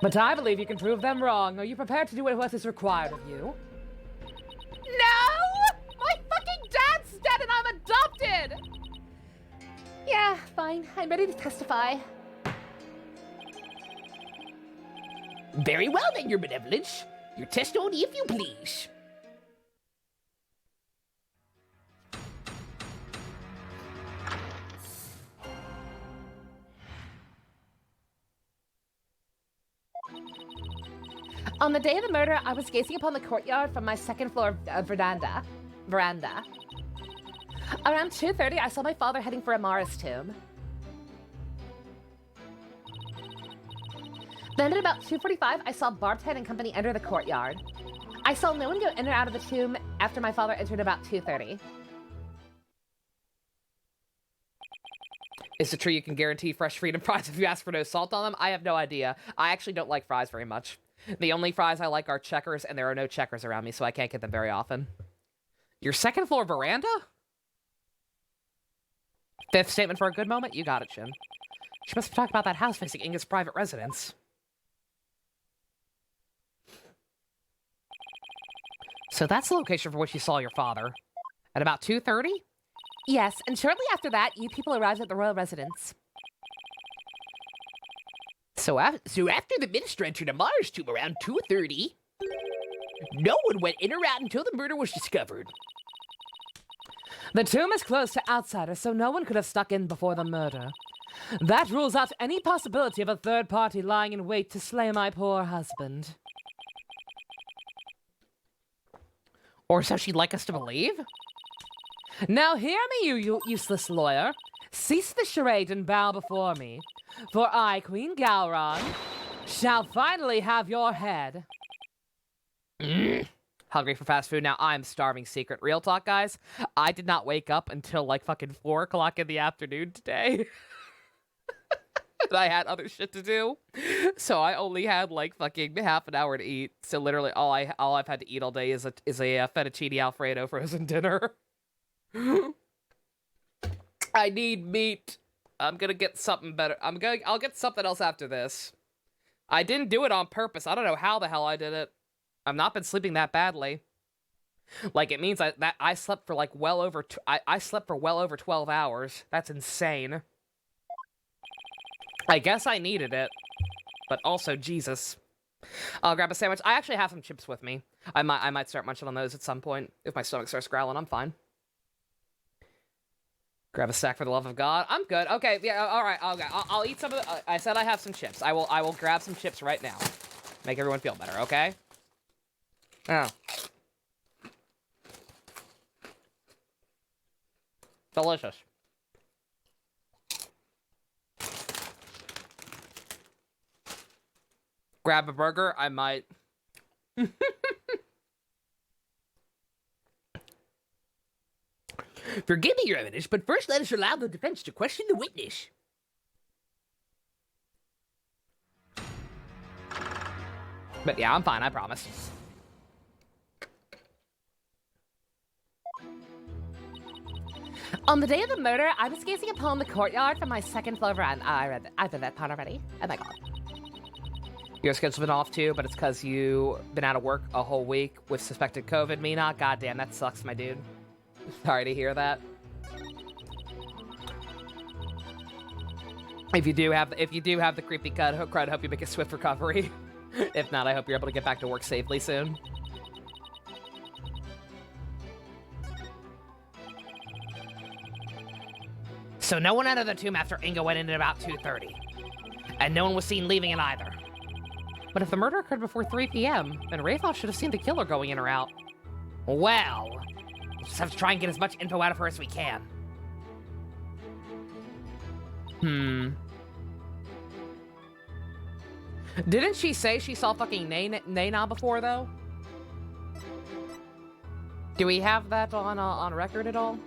But I believe you can prove them wrong. Are you prepared to do what is required of you? No! My fucking dad's dead and I'm adopted! Yeah, fine. I'm ready to testify. Very well then, your benevolence. Your testimony, if you please. On the day of the murder, I was gazing upon the courtyard from my second floor veranda. Around 2:30, I saw my father heading for Amara's tomb. Then at about 2:45, I saw Barbhead and company enter the courtyard. I saw no one go in or out of the tomb after my father entered about 2:30. Is it true you can guarantee fresh freedom fries if you ask for no salt on them? I have no idea. I actually don't like fries very much. The only fries I like are Checkers, and there are no Checkers around me, so I can't get them very often. Your second floor veranda? Fifth statement for a good moment? You got it, Shin. She must have talked about that house facing Inga's private residence. So that's the location for which you saw your father. At about 2:30? Yes, and shortly after that, you people arrived at the royal residence. So after the minister entered Amara's tomb around 2:30, no one went in or out until the murder was discovered. The tomb is closed to outsiders, so no one could have stuck in before the murder. That rules out any possibility of a third party lying in wait to slay my poor husband. Or so she'd like us to believe? Now hear me, you useless lawyer. Cease the charade and bow before me, for I, Queen Gowron, shall finally have your head. Hungry for fast food now. I'm starving. Secret. Real talk, guys. I did not wake up until like fucking 4 o'clock in the afternoon today. And I had other shit to do. So I only had like fucking half an hour to eat. So literally all I've had to eat all day is a fettuccine Alfredo frozen dinner. I need meat. I'm gonna get something better. I'll get something else after this. I didn't do it on purpose. I don't know how the hell I did it. I've not been sleeping that badly. Like, it means that I slept for like I slept for well over 12 hours. That's insane. I guess I needed it. But also, Jesus. I'll grab a sandwich. I actually have some chips with me. I might start munching on those at some point. If my stomach starts growling, I'm fine. Grab a sack for the love of God. I'm good. Okay, yeah, all right. I'll eat some of the... I said I have some chips. I will grab some chips right now. Make everyone feel better, okay? Oh. Delicious. Grab a burger? I might. Forgive me, your evidence, but first let us allow the defense to question the witness. But yeah, I'm fine, I promise. On the day of the murder, I was gazing upon the courtyard from my second floor veranda. I read that part already. Oh my god. Your schedule's been off too, but it's because you've been out of work a whole week with suspected COVID. Me not. Goddamn, that sucks, my dude. Sorry to hear that. If you do have the creepy crud, hope you make a swift recovery. If not, I hope you're able to get back to work safely soon. So no one entered the tomb after Inga went in at about 2:30. And no one was seen leaving it either. But if the murder occurred before 3 p.m., then Rafe should have seen the killer going in or out. Well, we'll just have to try and get as much info out of her as we can. Didn't she say she saw fucking Nana before, though? Do we have that on record at all?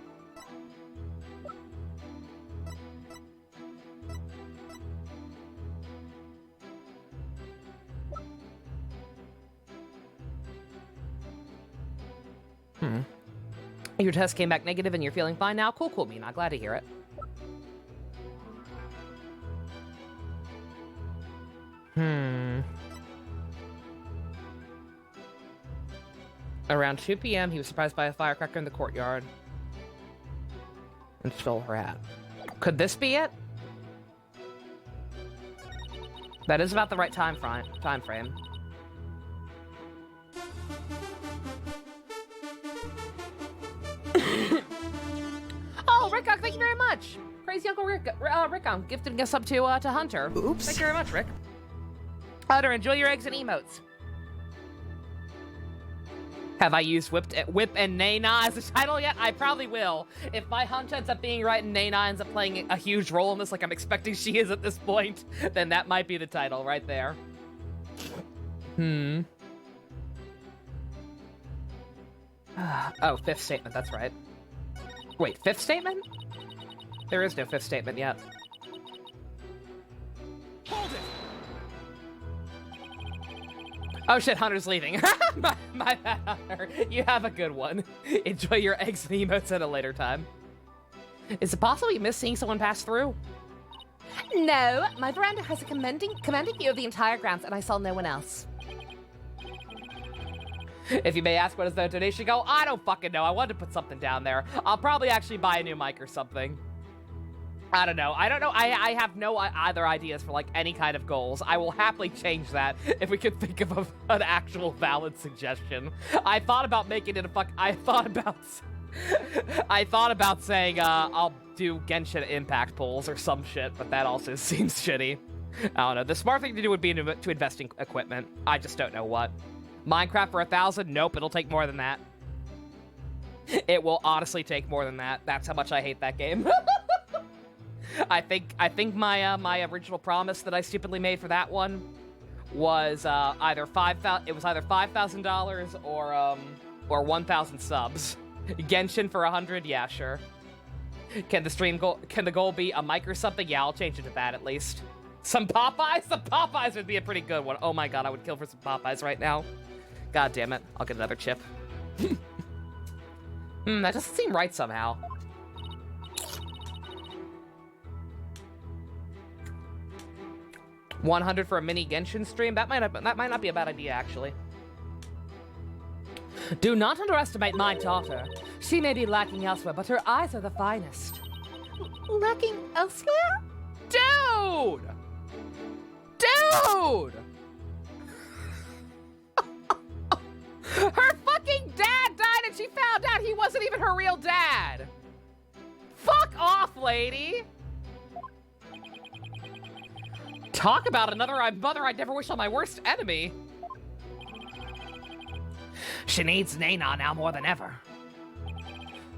Your test came back negative and you're feeling fine now? Cool, Mina. Glad to hear it. Around 2 p.m., he was surprised by a firecracker in the courtyard and stole her hat. Could this be it? That is about the right time frame. Oh, Rick, thank you very much. Crazy Uncle Rick, gifted us up to Hunter. Oops. Thank you very much, Rick. Hunter, enjoy your eggs and emotes. Have I used Whip and Nana as a title yet? I probably will. If my hunch ends up being right and Nana ends up playing a huge role in this, like I'm expecting she is at this point, then that might be the title right there. Oh, fifth statement, that's right. Wait, fifth statement? There is no fifth statement yet. Hold it! Oh shit, Hunter's leaving. my bad, Hunter. You have a good one. Enjoy your eggs and emotes at a later time. Is it possible you missed seeing someone pass through? No, my veranda has a commanding view of the entire grounds, and I saw no one else. If you may ask, what does the donation go? I don't fucking know. I wanted to put something down there. I'll probably actually buy a new mic or something. I don't know. I have no other ideas for, like, any kind of goals. I will happily change that if we could think of an actual valid suggestion. I thought about making it I thought about saying, I'll do Genshin Impact polls or some shit, but that also seems shitty. I don't know. The smart thing to do would be to invest in equipment. I just don't know what. Minecraft for 1,000? Nope, it'll take more than that. It will honestly take more than that. That's how much I hate that game. I think my original promise that I stupidly made for that one was either $5,000 or 1,000 subs. Genshin for 100, yeah, sure. Can the goal be a mic or something? Yeah, I'll change it to that at least. Some Popeyes? Some Popeyes would be a pretty good one. Oh my god, I would kill for some Popeyes right now. God damn it, I'll get another chip. That doesn't seem right somehow. $100 for a mini Genshin stream? That might not be a bad idea, actually. Do not underestimate my daughter. She may be lacking elsewhere, but her eyes are the finest. Lacking elsewhere? Dude! Dude! Her fucking dad died and she found out he wasn't even her real dad! Fuck off, lady! Talk about another mother I'd never wish on my worst enemy. She needs Nana now more than ever.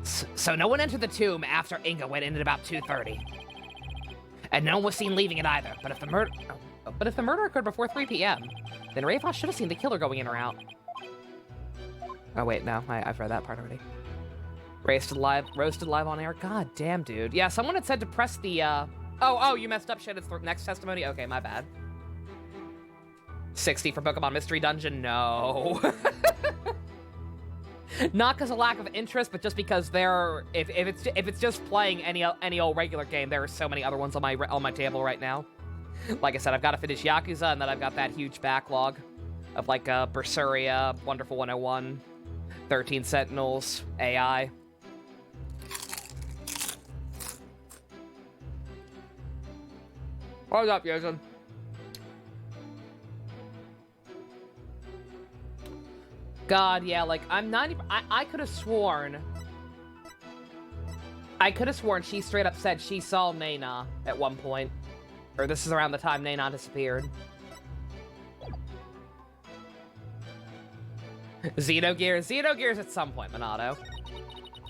So no one entered the tomb after Inga went in at about 2:30. And no one was seen leaving it either. But if the murder occurred before 3 p.m., then Rafe should have seen the killer going in or out. Oh wait, no, I've read that part already. Roasted live on air. God damn, dude. Yeah, someone had said to press the Oh, you messed up shit. It's the next testimony? Okay, my bad. 60 for Pokemon Mystery Dungeon? No. Not because of lack of interest, but just because if it's just playing any old regular game, there are so many other ones on my table right now. Like I said, I've got to finish Yakuza, and then I've got that huge backlog of like Berseria, Wonderful 101, 13 Sentinels, AI. What's up, Jason? God, yeah, like, I'm not even... I could have sworn... I could have sworn she straight up said she saw Nana at one point. Or this is around the time Nana disappeared. Xenogears at some point, Minato.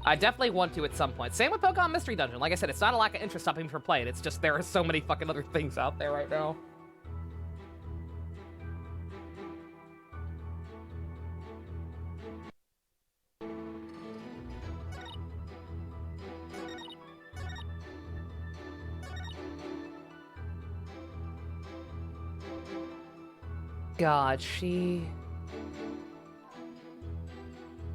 I definitely want to at some point. Same with Pokemon Mystery Dungeon. Like I said, it's not a lack of interest stopping me from playing. It's just there are so many fucking other things out there right now. God, The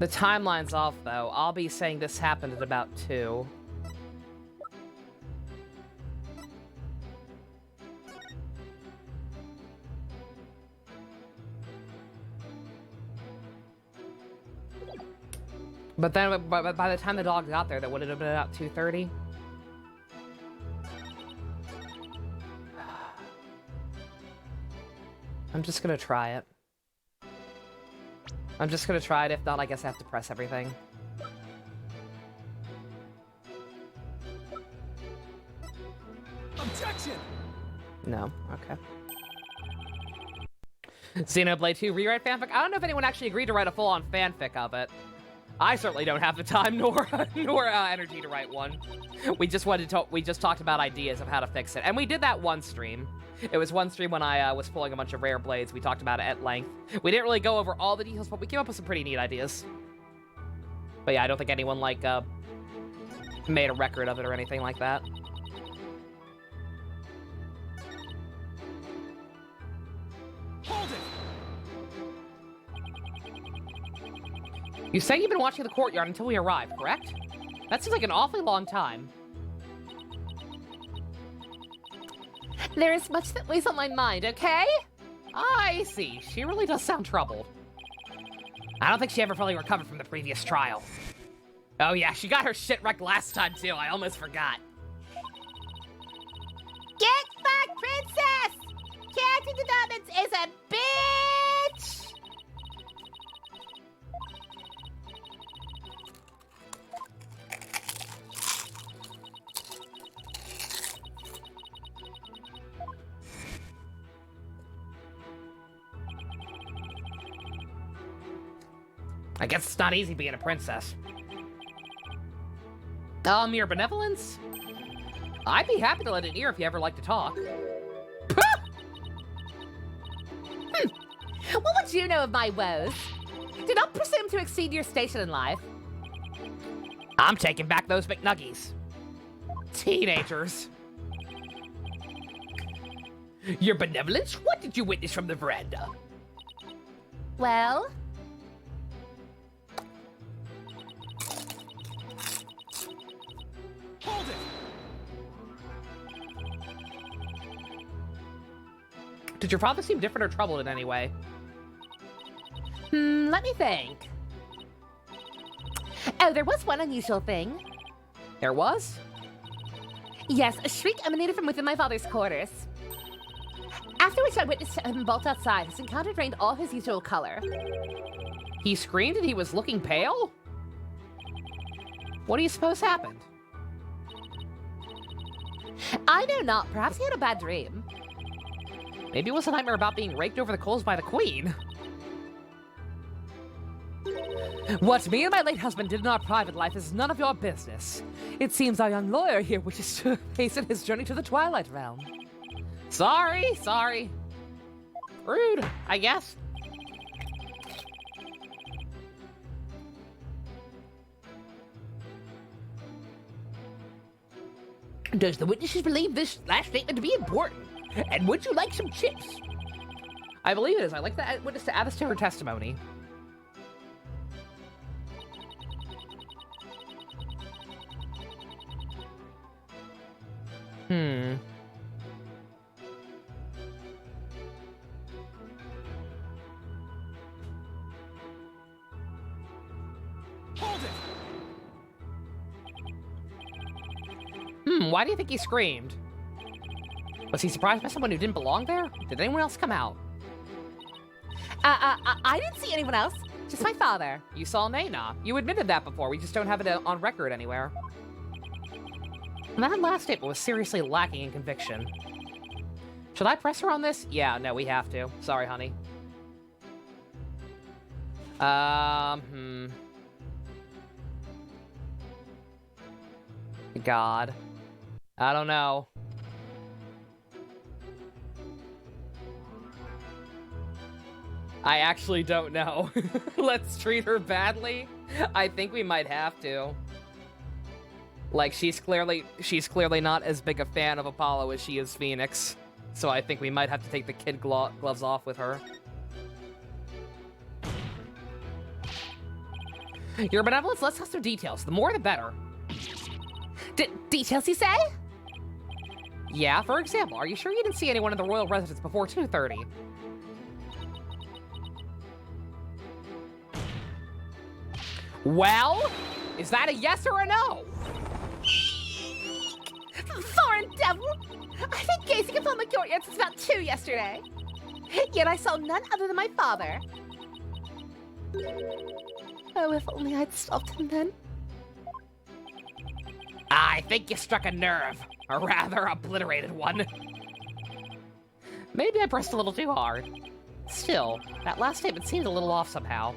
timeline's off, though. I'll be saying this happened at about 2. But then, by the time the dog got there, that would have been about 2:30. I'm just gonna try it. I'm just gonna try it. If not, I guess I have to press everything. Objection! No. Okay. Xenoblade 2 rewrite fanfic? I don't know if anyone actually agreed to write a full-on fanfic of it. I certainly don't have the time nor energy to write one. We just talked about ideas of how to fix it, and we did that one stream. It was one stream when I was pulling a bunch of rare blades. We talked about it at length. We didn't really go over all the details, but we came up with some pretty neat ideas. But yeah, I don't think anyone made a record of it or anything like that. Hold it! You say you've been watching the courtyard until we arrive, correct? That seems like an awfully long time. There is much that weighs on my mind, okay? I see. She really does sound troubled. I don't think she ever fully recovered from the previous trial. Oh yeah, she got her shit wrecked last time too. I almost forgot. Get fucked, princess! Captain the Dobbins is a bitch! I guess it's not easy being a princess. Mere benevolence? I'd be happy to let it hear if you ever like to talk. What would you know of my woes? Do not presume to exceed your station in life. I'm taking back those McNuggies. Teenagers. Your benevolence? What did you witness from the veranda? Well... Hold it! Did your father seem different or troubled in any way? let me think. Oh, there was one unusual thing. There was? Yes, a shriek emanated from within my father's quarters. After which I witnessed him bolt outside. His encounter drained all his usual color. He screamed and he was looking pale? What do you suppose happened? I know not. Perhaps he had a bad dream. Maybe it was a nightmare about being raked over the coals by the queen. What me and my late husband did in our private life is none of your business. It seems our young lawyer here wishes to hasten his journey to the Twilight Realm. Sorry. Rude, I guess. Does the witnesses believe this last statement to be important? And would you like some chips? I believe it is. I'd like the witness to add this to her testimony. Hold it! Why do you think he screamed? Was he surprised by someone who didn't belong there? Did anyone else come out? I didn't see anyone else. Just my father. You saw Nana. You admitted that before. We just don't have it on record anywhere. That last statement was seriously lacking in conviction. Should I press her on this? Yeah, no, we have to. Sorry, honey. God. I don't know. I actually don't know. Let's treat her badly. I think we might have to. Like, she's clearly not as big a fan of Apollo as she is Phoenix. So I think we might have to take the kid gloves off with her. Your benevolence, let's test her details. The more the better. Details, you say? Yeah, for example, are you sure you didn't see anyone in the royal residence before 2:30? Well, is that a yes or a no? Foreign devil! I've been gazing upon the courtyard since about 2 yesterday. Yet I saw none other than my father. Oh, if only I'd stopped him then. I think you struck a nerve. A rather obliterated one. Maybe I pressed a little too hard. Still, that last statement seemed a little off somehow.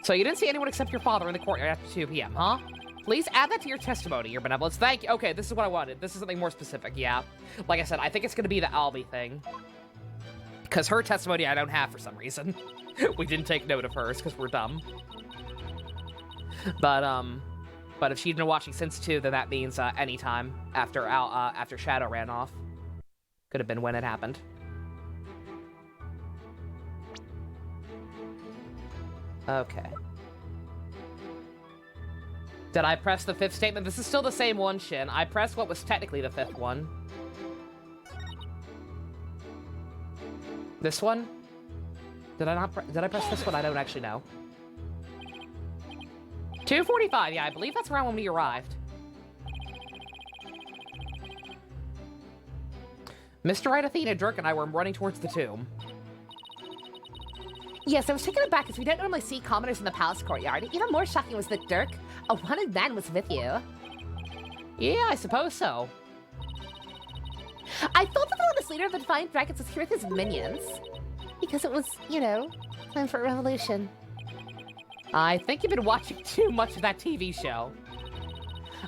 So you didn't see anyone except your father in the courtyard after 2 p.m., huh? Please add that to your testimony, your benevolence. Thank you. Okay, this is what I wanted. This is something more specific, yeah. Like I said, I think it's going to be the Albie thing. Because her testimony I don't have for some reason. We didn't take note of hers because we're dumb. But if she'd been watching since 2, then that means anytime after Shadow ran off. Could have been when it happened. Okay. Did I press the 5th statement? This is still the same one, Shin. I pressed what was technically the 5th one. This one? Did I press this one? I don't actually know. 2:45, yeah, I believe that's around when we arrived. Mr. Wright, Athena, Dirk, and I were running towards the tomb. Yes, I was taken aback as we don't normally see commoners in the palace courtyard. Even more shocking was that Dirk, a wanted man, was with you. Yeah, I suppose so. I thought the villainous leader of the Defiant Dragons was here with his minions. Because it was, you know, time for a revolution. I think you've been watching too much of that TV show.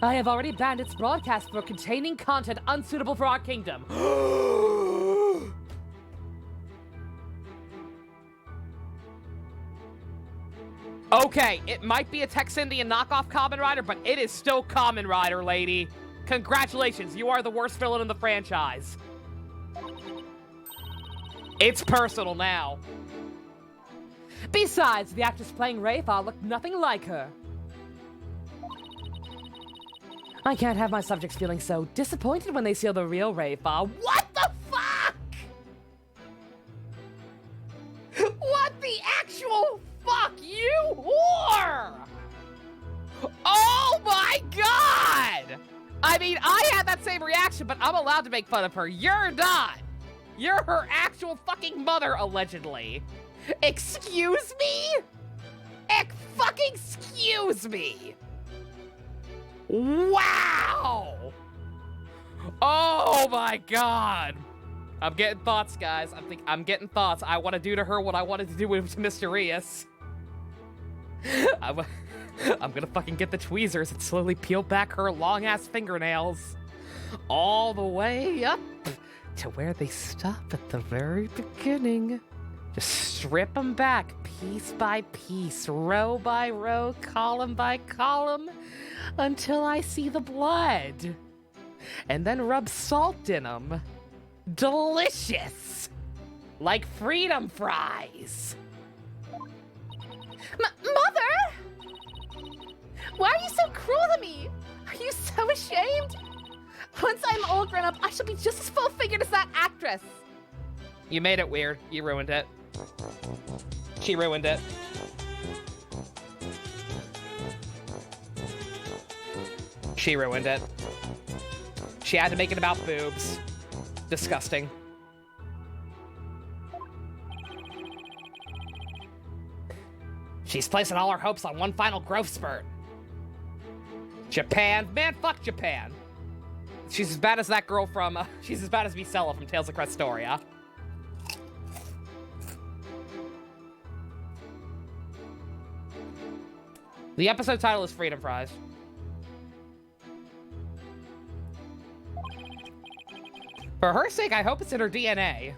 I have already banned its broadcast for containing content unsuitable for our kingdom. Okay, it might be a Texindian knockoff Kamen Rider, but it is still Kamen Rider, lady. Congratulations, you are the worst villain in the franchise. It's personal now. Besides, the actress playing Rayfar looked nothing like her. I can't have my subjects feeling so disappointed when they see the real Rayfar. What the fuck? What the actual fuck, you whore? Oh my god! I mean, I had that same reaction, but I'm allowed to make fun of her. You're not. You're her actual fucking mother, allegedly. Excuse me? Fucking excuse me. Wow. Oh my god. I'm getting thoughts, guys. I'm getting thoughts. I want to do to her what I wanted to do with Mysterious. I'm gonna fucking get the tweezers and slowly peel back her long-ass fingernails. All the way up to where they stop at the very beginning. Just strip them back piece by piece, row by row, column by column, until I see the blood. And then rub salt in them. Delicious! Like freedom fries. Mother! Why are you so cruel to me? Are you so ashamed? Once I'm all grown up, I shall be just as full-figured as that actress. You made it weird. You ruined it. She ruined it. She ruined it. She had to make it about boobs. Disgusting. She's placing all her hopes on one final growth spurt. Japan? Man, fuck Japan. She's as bad as that girl from, she's as bad as Visela from Tales of Crestoria. The episode title is Freedom Fries. For her sake, I hope it's in her DNA.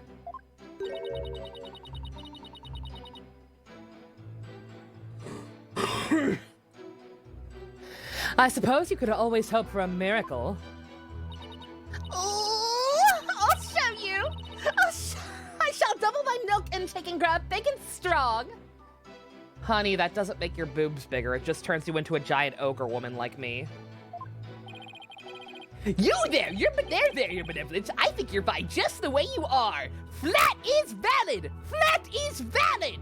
I suppose you could always hope for a miracle. Oh, I'll show you. I shall double my milk intake and grow big and strong. Honey, that doesn't make your boobs bigger. It just turns you into a giant ogre woman like me. You there! There, your benevolence. I think you're fine just the way you are. Flat is valid! Flat is valid!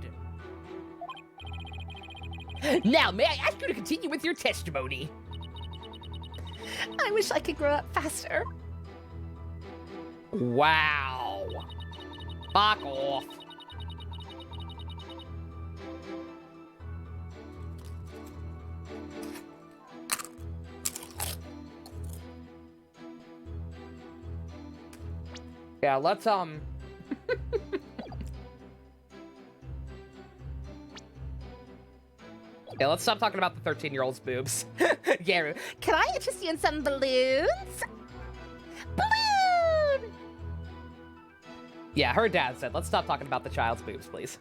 Now, may I ask you to continue with your testimony? I wish I could grow up faster. Wow. Fuck off. Yeah, let's, Yeah, let's stop talking about the 13-year-old's boobs. Yeah, can I interest you in some balloons? Balloon! Yeah, her dad said, let's stop talking about the child's boobs, please.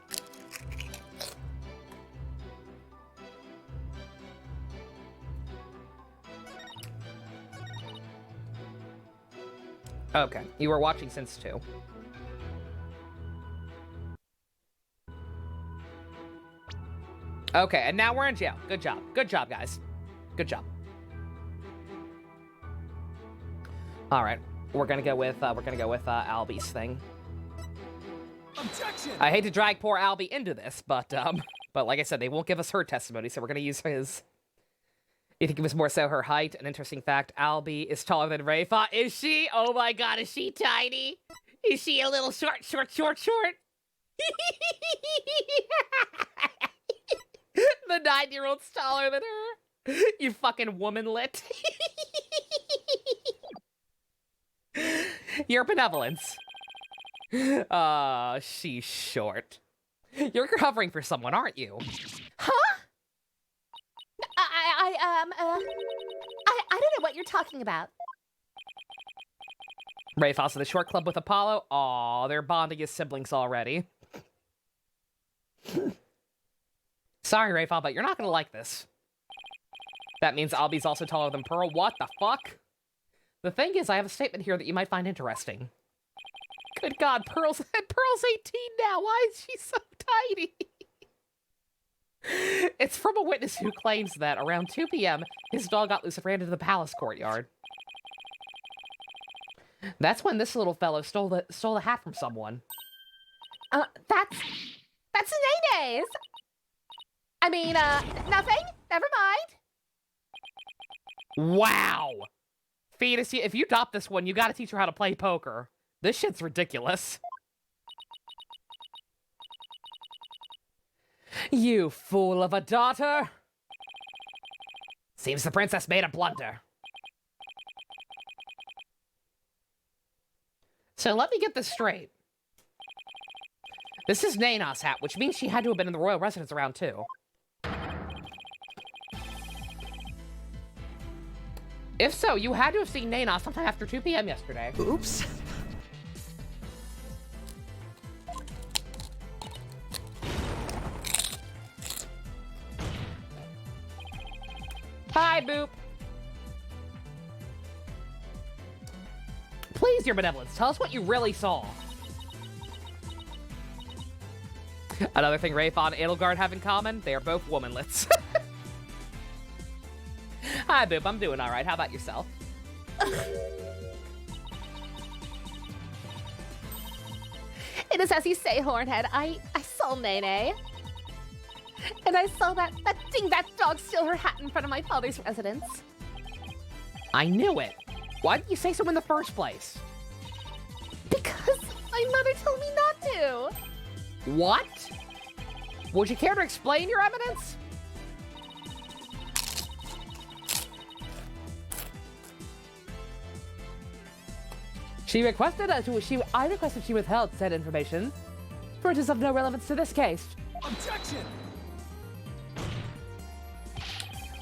Okay, you were watching since 2. Okay, and now we're in jail. Good job. Good job, guys. Good job. All right, we're gonna go with Albie's thing. Objection! I hate to drag poor Albie into this, but like I said, they won't give us her testimony, so we're gonna use his. You think it was more so her height? An interesting fact: Albie is taller than Rafa. Is she? Oh my God, is she tiny? Is she a little short? The 9-year-old's taller than her. You fucking womanlet. Your benevolence. She's short. You're covering for someone, aren't you? Huh? I don't know what you're talking about. Rafe also the short club with Apollo. Aw, they're bonding as siblings already. Sorry, Rafe, but you're not gonna like this. That means Albie's also taller than Pearl. What the fuck? The thing is, I have a statement here that you might find interesting. Good God, Pearl's 18 now. Why is she so tiny? It's from a witness who claims that around 2 p.m., his dog got loose and ran into the palace courtyard. That's when this little fellow stole the hat from someone. That's Nene's. I mean, nothing. Never mind. Wow. Fetus, if you adopt this one, you gotta teach her how to play poker. This shit's ridiculous. You fool of a daughter! Seems the princess made a blunder. So let me get this straight. This is Nana's hat, which means she had to have been in the royal residence around 2. If so, you had to have seen Nana sometime after 2 p.m. yesterday. Oops. Hi, Boop. Please, your benevolence, tell us what you really saw. Another thing Rafe and Edelgard have in common, they are both womanlets. Hi, Boop, I'm doing all right. How about yourself? It is as you say, Hornhead. I saw Nene. And I saw that dog steal her hat in front of my father's residence. I knew it. Why didn't you say so in the first place? Because my mother told me not to. What? Would you care to explain, your eminence? I requested she withheld said information, for it is of no relevance to this case. Objection!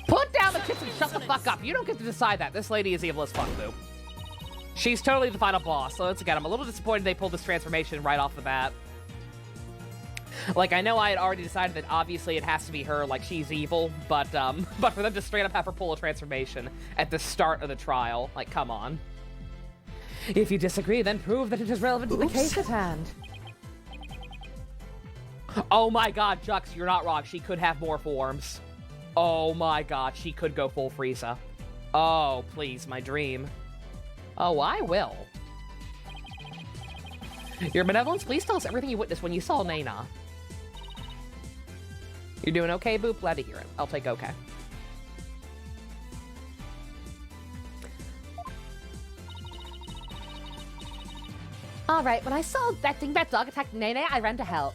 Put down the chips and shut the fuck up. You don't get to decide that. This lady is evil as fuck, Boo. She's totally the final boss. So once again, I'm a little disappointed they pulled this transformation right off the bat. Like, I know I had already decided that obviously it has to be her, like, she's evil, but for them to straight up have her pull a transformation at the start of the trial, like, come on. If you disagree, then prove that it is relevant to the case at hand. Oh my god, Jux, you're not wrong. She could have more forms. Oh my god, she could go full Frieza. Oh, please, my dream. Oh, I will. Your benevolence, please tell us everything you witnessed when you saw Nana. You're doing okay, Boop? Glad to hear it. I'll take okay. Alright, when I saw that dingbat dog attack Nene, I ran to help.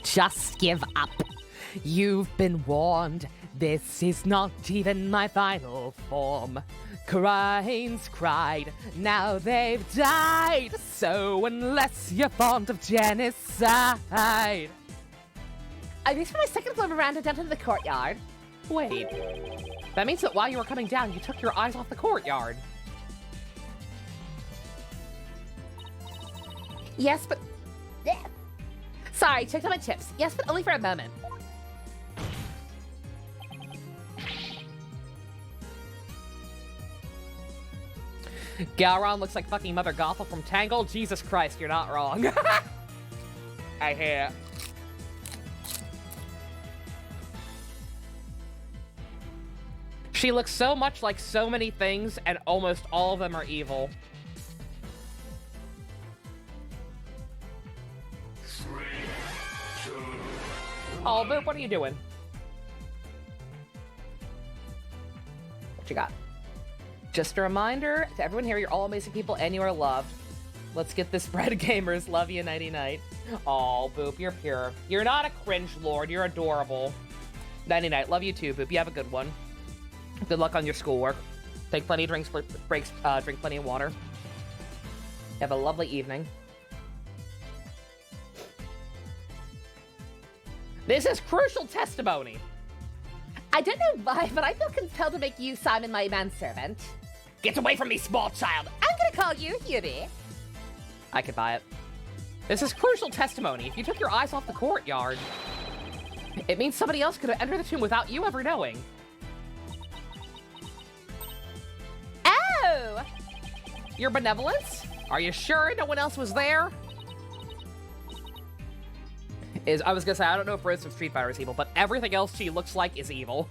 Just give up. You've been warned. This is not even my final form. Crying's cried, now they've died. So unless you're fond of genocide. I reached for my second floor veranda down to the courtyard. Wait. That means that while you were coming down, you took your eyes off the courtyard. Yes, but... Yeah. Sorry, checked out my chips. Yes, but only for a moment. Galron looks like fucking Mother Gothel from Tangle. Jesus Christ, you're not wrong. I hear. She looks so much like so many things, and almost all of them are evil. Oh, Boop, what are you doing? What you got? Just a reminder to everyone here, you're all amazing people and you are loved. Let's get this bread, gamers. Love you, nighty-night. Oh, Boop, you're pure. You're not a cringe lord. You're adorable. Nighty-night. Love you too, Boop. You have a good one. Good luck on your schoolwork. Take plenty of breaks, drink plenty of water. Have a lovely evening. This is crucial testimony. I don't know why, but I feel compelled to make you, Simon, my manservant. Get away from me, small child. I'm gonna call you Yuri. I could buy it. This is crucial testimony. If you took your eyes off the courtyard, it means somebody else could have entered the tomb without you ever knowing. Oh! Your benevolence? Are you sure no one else was there? I was gonna say, I don't know if Rose from Street Fighter is evil, but everything else she looks like is evil.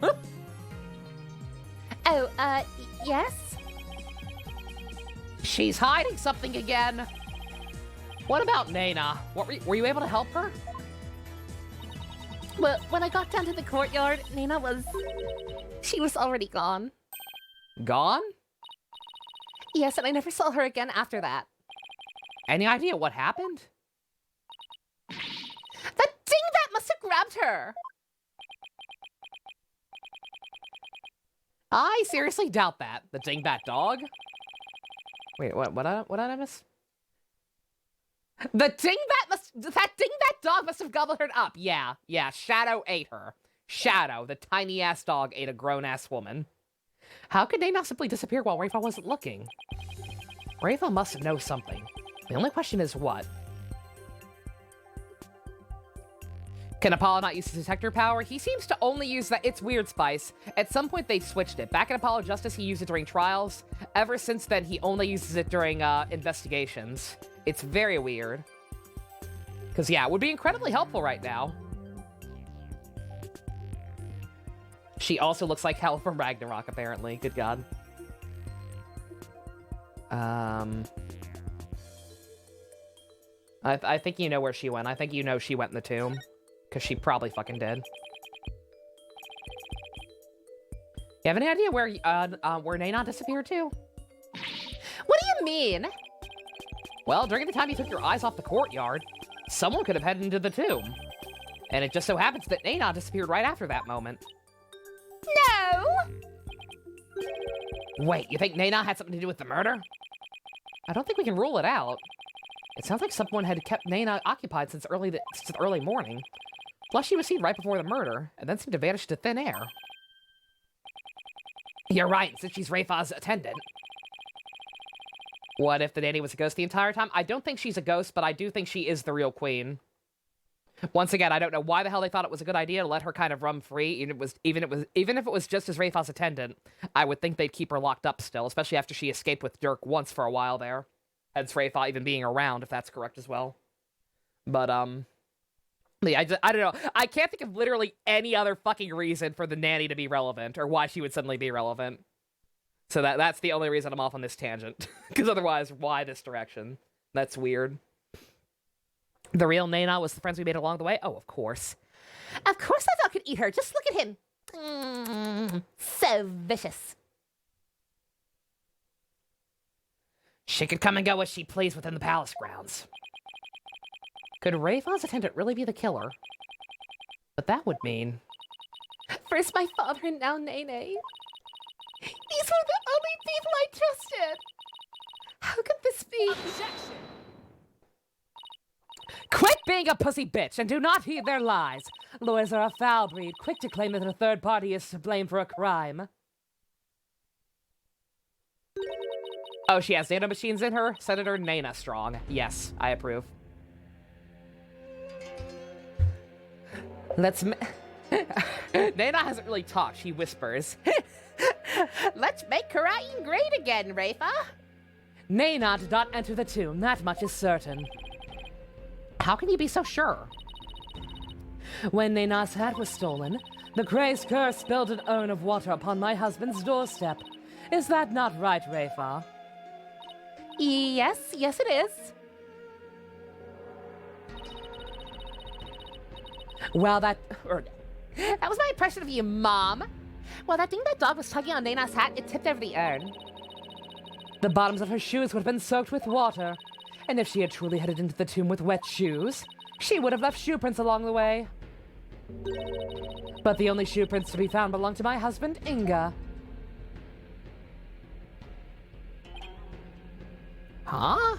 Yes? She's hiding something again. What about Nana? Were you able to help her? Well, when I got down to the courtyard, Nina she was already gone. Gone? Yes, and I never saw her again after that. Any idea what happened? That dingbat must have grabbed her! I seriously doubt that. The dingbat dog? Wait, what did I miss? That dingbat dog must have gobbled her up. Yeah, Shadow ate her. Shadow, the tiny-ass dog, ate a grown-ass woman. How could they not simply disappear while Rafa wasn't looking? Rafa must know something. The only question is what? Can Apollo not use his detector power? He seems to only use that. It's weird, Spice. At some point, they switched it. Back in Apollo Justice, he used it during trials. Ever since then, he only uses it during investigations. It's very weird. Because, yeah, it would be incredibly helpful right now. She also looks like Hel from Ragnarok, apparently. Good God. I think you know where she went. I think you know she went in the tomb. Because she probably fucking did. You have any idea where Nana disappeared to? What do you mean? Well, during the time you took your eyes off the courtyard, someone could have headed into the tomb. And it just so happens that Nana disappeared right after that moment. No! Wait, you think Nana had something to do with the murder? I don't think we can rule it out. It sounds like someone had kept Nana occupied since early morning. Plus, she was seen right before the murder, and then seemed to vanish into thin air. You're right, since she's Rayfa's attendant. What if the nanny was a ghost the entire time? I don't think she's a ghost, but I do think she is the real queen. Once again, I don't know why the hell they thought it was a good idea to let her kind of roam free. Even if it was just as Rayfa's attendant, I would think they'd keep her locked up still, especially after she escaped with Dirk once for a while there. Hence Rayfa even being around, if that's correct as well. But yeah, I don't know. I can't think of literally any other fucking reason for the nanny to be relevant or why she would suddenly be relevant. So that's the only reason I'm off on this tangent. Because otherwise, why this direction? That's weird. The real Nana was the friends we made along the way? Oh, of course. Of course that dog could eat her. Just look at him. So vicious. She could come and go as she pleased within the palace grounds. Could Rayfa's attendant really be the killer? But that would mean... First my father and now Nene. These were the only people I trusted. How could this be? Objection! Quit being a pussy bitch and do not heed their lies. Lawyers are a foul breed, quick to claim that a third party is to blame for a crime. Oh, she has nanomachines in her? Senator Nana Strong. Yes, I approve. Nana hasn't really talked, she whispers. Let's make Karain great again, Rayfa. Nana did not enter the tomb, that much is certain. How can you be so sure? When Nana's hat was stolen, the crazed curse spilled an urn of water upon my husband's doorstep. Is that not right, Rayfa? Yes, it is. Well, that was my impression of you, Mom. Well, that thing that dog was tugging on Nana's hat, it tipped over the urn. The bottoms of her shoes would have been soaked with water. And if she had truly headed into the tomb with wet shoes, she would have left shoe prints along the way. But the only shoe prints to be found belong to my husband, Inga. Huh?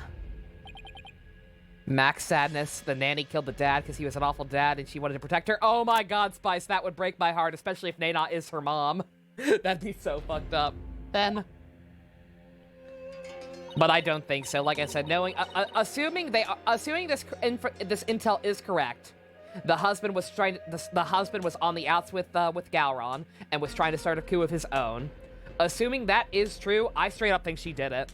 Max sadness. The nanny killed the dad because he was an awful dad and she wanted to protect her. Oh my god, Spice, that would break my heart, especially if Nana is her mom. That'd be so fucked up. Then... But I don't think so. Like I said, assuming this intel is correct, the husband was on the outs with Galron and was trying to start a coup of his own. Assuming that is true, I straight up think she did it.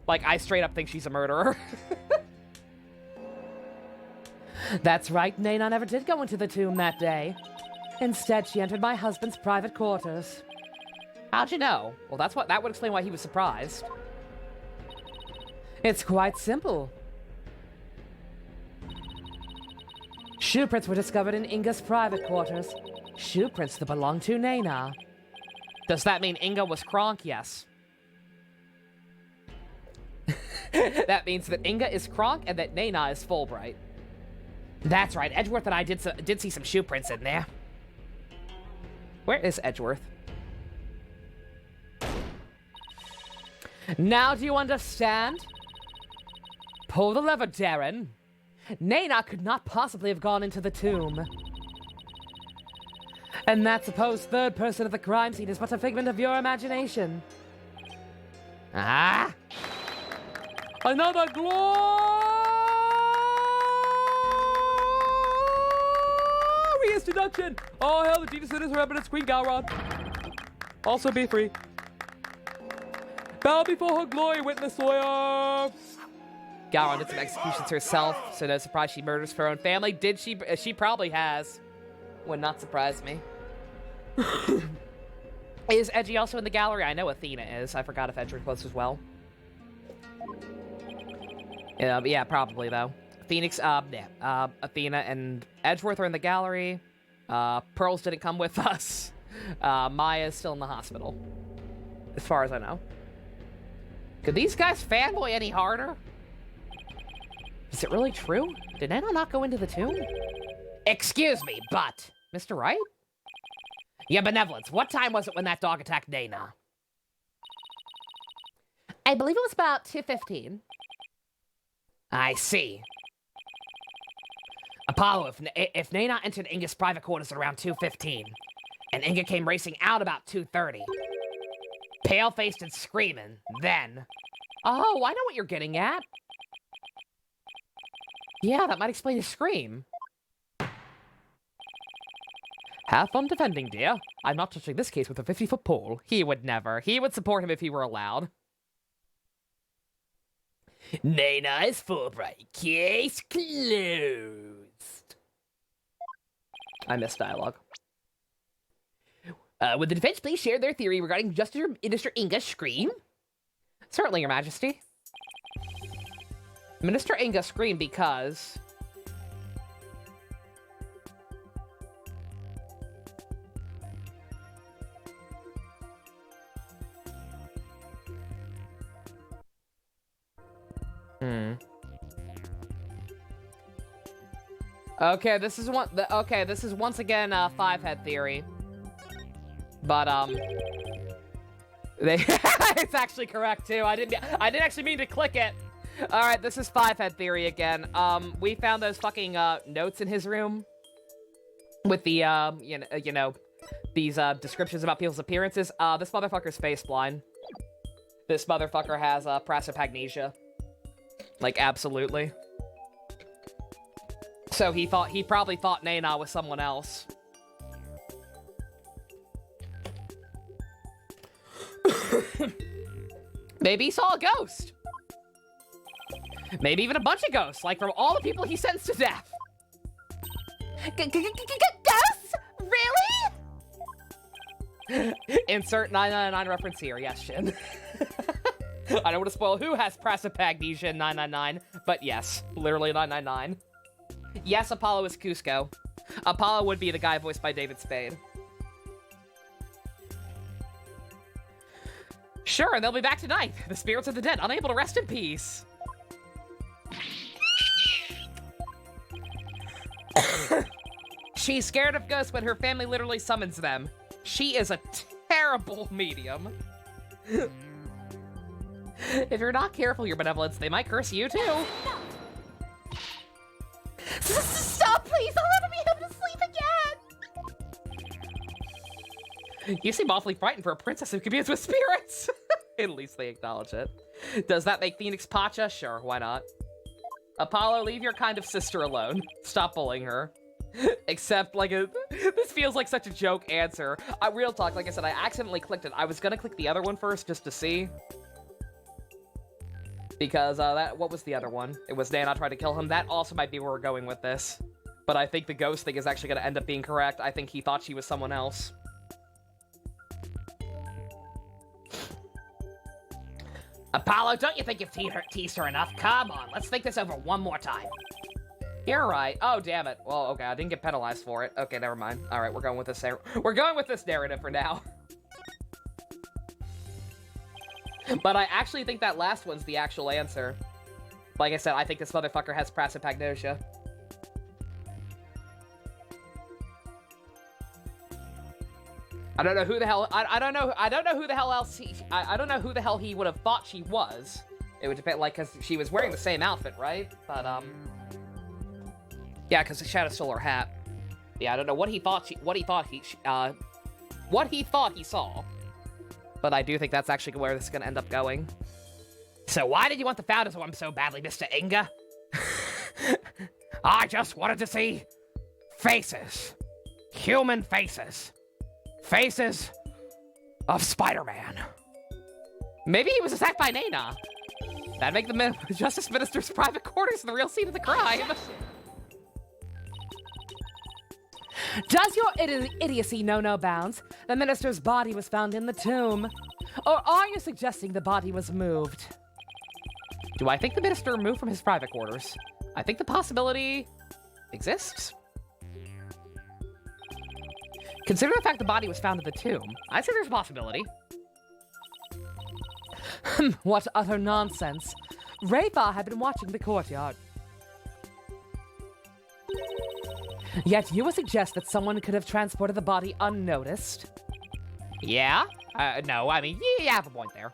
Like, I straight up think she's a murderer. That's right, Nana never did go into the tomb that day. Instead, she entered my husband's private quarters. How'd you know? Well, that would explain why he was surprised. It's quite simple. Shoe prints were discovered in Inga's private quarters. Shoe prints that belong to Nana. Does that mean Inga was Kronk? Yes. That means that Inga is Kronk and that Nana is Fulbright. That's right, Edgeworth and I did see some shoe prints in there. Where is Edgeworth? Now do you understand? Pull the lever, Darren. Nana could not possibly have gone into the tomb. And that supposed third person of the crime scene is but a figment of your imagination. Ah! Another glorious deduction! Oh, hell, the genius is her eminence, Queen Galron. Also be free. Bow before her glory, witness lawyer! Galron did some executions herself, so no surprise she murders her own family. Did she? She probably has. Would not surprise me. Is Edgy also in the gallery? I know Athena is. I forgot if Edgeworth was as well. Yeah, probably though. Athena and Edgeworth are in the gallery. Pearls didn't come with us. Maya's still in the hospital, as far as I know. Could these guys fanboy any harder? Is it really true? Did Nana not go into the tomb? Excuse me, but... Mr. Wright? Your benevolence, what time was it when that dog attacked Nana? I believe it was about 2:15. I see. Apollo, if Nana entered Inga's private quarters at around 2:15, and Inga came racing out about 2:30, pale-faced and screaming, then... Oh, I know what you're getting at. Yeah, that might explain his scream. Have fun defending, dear. I'm not touching this case with a 50-foot pole. He would never. He would support him if he were allowed. Nana is Fulbright. Case closed. I miss dialogue. Would the defense please share their theory regarding Justice Minister Inga's scream? Certainly, Your Majesty. Minister Inga screamed because... Okay, this is this is once again five-head theory. But it's actually correct too. I didn't actually mean to click it. All right, this is five-head theory again. We found those fucking notes in his room with the you know these descriptions about people's appearances. This motherfucker's face blind. This motherfucker has prosopagnosia. Like, absolutely. So he probably thought Nana was someone else. Maybe he saw a ghost. Maybe even a bunch of ghosts, like from all the people he sentenced to death. Ghosts? Really? Insert 999 reference here, yes, Shin. I don't want to spoil who has prosopagnosia in 999, but yes, literally 999. Yes, Apollo is Cusco. Apollo would be the guy voiced by David Spade. Sure, and they'll be back tonight. The spirits of the dead, unable to rest in peace. She's scared of ghosts when her family literally summons them. She is a terrible medium. If you're not careful, your benevolence, they might curse you too. Stop, please! I'll never be able to sleep again! You seem awfully frightened for a princess who communes with spirits. At least they acknowledge it. Does that make Phoenix Pacha? Sure, why not? Apollo, leave your kind of sister alone. Stop bullying her. Except, like, this feels like such a joke answer. Real talk, like I said, I accidentally clicked it. I was gonna click the other one first just to see. Because, what was the other one? It was Nana tried to kill him. That also might be where we're going with this. But I think the ghost thing is actually gonna end up being correct. I think he thought she was someone else. Apollo, don't you think you've teased her enough? Come on, let's think this over one more time. You're right. Oh, damn it. Well, okay, I didn't get penalized for it. Okay, never mind. All right, we're going with this. We're going with this narrative for now. But I actually think that last one's the actual answer. Like I said, I think this motherfucker has prosopagnosia. I don't know who the hell. I don't know who the hell else I don't know who the hell he would have thought she was. It would depend, like, cause she was wearing the same outfit, right? But yeah, cause Shadow stole her hat. Yeah, I don't know what he thought he saw. But I do think that's actually where this is gonna end up going. So why did you want the Founders one so badly, Mr. Inga? I just wanted to see faces. Human faces. Faces of Spider-Man. Maybe he was attacked by Nana. That'd make the Justice Minister's private quarters the real scene of the crime. Does your idiocy know no bounds? The minister's body was found in the tomb. Or are you suggesting the body was moved? Do I think the minister moved from his private quarters? I think the possibility exists. Consider the fact the body was found in the tomb. I'd say there's a possibility. What utter nonsense. Rafa had been watching the courtyard. Yet you would suggest that someone could have transported the body unnoticed? Yeah? No, I mean, you have a point there.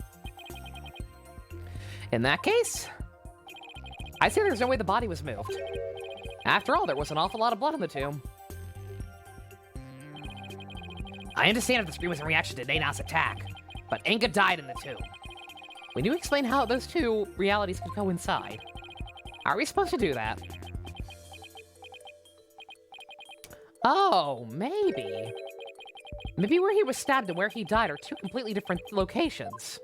In that case, I say there's no way the body was moved. After all, there was an awful lot of blood in the tomb. I understand if the scream was in reaction to Nena's attack, but Inga died in the tomb. We do explain how those two realities could coincide. Are we supposed to do that? Oh, maybe. Maybe where he was stabbed and where he died are two completely different locations.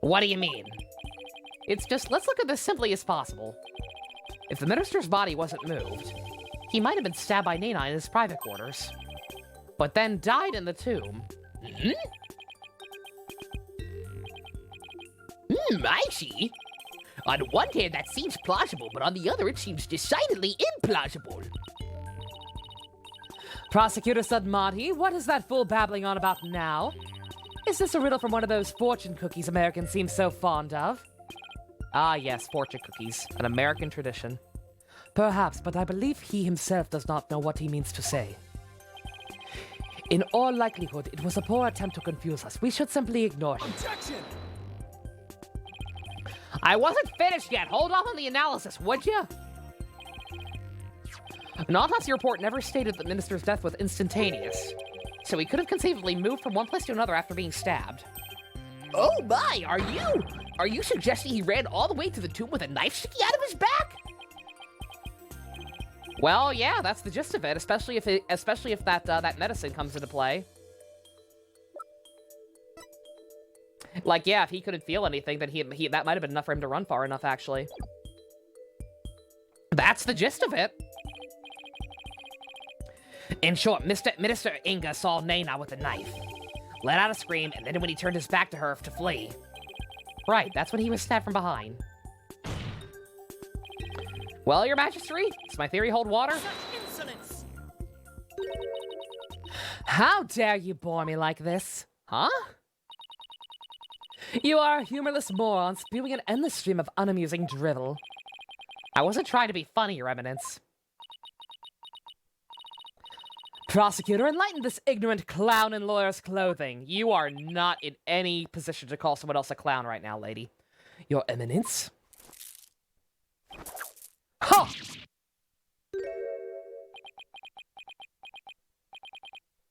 What do you mean? It's just, let's look at this simply as possible. If the minister's body wasn't moved, he might have been stabbed by Nena in his private quarters, but then died in the tomb. I see. On one hand, that seems plausible, but on the other, it seems decidedly implausible. Prosecutor Sadmati, what is that fool babbling on about now? Is this a riddle from one of those fortune cookies Americans seem so fond of? Ah, yes, fortune cookies, an American tradition. Perhaps, but I believe he himself does not know what he means to say. In all likelihood, it was a poor attempt to confuse us. We should simply ignore him. Objection! I wasn't finished yet. Hold off on the analysis, would you? An autopsy report never stated the minister's death was instantaneous, so he could have conceivably moved from one place to another after being stabbed. Oh my, are you suggesting he ran all the way to the tomb with a knife sticking out of his back? Well, yeah, that's the gist of it, especially if that medicine comes into play. Like, yeah, if he couldn't feel anything, then he that might have been enough for him to run far enough, actually. That's the gist of it. In short, Minister Inga saw Nena with a knife, let out a scream, and then when he turned his back to her to flee. Right, that's when he was stabbed from behind. Well, Your Majesty, does my theory hold water? Insolence! How dare you bore me like this? Huh? You are a humorless moron spewing an endless stream of unamusing drivel. I wasn't trying to be funny, Your Eminence. Prosecutor, enlighten this ignorant clown in lawyer's Clothing. You are not in any position to call someone else a clown right now, lady. Your Eminence? Ha!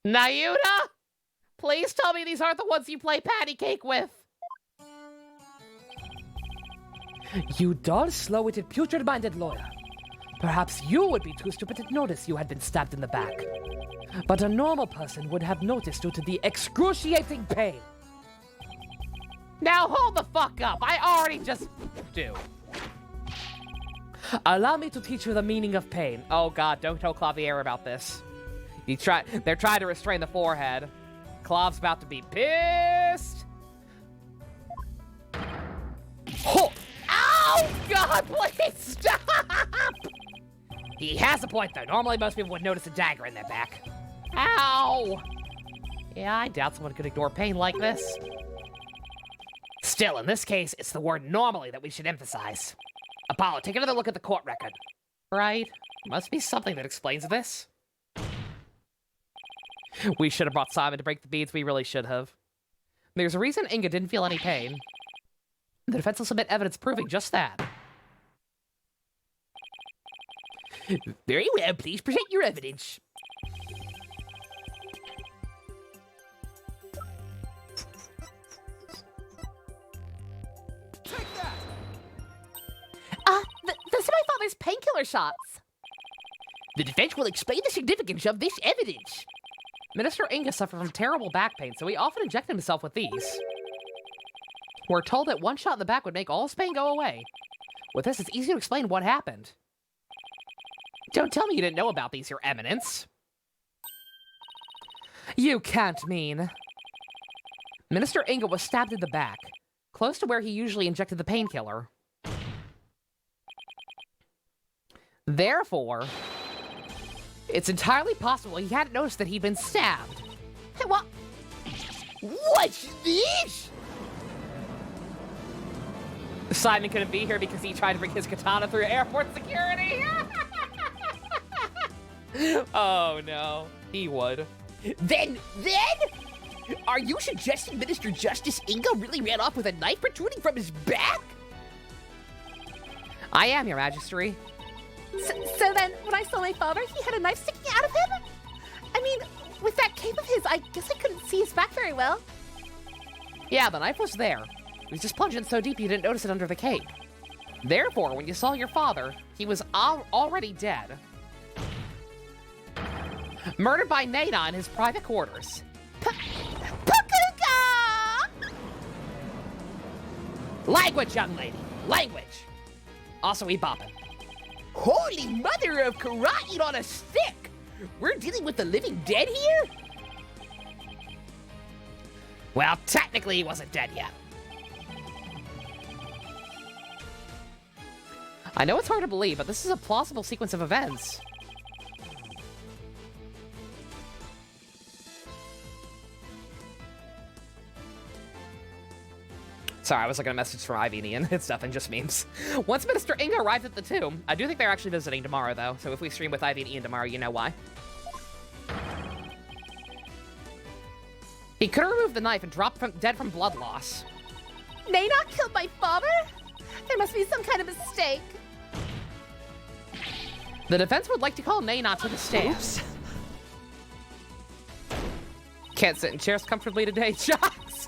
Nayuta? Please tell me these aren't the ones you play patty cake with. You dull, slow-witted, putrid-minded lawyer. Perhaps you would be too stupid to notice you had been stabbed in the back. But a normal person would have noticed due to the excruciating pain. Now hold the fuck up. I already just do. Allow me to teach you the meaning of pain. Oh god, don't tell Clavier about this. They're trying to restrain the forehead. Clav's about to be pissed. Oh! Ow! God, please stop! He has a point, though. Normally, most people would notice a dagger in their back. Ow! Yeah, I doubt someone could ignore pain like this. Still, in this case, it's the word normally that we should emphasize. Apollo, take another look at the court record. Right? Must be something that explains this. We should have brought Simon to break the beads. We really should have. There's a reason Inga didn't feel any pain. The defense will submit evidence proving just that. Very well, please present your evidence. Take that! Those are my father's painkiller shots. The defense will explain the significance of this evidence. Minister Inga suffered from terrible back pain, so he often injected himself with these. We're told that one shot in the back would make all his pain go away. With this, it's easy to explain what happened. Don't tell me you didn't know about these, Your Eminence. You can't mean. Minister Inga was stabbed in the back, close to where he usually injected the painkiller. Therefore, it's entirely possible he hadn't noticed that he'd been stabbed. What? What's this? Simon couldn't be here because he tried to bring his katana through airport security. Oh no, he would. Then, Are you suggesting Minister Justice Inga really ran off with a knife protruding from his back? I am, Your Majesty. So then, when I saw my father, he had a knife sticking out of him? I mean, with that cape of his, I guess I couldn't see his back very well. Yeah, the knife was there. It was just plunged in so deep you didn't notice it under the cape. Therefore, when you saw your father, he was already dead. Murdered by Nana in his private quarters. Pakuka! Language, young lady. Language. Also, Ibapan. Holy mother of karate on a stick! We're dealing with the living dead here? Well, technically he wasn't dead yet. I know it's hard to believe, but this is a plausible sequence of events. Sorry, I was looking at a message from Ivy and Ian. It's nothing, just memes. Once Minister Inga arrived at the tomb, I do think they're actually visiting tomorrow, though, so if we stream with Ivy and Ian tomorrow, you know why. He could have removed the knife and dropped dead from blood loss. Nana killed my father? There must be some kind of mistake. The defense would like to call Nana to the stand. Oops. Can't sit in chairs comfortably today, Jocks.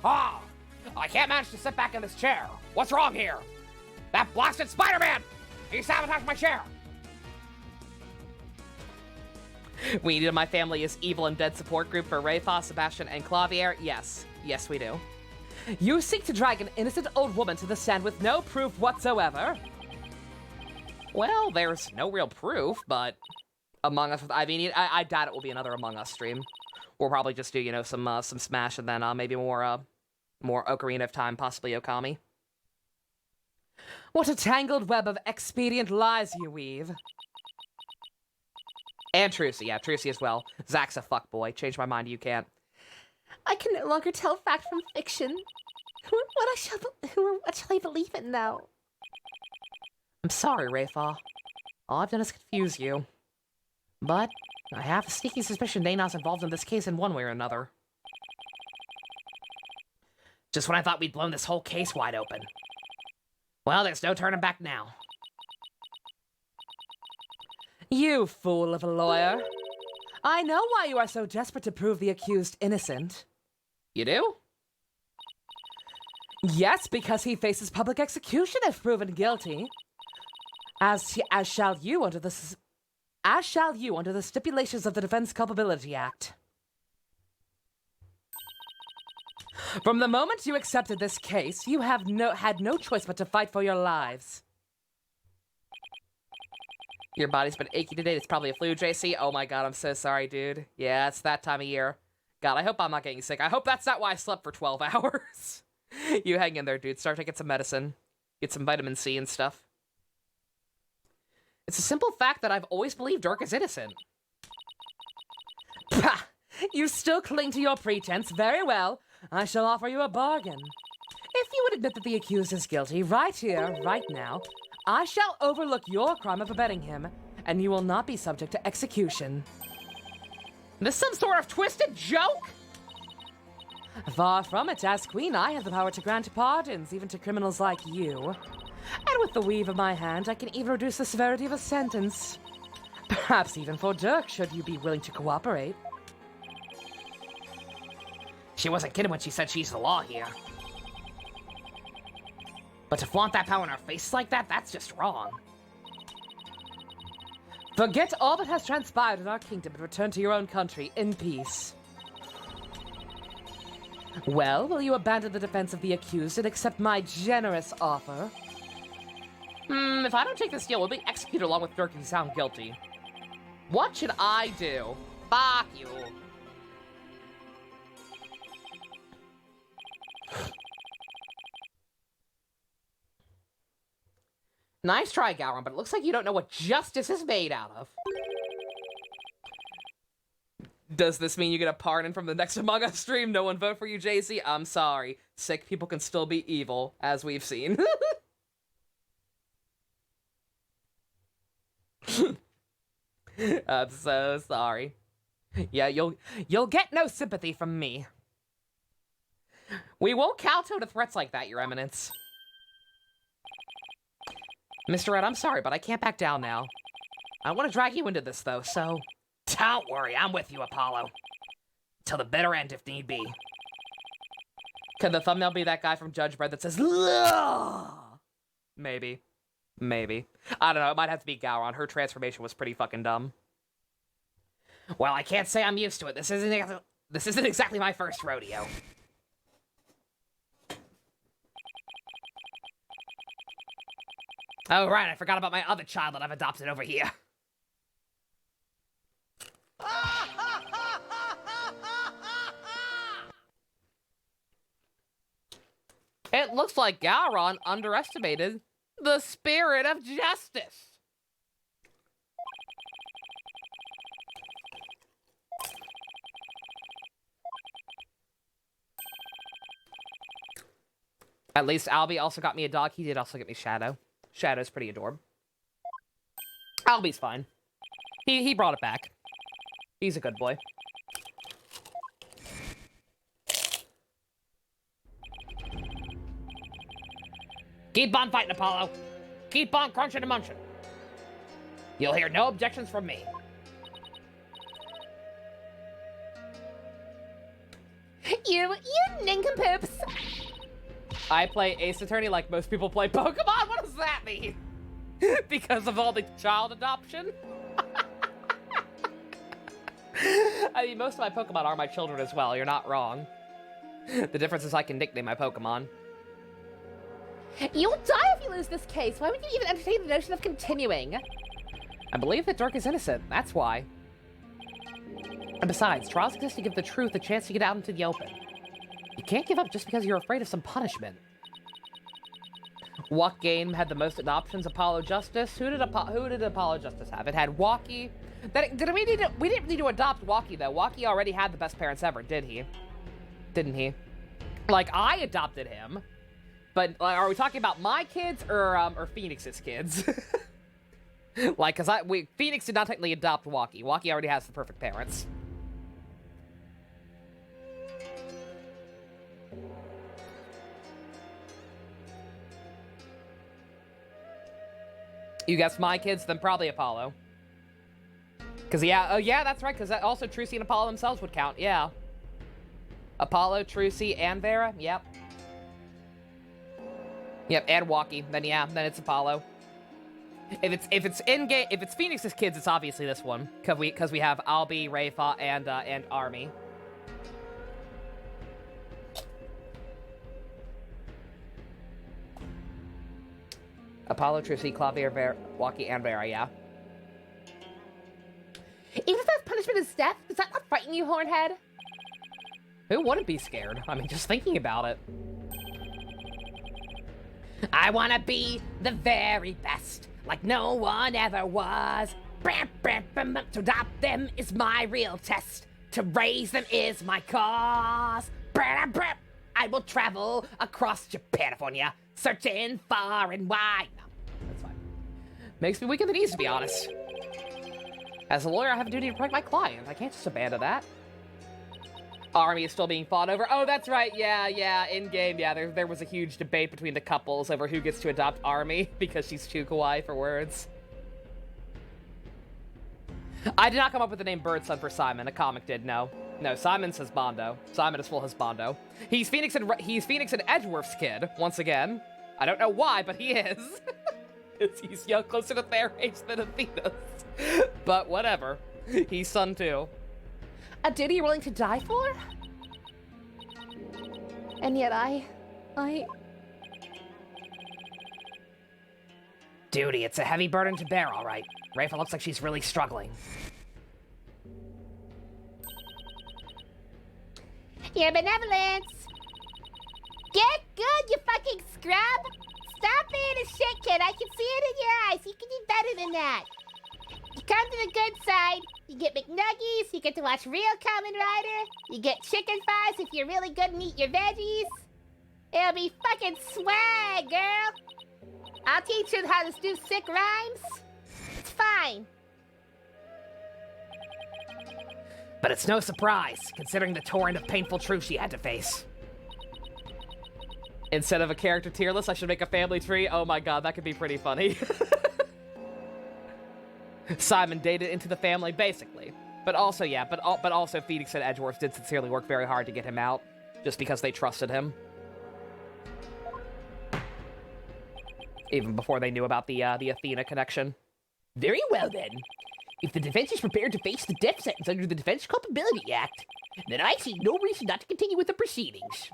Ah, I can't manage to sit back in this chair. What's wrong here? That blasted Spider-Man! He sabotaged my chair! We needed my family as evil and dead support group for Rayfa, Sebastian, and Clavier. Yes. Yes, we do. You seek to drag an innocent old woman to the stand with no proof whatsoever. Well, there's no real proof, but Among Us with Ivy, I doubt it will be another Among Us stream. We'll probably just do, you know, some Smash and then maybe more Ocarina of Time, possibly Okami. What a tangled web of expedient lies you weave. And Trucy, yeah, Trucy as well. Zach's a fuckboy. Change my mind, you can't. I can no longer tell fact from fiction. What shall I believe in now? I'm sorry, Rayfa. All I've done is confuse you. But I have a sneaky suspicion Nana's involved in this case in one way or another. Just when I thought we'd blown this whole case wide open. Well, there's no turning back now. You fool of a lawyer. I know why you are so desperate to prove the accused innocent. You do? Yes, because he faces public execution if proven guilty. As shall you under the stipulations of the Defense Culpability Act. From the moment you accepted this case, you have had no choice but to fight for your lives. Your body's been achy today. It's probably a flu, JC. Oh my god, I'm so sorry, dude. Yeah, it's that time of year. God, I hope I'm not getting sick. I hope that's not why I slept for 12 hours. You hang in there, dude. Start taking some medicine. Get some vitamin C and stuff. It's a simple fact that I've always believed Dirk is innocent. Pah! You still cling to your pretense. Very well. I shall offer you a bargain. If you would admit that the accused is guilty, right here, right now, I shall overlook your crime of abetting him, and you will not be subject to execution. This some sort of twisted joke? Far from it. As queen, I have the power to grant pardons, even to criminals like you. And with the weave of my hand, I can even reduce the severity of a sentence. Perhaps even for Dirk, should you be willing to cooperate. She wasn't kidding when she said she's the law here. But to flaunt that power in her face like that, that's just wrong. Forget all that has transpired in our kingdom and return to your own country in peace. Well, will you abandon the defense of the accused and accept my generous offer? If I don't take this deal, we'll be executed along with Dirk if he's found guilty. What should I do? Fuck you. Nice try, Gowron, but it looks like you don't know what justice is made out of. Does this mean you get a pardon from the next Among Us stream? No one vote for you, JC? I'm sorry. Sick people can still be evil, as we've seen. I'm so sorry. Yeah, you'll get no sympathy from me. We won't kowtow to threats like that, Your Eminence. Mr. Red, I'm sorry, but I can't back down now. I want to drag you into this, though, so... Don't worry, I'm with you, Apollo. Till the bitter end, if need be. Could the thumbnail be that guy from Judge Dredd that says, "Ugh"? Maybe. Maybe. I don't know, it might have to be Gowron. Her transformation was pretty fucking dumb. Well, I can't say I'm used to it. This isn't exactly my first rodeo. Oh, right, I forgot about my other child that I've adopted over here. It looks like Gowron underestimated the spirit of justice. At least Albie also got me a dog. He did also get me Shadow. Shadow's pretty adorable. Albie's fine. He brought it back. He's a good boy. Keep on fighting, Apollo. Keep on crunching and munching. You'll hear no objections from me. You nincompoops. I play Ace Attorney like most people play Pokemon? What does that mean? Because of all the child adoption? I mean, most of my Pokemon are my children as well. You're not wrong. The difference is I can nickname my Pokemon. You'll die if you lose this case. Why would you even entertain the notion of continuing? I believe that Dirk is innocent. That's why. And besides, trials exist to give the truth a chance to get out into the open. You can't give up just because you're afraid of some punishment. What game had the most adoptions? Apollo Justice? Who did Apollo Justice have? It had Walkie. We didn't need to adopt Walkie, though. Walkie already had the best parents ever, did he? Didn't he? Like, I adopted him. But are we talking about my kids or Phoenix's kids? Like, because Phoenix did not technically adopt Walkie. Walkie already has the perfect parents. You guessed my kids, then probably Apollo. Because, yeah, that's right, because also Trucy and Apollo themselves would count, yeah. Apollo, Trucy, and Vera, yep. Yep, and Walkie, then then it's Apollo. If it's in-game, if it's Phoenix's kids, it's obviously this one. Because we have Albie, Rayfa, and Army. Apollo, Trucy, Clavier, Walkie, and Vera, yeah. Even if that punishment is death, does that not frighten you, Hornhead? Who wouldn't be scared? I mean, just thinking about it. I want to be the very best, like no one ever was. To adopt them is my real test. To raise them is my cause. I will travel across Japanifornia, searching far and wide. No, that's fine. Makes me weaker than ease, to be honest. As a lawyer, I have a duty to protect my client. I can't just abandon that. Army is still being fought over. Oh, that's right. Yeah. In-game, yeah, there was a huge debate between the couples over who gets to adopt Army because she's too kawaii for words. I did not come up with the name Birdson for Simon. The comic did, no. No, Simon's husbando. Simon is full husbando. He's Phoenix and Edgeworth's kid, once again. I don't know why, but he is. He's young, closer to their age than Athena's. But whatever. He's son too. A duty you're willing to die for? And yet I... Duty, it's a heavy burden to bear, all right. Rayfa looks like she's really struggling. Your benevolence! Get good, you fucking scrub! Stop being a shit kid, I can see it in your eyes. You can do better than that. You come to the good side, you get McNuggies, you get to watch real Kamen Rider, you get chicken thighs if you're really good and eat your veggies. It'll be fucking swag, girl! I'll teach you how to do sick rhymes. It's fine. But it's no surprise, considering the torrent of painful truth she had to face. Instead of a character tier list, I should make a family tree. Oh my god, that could be pretty funny. Simon dated into the family, basically. But also, yeah, but also Phoenix and Edgeworth did sincerely work very hard to get him out, just because they trusted him. Even before they knew about the Athena connection. Very well, then. If the defense is prepared to face the death sentence under the Defense Culpability Act, then I see no reason not to continue with the proceedings.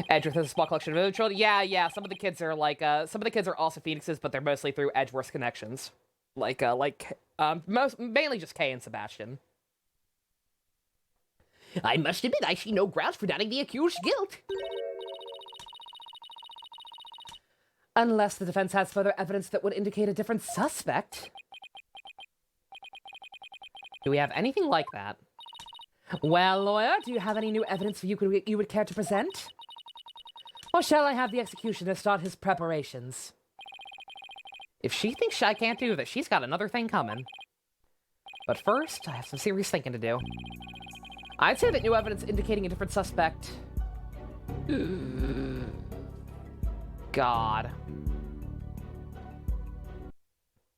Edgeworth has a small collection of other children. Yeah, some of the kids are like, some of the kids are also Phoenixes, but they're mostly through Edgeworth's connections. Mainly just Kay and Sebastian. I must admit, I see no grounds for doubting the accused's guilt. Unless the defense has further evidence that would indicate a different suspect. Do we have anything like that? Well, lawyer, do you have any new evidence you would care to present? Or shall I have the executioner start his preparations? If she thinks I can't do this, she's got another thing coming. But first, I have some serious thinking to do. I'd say that new evidence indicating a different suspect... God.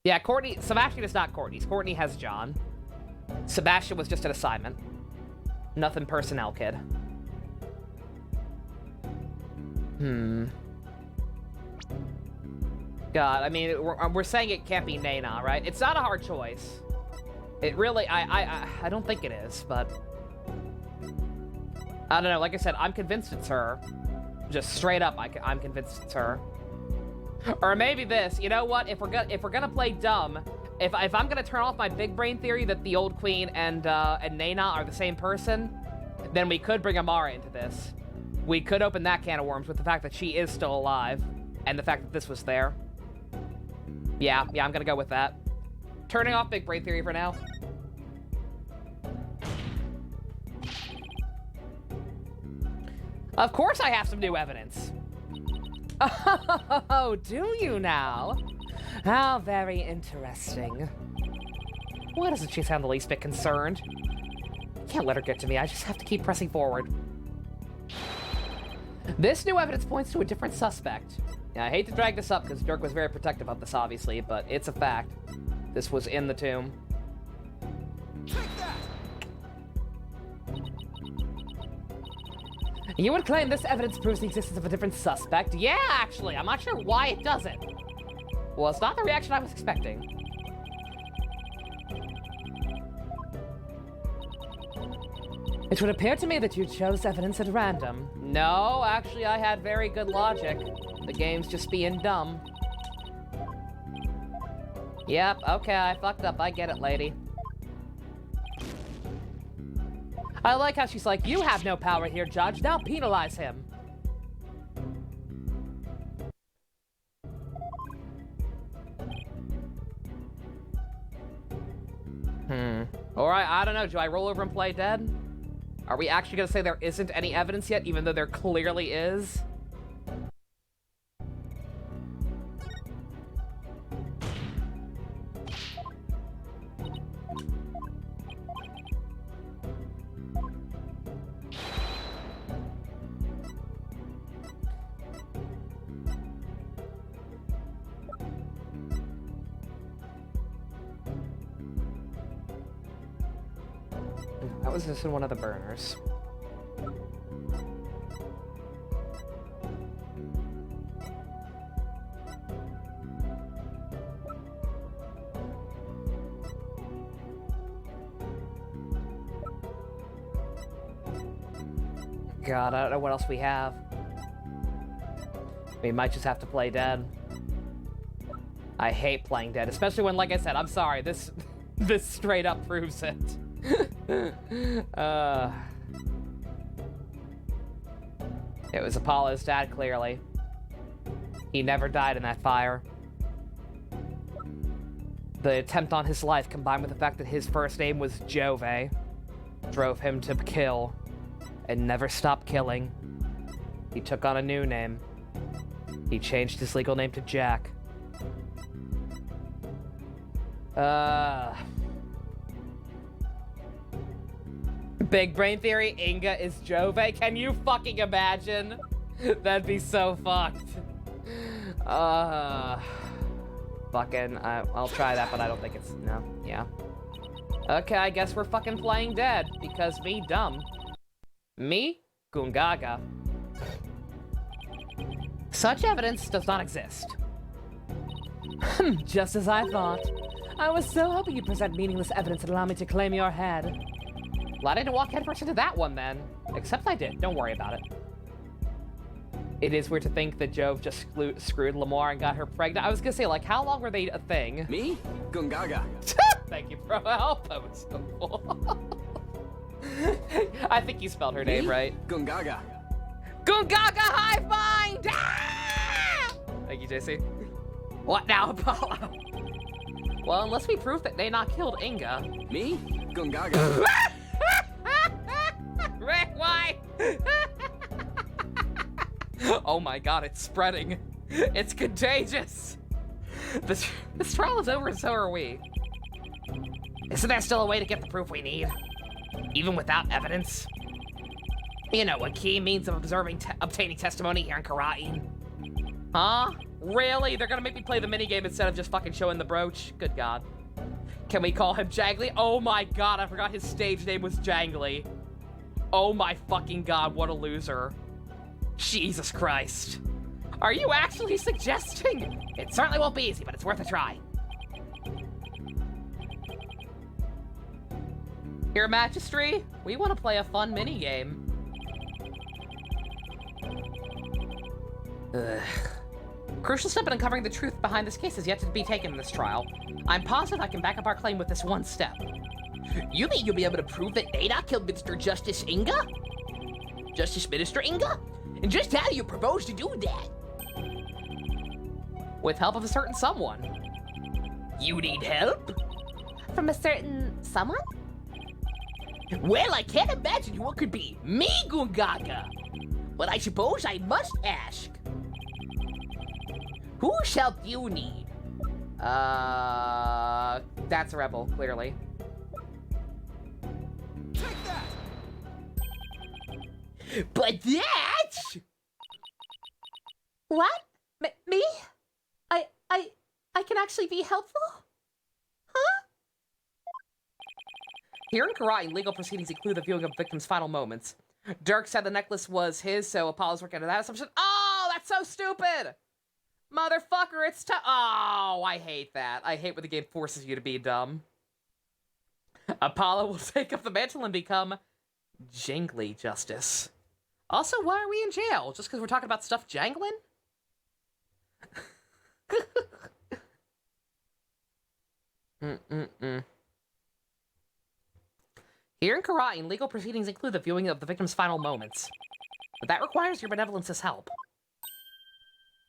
Yeah, Sebastian is not Courtney's. Courtney has John. Sebastian was just an assignment. Nothing personnel, kid. God, I mean, we're saying it can't be Nana, right? It's not a hard choice. It really, I don't think it is, but... I don't know, like I said, I'm convinced it's her. Just straight up, I'm convinced it's her. Or maybe this, you know what? If we're gonna play dumb, if I'm gonna turn off my big brain theory that the old queen and Nana are the same person, then we could bring Amara into this. We could open that can of worms with the fact that she is still alive, and the fact that this was there. Yeah, I'm gonna go with that. Turning off big brain theory for now. Of course I have some new evidence. Oh, do you now? How very interesting. Why doesn't she sound the least bit concerned? Can't let her get to me, I just have to keep pressing forward. This new evidence points to a different suspect. Now, I hate to drag this up because Dirk was very protective of this, obviously, but it's a fact. This was in the tomb. You would claim this evidence proves the existence of a different suspect? Yeah, actually, I'm not sure why it doesn't. Well, it's not the reaction I was expecting. It would appear to me that you chose evidence at random. No, actually, I had very good logic. The game's just being dumb. Yep, okay, I fucked up. I get it, lady. I like how she's like, you have no power here, Judge. Now penalize him. Alright, I don't know. Do I roll over and play dead? Are we actually gonna say there isn't any evidence yet, even though there clearly is? That was just in one of the burners. God, I don't know what else we have. We might just have to play dead. I hate playing dead, especially when, like I said, I'm sorry, this straight up proves it. It was Apollo's dad, clearly. He never died in that fire. The attempt on his life, combined with the fact that his first name was Jove, drove him to kill and never stop killing. He took on a new name. He changed his legal name to Jack. Big brain theory, Inga is Jove. Can you fucking imagine? That'd be so fucked. Fucking, I'll try that, but I don't think it's, no, yeah. Okay, I guess we're fucking playing dead, because me dumb. Me? Gungaga. Such evidence does not exist. Just as I thought. I was so hoping you'd present meaningless evidence and allow me to claim your head. Well, I didn't walk headfirst into that one then. Except I did, don't worry about it. It is weird to think that Jove just screwed Lamar and got her pregnant. I was gonna say, like, how long were they a thing? Me? Gungaga. Thank you, bro. Help. That was so cool. I think you spelled her name right. Gungaga. Gungaga high find! Ah! Thank you, JC. What now, Apollo? Well, unless we prove that they not killed Inga. Me? Gungaga. Rick, why? Oh my god, it's spreading. It's contagious. This trial is over and so are we. Isn't there still a way to get the proof we need? Even without evidence? You know, a key means of obtaining testimony here in Karate. Huh? Really? They're gonna make me play the minigame instead of just fucking showing the brooch? Good god. Can we call him Jangly? Oh my god, I forgot his stage name was Jangly. Oh my fucking god, what a loser. Jesus Christ. Are you actually suggesting? It certainly won't be easy, but it's worth a try. Your Majesty, we want to play a fun minigame. Ugh. Crucial step in uncovering the truth behind this case is yet to be taken in this trial. I'm positive I can back up our claim with this one step. You mean you'll be able to prove that Data killed Mr. Justice Inga? Justice Minister Inga? And just how do you propose to do that? With help of a certain someone. You need help? From a certain someone? Well, I can't imagine who it could be. Me, Gungaga. But I suppose I must ask. Whose help do you need? That's a rebel, clearly. Take that! But that's... What? Me? I can actually be helpful? Huh? Here in Karate, legal proceedings include the viewing of victims' final moments. Dirk said the necklace was his, so Apollo's working under that assumption. Oh, that's so stupid! Motherfucker, it's oh, I hate that. I hate when the game forces you to be dumb. Apollo will take up the mantle and become Jangly Justice. Also, why are we in jail? Just because we're talking about stuff jangling? Here in Karate, legal proceedings include the viewing of the victim's final moments. But that requires your benevolence's help.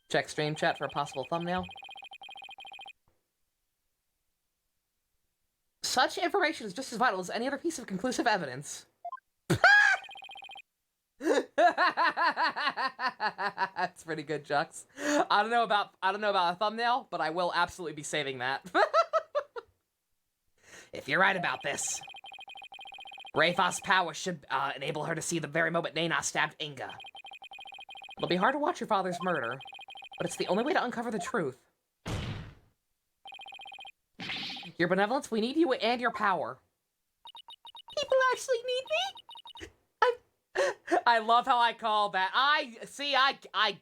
Check stream chat for a possible thumbnail. Such information is just as vital as any other piece of conclusive evidence. That's pretty good, Jux. I don't know about a thumbnail, but I will absolutely be saving that. If you're right about this, Rayfa's power should enable her to see the very moment Nana stabbed Inga. It'll be hard to watch your father's murder, but it's the only way to uncover the truth. Your benevolence, we need you and your power. People actually need me? I love how I call that. I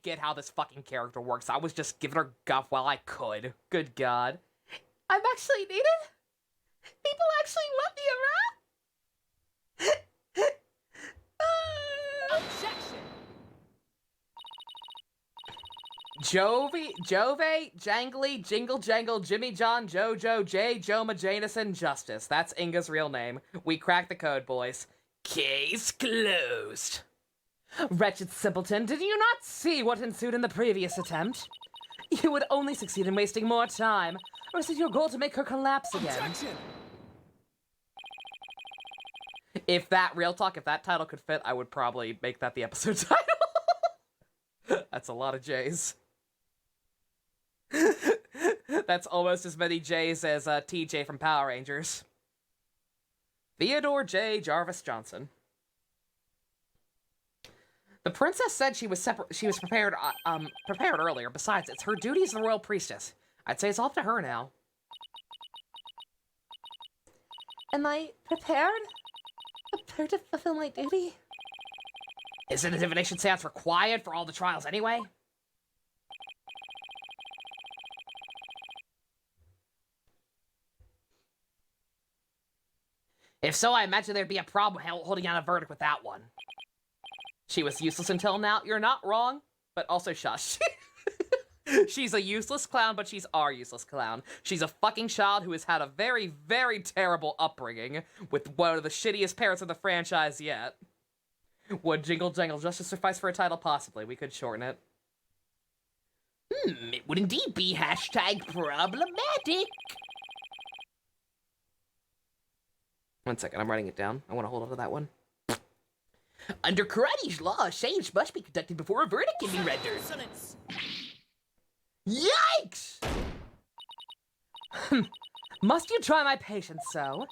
get how this fucking character works. I was just giving her guff while I could. Good God. I'm actually needed? People actually want me around? Objection! Jove, Jangly, Jingle Jangle, Jimmy John, Jojo, Jay, Joma, Jameson, Justice. That's Inga's real name. We cracked the code, boys. Case closed. Wretched simpleton, did you not see what ensued in the previous attempt? You would only succeed in wasting more time. Or is it your goal to make her collapse again? Objection! If that title could fit, I would probably make that the episode title. That's a lot of J's. That's almost as many J's as TJ from Power Rangers. Theodore J. Jarvis Johnson. The princess said she was prepared earlier. Besides, it's her duty as the royal priestess. I'd say it's all up to her now. Am I prepared? Prepared to fulfill my duty? Isn't a divination seance required for all the trials anyway? If so, I imagine there'd be a problem holding out a verdict with that one. She was useless until now. You're not wrong, but also shush. She's a useless clown, but she's our useless clown. She's a fucking child who has had a very, very terrible upbringing with one of the shittiest parents of the franchise yet. Would Jingle Jangle Justice suffice for a title? Possibly. We could shorten it. It would indeed be #problematic. One second, I'm writing it down. I want to hold on to that one. Under karate's law, a change must be conducted before a verdict can be rendered. Yikes! Must you try my patience so?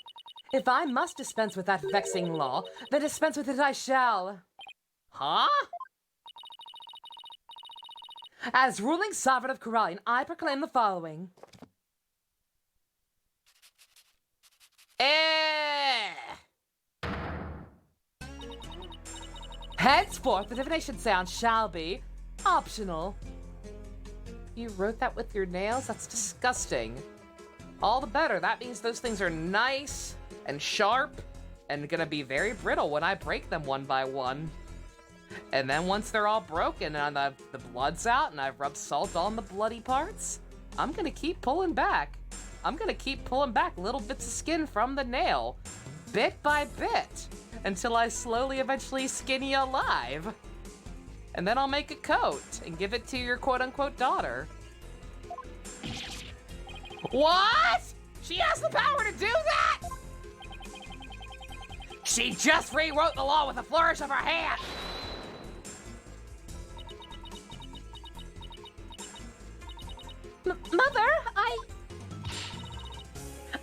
If I must dispense with that vexing law, then dispense with it I shall. Huh? As ruling sovereign of Karain, I proclaim the following. Henceforth, the divination seance shall be optional. You wrote that with your nails? That's disgusting. All the better. That means those things are nice and sharp and gonna be very brittle when I break them one by one. And then once they're all broken and the blood's out and I've rubbed salt on the bloody parts, I'm gonna keep pulling back. I'm gonna keep pulling back little bits of skin from the nail, bit by bit, until I slowly eventually skin you alive. And then I'll make a coat and give it to your quote-unquote daughter. What? She has the power to do that? She just rewrote the law with a flourish of her hand! Mother,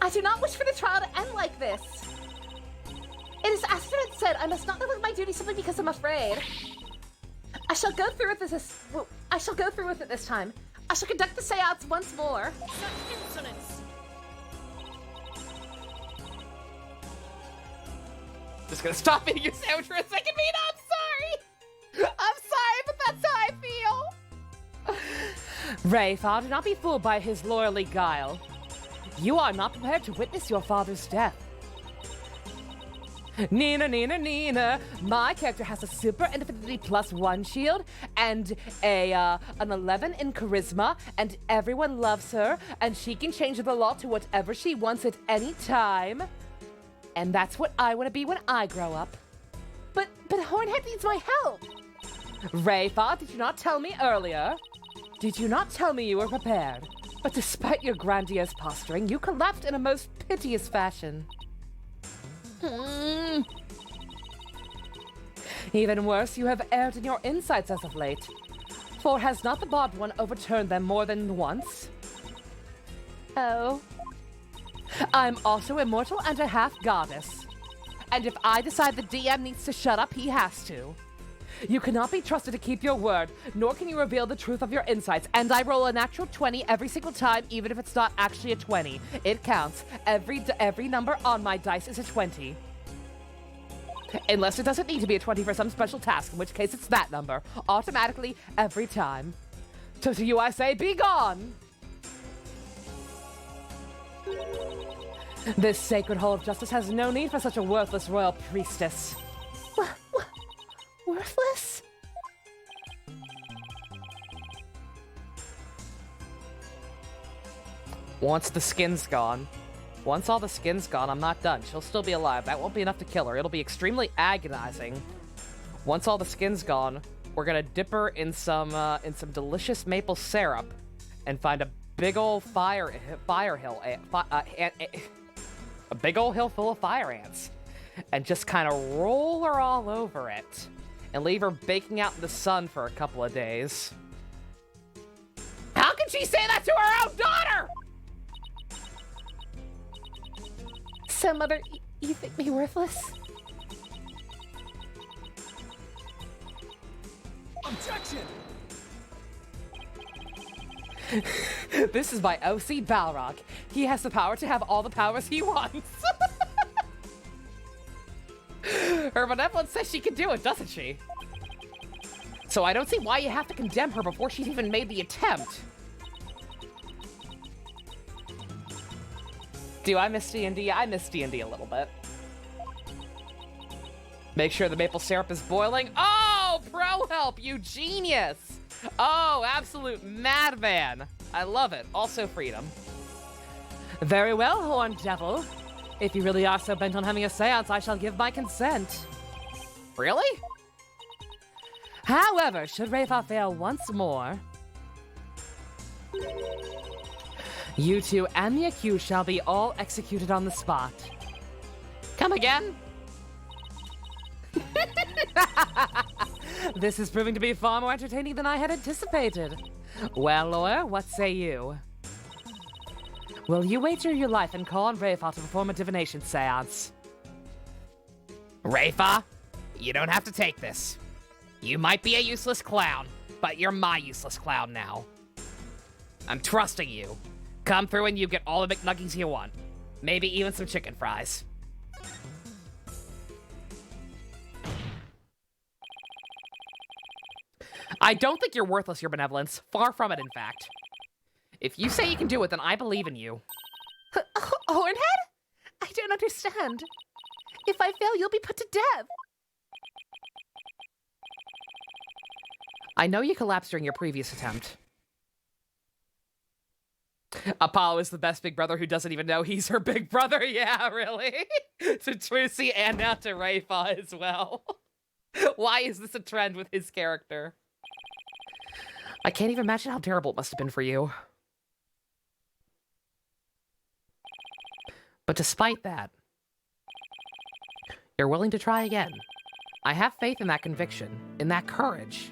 I do not wish for the trial to end like this. It is as Stuart said, I must not neglect my duty simply because I'm afraid. I shall go through with this. I shall go through with it this time. I shall conduct the seance once more. Such insolence! Just gonna stop eating your sandwich for a second, Mina. I'm sorry, but that's how I feel. Rayfar, do not be fooled by his lordly guile. You are not prepared to witness your father's death. Nina, my character has a super infinity +1 shield and an 11 in charisma, and everyone loves her, and she can change the law to whatever she wants at any time. And that's what I want to be when I grow up. But Hornhead needs my help. Rayfar, did you not tell me earlier? Did you not tell me you were prepared? But despite your grandiose posturing, you collapsed in a most piteous fashion. Even worse, you have erred in your insights as of late. For has not the Barbed One overturned them more than once? Oh. I'm also immortal and a half-goddess. And if I decide the DM needs to shut up, he has to. You cannot be trusted to keep your word, nor can you reveal the truth of your insights, and I roll a natural 20 every single time, even if it's not actually a 20. It counts. Every number on my dice is a 20. Unless it doesn't need to be a 20 for some special task, in which case it's that number. Automatically, every time. So to you I say, be gone! This sacred hall of justice has no need for such a worthless royal priestess. Worthless? Once the skin's gone, once all the skin's gone, I'm not done. She'll still be alive. That won't be enough to kill her. It'll be extremely agonizing. Once all the skin's gone, we're gonna dip her in some delicious maple syrup and find a big old a big old hill full of fire ants, and just kind of roll her all over it and leave her baking out in the sun for a couple of days. How can she say that to her own daughter? So, Mother, You think me worthless? Objection! This is my OC Balrog. He has the power to have all the powers he wants. Her benevolence says she can do it, doesn't she? So I don't see why you have to condemn her before she's even made the attempt. Do I miss D&D? I miss D&D a little bit. Make sure the maple syrup is boiling. Oh, pro help, you genius! Oh, absolute madman. I love it. Also freedom. Very well, horned devil. If you really are so bent on having a seance, I shall give my consent. Really? However, should Rafa fail once more, you two and the accused shall be all executed on the spot. Come again? This is proving to be far more entertaining than I had anticipated. Well, lawyer, what say you? Will you wager your life and call on Rafa to perform a divination seance? Rafa, you don't have to take this. You might be a useless clown, but you're my useless clown now. I'm trusting you. Come through and you get all the McNuggies you want. Maybe even some chicken fries. I don't think you're worthless, your benevolence. Far from it, in fact. If you say you can do it, then I believe in you. Hornhead? I don't understand. If I fail, you'll be put to death. I know you collapsed during your previous attempt. Apollo is the best big brother who doesn't even know he's her big brother. Yeah, really? To Trucy and now to Rafa as well. Why is this a trend with his character? I can't even imagine how terrible it must have been for you. But despite that, you're willing to try again. I have faith in that conviction, in that courage.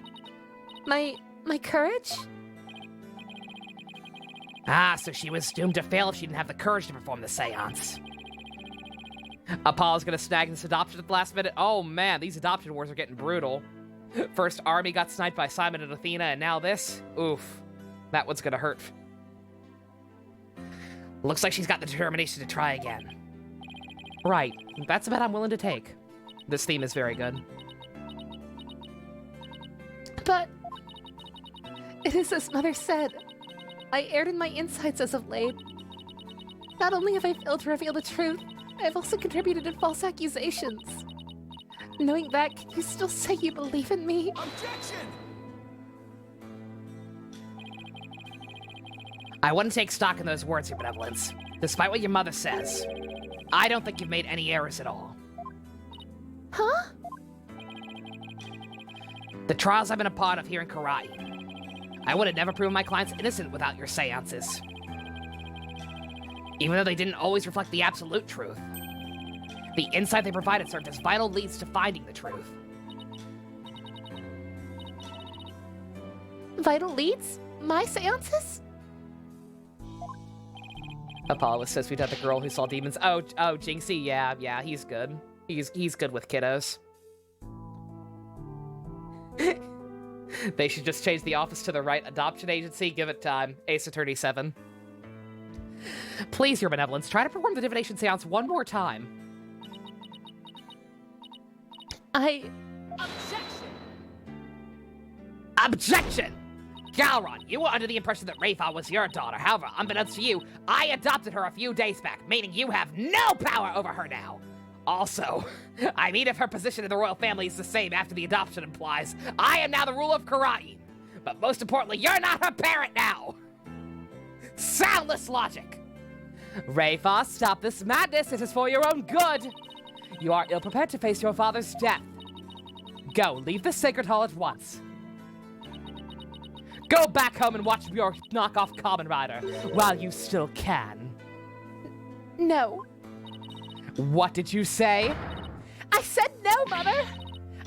My courage? Ah, so she was doomed to fail if she didn't have the courage to perform the seance. Apollo's gonna snag this adoption at the last minute. Oh man, these adoption wars are getting brutal. First Army got sniped by Simon and Athena, and now this? Oof. That one's gonna hurt. Looks like she's got the determination to try again. Right. That's a bet I'm willing to take. This theme is very good. But it is as Mother said. I erred in my insights as of late. Not only have I failed to reveal the truth, I've also contributed to false accusations. Knowing that, can you still say you believe in me? Objection! I wouldn't take stock in those words, your benevolence. Despite what your mother says, I don't think you've made any errors at all. Huh? The trials I've been a part of here in Karate, I would have never proven my clients innocent without your seances. Even though they didn't always reflect the absolute truth, the insight they provided served as vital leads to finding the truth. Vital leads? My seances? Apollo says we'd have the girl who saw demons. Oh, Jinxie, yeah, he's good. He's good with kiddos. They should just change the office to the Wright Adoption Agency. Give it time. Ace Attorney 7. Please, your benevolence, try to perform the divination seance one more time. Objection! Galron, you were under the impression that Rafa was your daughter. However, unbeknownst to you, I adopted her a few days back, meaning you have no power over her now. Also, I mean, if her position in the royal family is the same after the adoption implies, I am now the ruler of Karate. But most importantly, you're not her parent now. Soundless logic. Rafa, stop this madness. It is for your own good. You are ill-prepared to face your father's death. Go, leave the sacred hall at once. Go back home and watch your knockoff Kamen Rider while you still can. No. What did you say? I said no, Mother!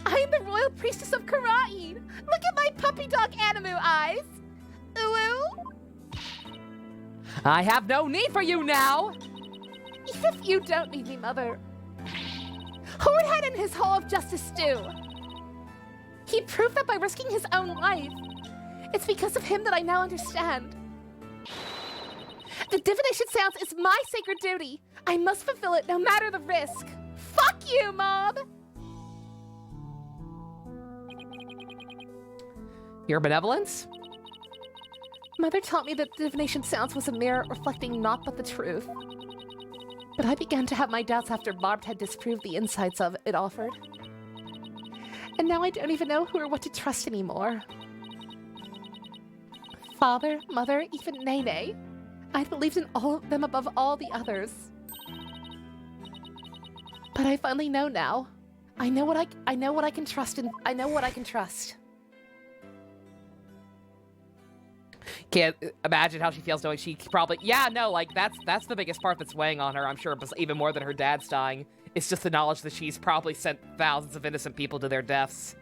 I am the royal priestess of Karate! Look at my puppy dog animu eyes! Ooh! I have no need for you now! Even if you don't need me, Mother, Hornhead and his Hall of Justice do. He proved that by risking his own life. It's because of him that I now understand. The divination seance is my sacred duty. I must fulfill it no matter the risk. Fuck you, Mom! Your benevolence? Mother taught me that the divination seance was a mirror reflecting naught but the truth. But I began to have my doubts after Barbed had disproved the insights of it offered. And now I don't even know who or what to trust anymore. Father, Mother, even Nene. I believed in all of them above all the others. But I finally know now. I know what I can trust and I know what I can trust. Can't imagine how she feels knowing she probably... Yeah, no, like, that's the biggest part that's weighing on her, I'm sure, even more than her dad's dying. It's just the knowledge that she's probably sent thousands of innocent people to their deaths.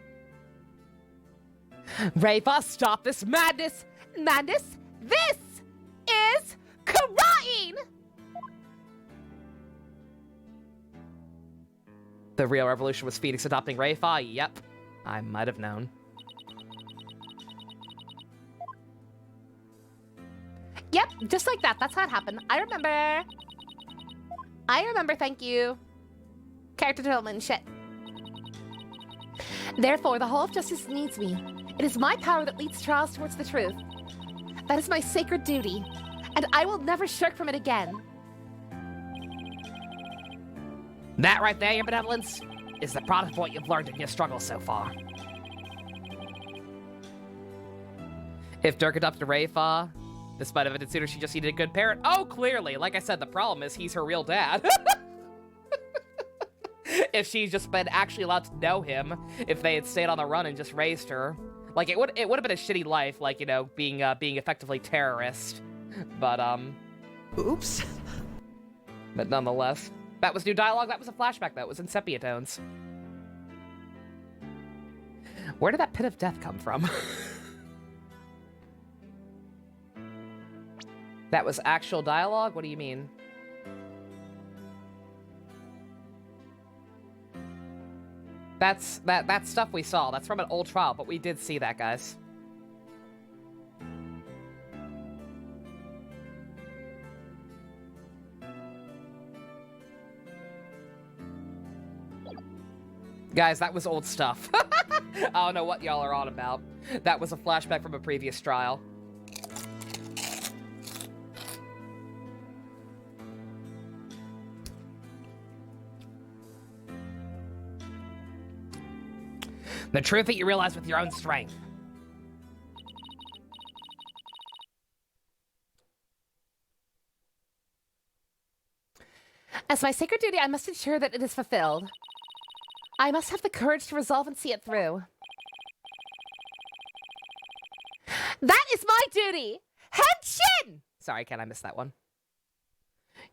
Rafa, stop this madness! Madness, this is karate! The real revolution was Phoenix adopting Rafa? Yep. I might have known. Yep, just like that. That's how it happened. I remember, thank you. Character development shit. Therefore, the Hall of Justice needs me. It is my power that leads trials towards the truth. That is my sacred duty, and I will never shirk from it again. That right there, your benevolence, is the product of what you've learned in your struggle so far. If Dirk adopted Rafa, despite of it sooner, she just needed a good parent. Oh, clearly. Like I said, the problem is he's her real dad. If she's just been actually allowed to know him, if they had stayed on the run and just raised her, like it would have been a shitty life, like, you know, being effectively terrorist. But Oops. but nonetheless, that was new dialogue. That was a flashback. That was in sepia tones. Where did that pit of death come from? That was actual dialogue? What do you mean? That's stuff we saw. That's from an old trial, but we did see that, guys. Guys, that was old stuff. I don't know what y'all are on about. That was a flashback from a previous trial. The truth that you realize with your own strength. As my sacred duty, I must ensure that it is fulfilled. I must have the courage to resolve and see it through. That is my duty! Henshin! Sorry, Ken, I missed that one.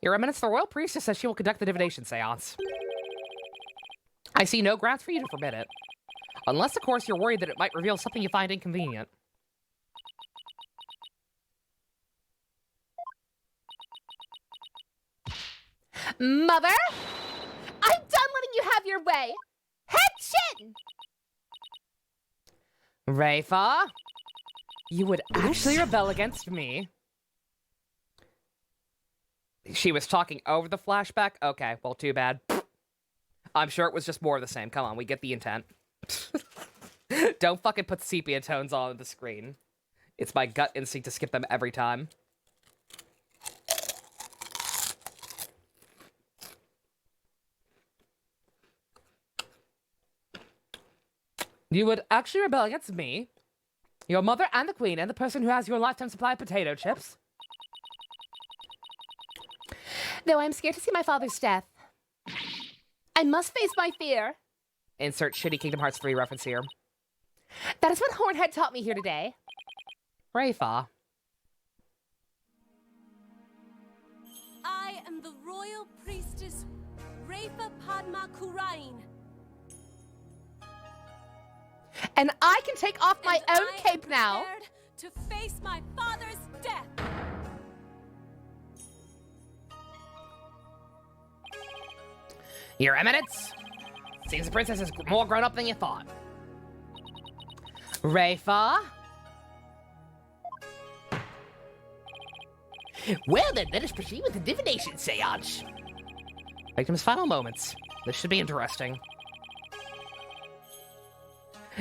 Your Eminence, the Royal Priestess says she will conduct the divination seance. I see no grounds for you to forbid it. Unless, of course, you're worried that it might reveal something you find inconvenient. Mother? I'm done letting you have your way! Henshin! Rafa? You would actually rebel against me? She was talking over the flashback? Okay, well, too bad. I'm sure it was just more of the same. Come on, we get the intent. Don't fucking put sepia tones on the screen. It's my gut instinct to skip them every time. You would actually rebel against me, your mother and the queen, and the person who has your lifetime supply of potato chips? Though I'm scared to see my father's death, I must face my fear. Insert shitty Kingdom Hearts 3 reference here. That is what Hornhead taught me here today. Rafa. I am the royal priestess Rafa Padma Kurain. And I can take off my And own I cape am now. prepared to face my father's death. Your Eminence, Seems the princess is more grown up than you thought. Rayfa? Well then, let us proceed with the divination seance. Victim's final moments. This should be interesting.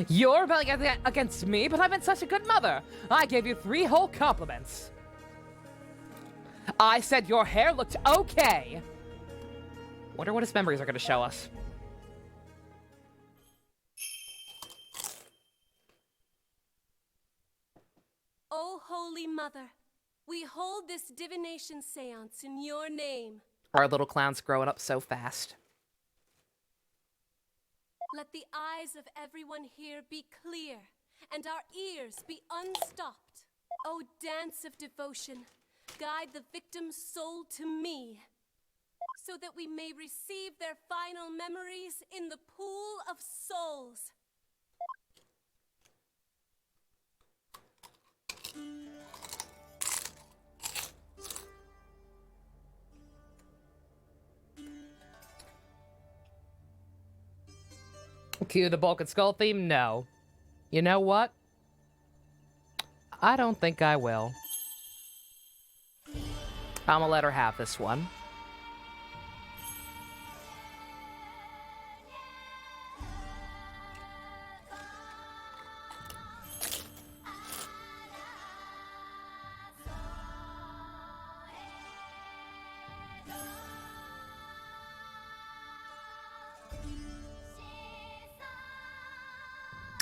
You're rebelling against me, but I've been such a good mother. I gave you 3 whole compliments. I said your hair looked okay. Wonder what his memories are going to show us. O Holy Mother, we hold this divination seance in your name. Our little clown's growing up so fast. Let the eyes of everyone here be clear, and our ears be unstopped. O dance of devotion, guide the victim's soul to me, so that we may receive their final memories in the pool of souls. Cue the Bulk and Skull theme? No. You know what? I don't think I will. I'm gonna let her have this one.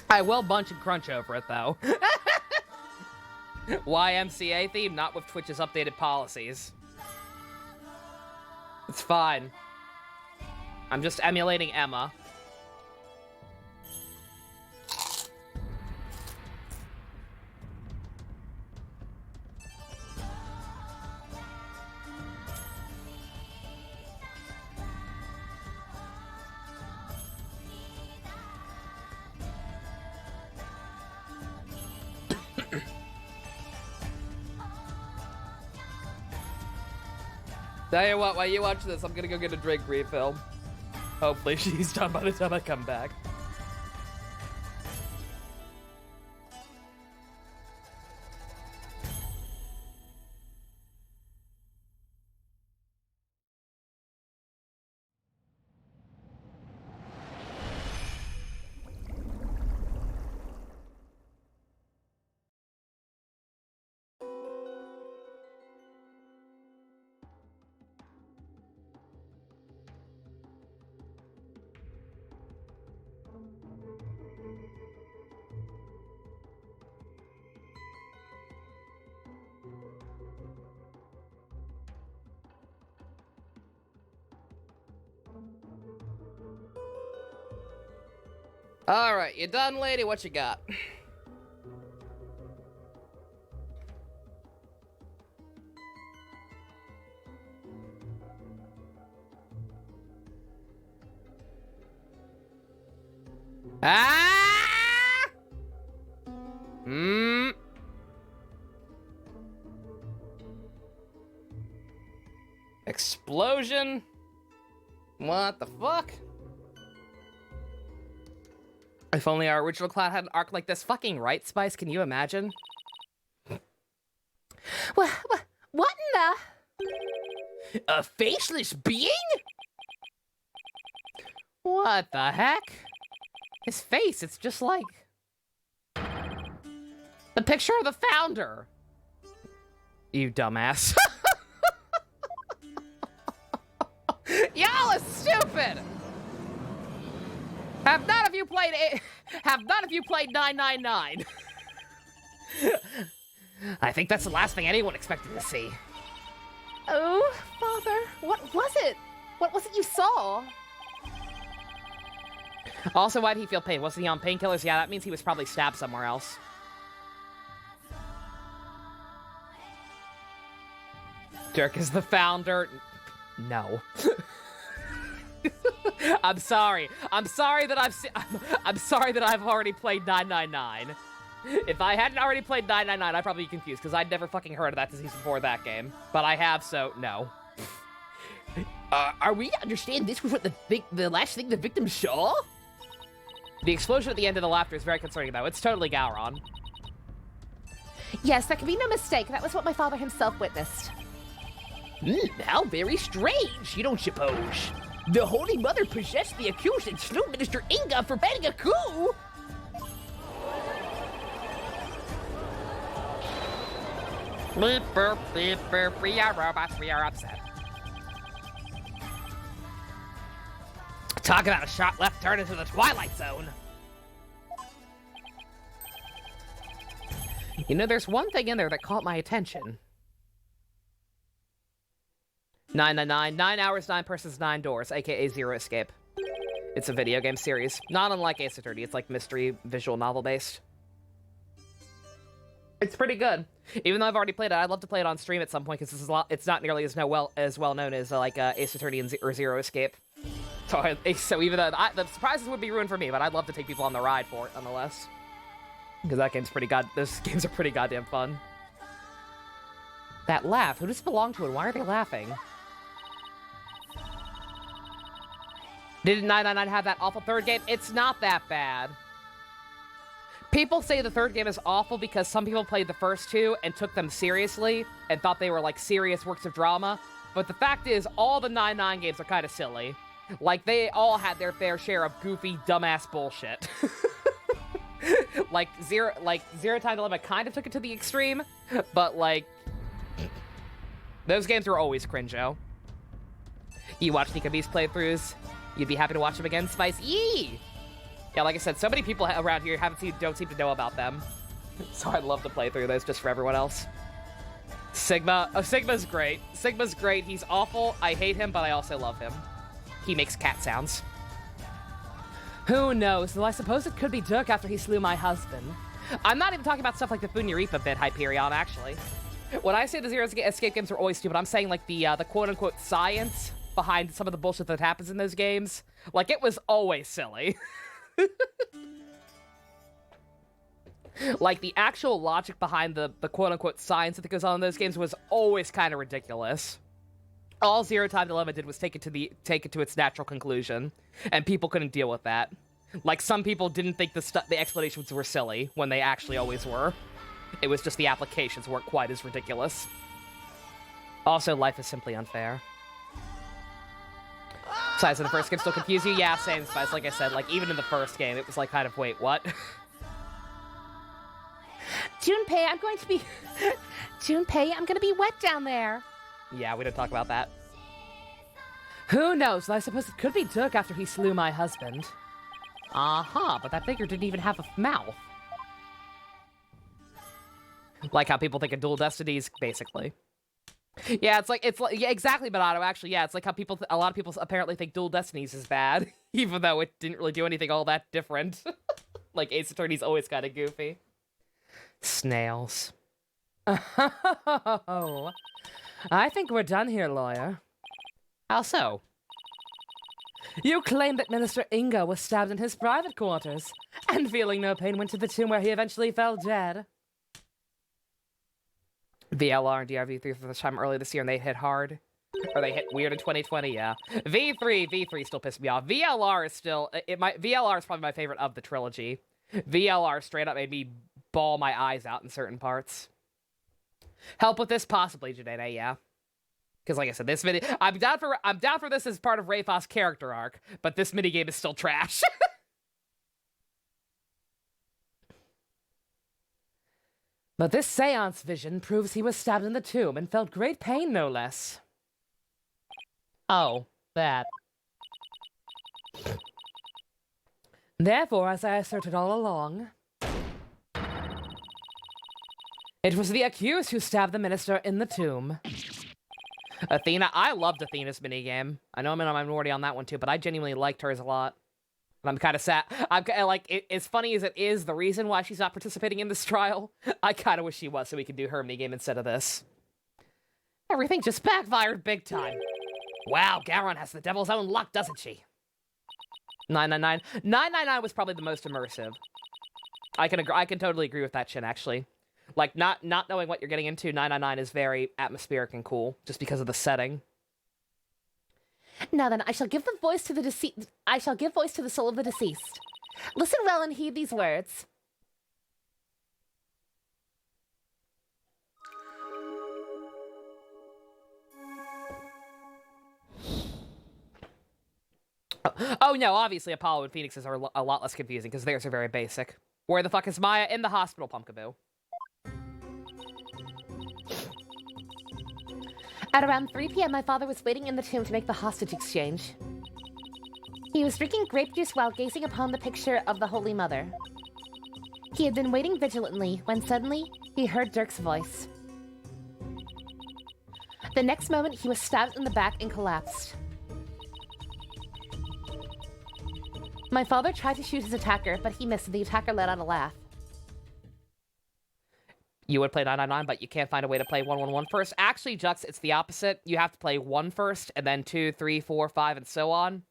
I will bunch and crunch over it, though. YMCA theme, not with Twitch's updated policies. It's fine. I'm just emulating Emma. Tell you what, while you watch this, I'm gonna go get a drink refill. Hopefully she's done by the time I come back. All right, you done, lady? What you got? Ah! Explosion? What the fuck? If only our original cloud had an arc like this. Fucking Wright, Spice, can you imagine? What in the... A faceless being? What the heck? His face, it's just like... the picture of the founder. You dumbass. Y'all are stupid! Have none of you played 999? I think that's the last thing anyone expected to see. Oh, Father, what was it? What was it you saw? Also, why did he feel pain? Wasn't he on painkillers? Yeah, that means he was probably stabbed somewhere else. Dirk is the founder. No. I'm sorry. I'm sorry that I've already played 999. If I hadn't already played 999, I'd probably be confused because I'd never fucking heard of that disease before that game. But I have, so no. Are we to understand this was what the last thing the victim saw? The explosion at the end of the laughter is very concerning, though. It's totally Gowron. Yes, there can be no mistake. That was what my father himself witnessed. How very strange, you don't suppose? The Holy Mother possessed the accused and slew Minister Inga for planning a coup? Beep, boop, beep, boop. We are robots. We are upset. Talk about a sharp left turn into the Twilight Zone. You know, there's one thing in there that caught my attention. 999, 9 hours, 9 persons, 9 doors, aka Zero Escape. It's a video game series. Not unlike Ace Attorney, it's like mystery, visual novel based. It's pretty good. Even though I've already played it, I'd love to play it on stream at some point because it's not nearly as well known as like Ace Attorney and Zero Escape. So even though the surprises would be ruined for me, but I'd love to take people on the ride for it nonetheless. Because those games are pretty goddamn fun. That laugh, who does it belong to and why are they laughing? Did 999 have that awful third game? It's not that bad. People say the third game is awful because some people played the first two and took them seriously and thought they were like serious works of drama. But the fact is, all the 999 games are kind of silly. Like, they all had their fair share of goofy, dumbass bullshit. Zero Time Dilemma kind of took it to the extreme, but, like, those games were always cringe-o. You watch Nika Beast playthroughs, you'd be happy to watch them again, Spice. Yee! Yeah, like I said, so many people around here don't seem to know about them. So I'd love to play through those just for everyone else. Sigma. Oh, Sigma's great. Sigma's great. He's awful. I hate him, but I also love him. He makes cat sounds. Who knows, though I suppose it could be Dirk after he slew my husband. I'm not even talking about stuff like the Funyaripa bit, Hyperion, actually. When I say the Zero Escape games are always stupid, I'm saying, like, the quote-unquote science behind some of the bullshit that happens in those games. Like, it was always silly. Like, the actual logic behind the quote-unquote science that goes on in those games was always kind of ridiculous. All Zero Time Dilemma did was take it to its natural conclusion, and people couldn't deal with that. Like, some people didn't think the explanations were silly, when they actually always were. It was just the applications weren't quite as ridiculous. Also, life is simply unfair. Besides, in the first game still confuse you? Yeah, same, Spice. Like I said, like, even in the first game, it was like, kind of, wait, what? Junpei, I'm going to be wet down there. Yeah, we didn't talk about that. Who knows, though I suppose it could be Dirk after he slew my husband. Uh-huh, but that figure didn't even have a mouth. Like how people think of Dual Destinies, basically. Yeah, yeah, exactly, Bonato, actually, yeah, it's like how a lot of people apparently think Dual Destinies is bad, even though it didn't really do anything all that different. Like, Ace Attorney's always kind of goofy. Snails. Oh, I think we're done here, lawyer. How so? You claim that Minister Inga was stabbed in his private quarters, and feeling no pain went to the tomb where he eventually fell dead. VLR and DRV3 for the time earlier this year, and they hit hard. Or they hit weird in 2020, yeah. V3 still pissed me off. VLR is still... VLR is probably my favorite of the trilogy. VLR straight up made me bawl my eyes out in certain parts. Help with this? Possibly, Janae, yeah. Because like I said, this video... I'm down for this as part of Rayfos' character arc, but this minigame is still trash. But this seance vision proves he was stabbed in the tomb and felt great pain, no less. Oh, that. Therefore, as I asserted all along, it was the accused who stabbed the minister in the tomb. Athena, I loved Athena's minigame. I know I'm in a minority on that one too, but I genuinely liked hers a lot. And I'm kind of sad. As funny as it is, the reason why she's not participating in this trial, I kind of wish she was so we could do her minigame instead of this. Everything just backfired big time. Wow, Garon has the devil's own luck, doesn't she? 999. 999 was probably the most immersive. I can totally agree with that, Shin, actually. Like, not knowing what you're getting into, 999 is very atmospheric and cool, just because of the setting. Now then, I shall give the voice to the deceased. I shall give voice to the soul of the deceased. Listen well and heed these words. Oh no, obviously Apollo and Phoenix's are a lot less confusing because theirs are very basic. Where the fuck is Maya? In the hospital, Pumpkaboo. At around 3 p.m., my father was waiting in the tomb to make the hostage exchange. He was drinking grape juice while gazing upon the picture of the Holy Mother. He had been waiting vigilantly when suddenly he heard Dirk's voice. The next moment, he was stabbed in the back and collapsed. My father tried to shoot his attacker, but he missed and the attacker let out a laugh. You would play 999, but you can't find a way to play 111 first. Actually, Jux, it's the opposite. You have to play 1 first, and then 2, 3, 4, 5, and so on.